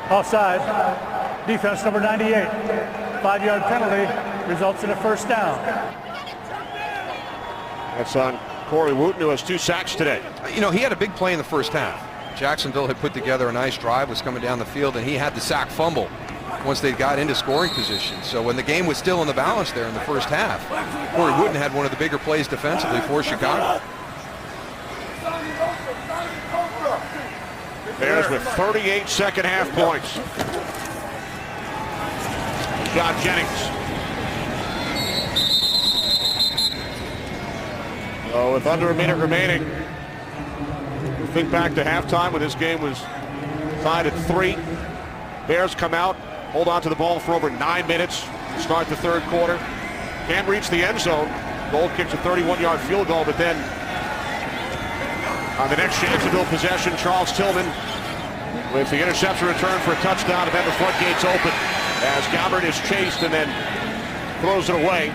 Offside. Defense number 98. 5-yard penalty results in a first down. That's on Corey Wooten, who has 2 sacks today. You know, he had a big play in the first half. Jacksonville had put together a nice drive, was coming down the field, and he had the sack fumble once they got into scoring position. So when the game was still in the balance there in the first half, Corey Wooden had one of the bigger plays defensively for Chicago. Bears with 38 second half points. John Jennings. So with under a minute remaining, think back to halftime when this game was tied at 3. Bears come out, hold on to the ball for over 9 minutes to start the third quarter. Can't reach the end zone. Gold kicks a 31-yard field goal, but then on the next Jacksonville possession, Charles Tillman with the interception return for a touchdown, and then the floodgates open as Gabbard is chased and then throws it away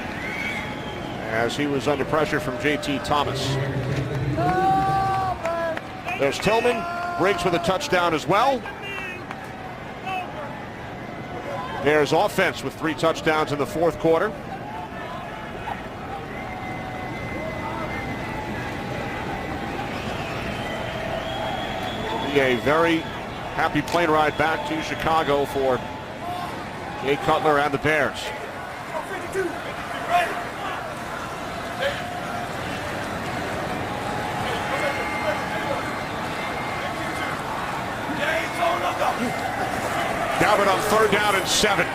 as he was under pressure from J.T. Thomas. There's Tillman, Briggs with a touchdown as well. Bears offense with 3 touchdowns in the fourth quarter. Be a very happy plane ride back to Chicago for Jay Cutler and the Bears. Gabbard on 3rd down and 7.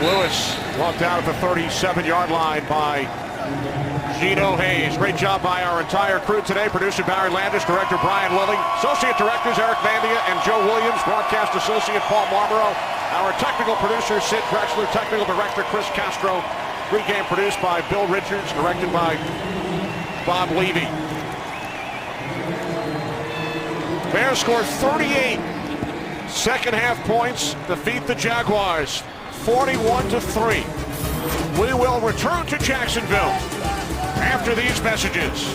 Lewis walked out at the 37-yard line by Gino Hayes. Great job by our entire crew today. Producer Barry Landis, director Brian Lilly, associate directors Eric Vandia and Joe Williams, broadcast associate Paul Marlborough, our technical producer Sid Drexler, technical director Chris Castro. Pre-game produced by Bill Richards, directed by Bob Levy. Bears score 38 second half points, defeat the Jaguars 41-3. We will return to Jacksonville after these messages.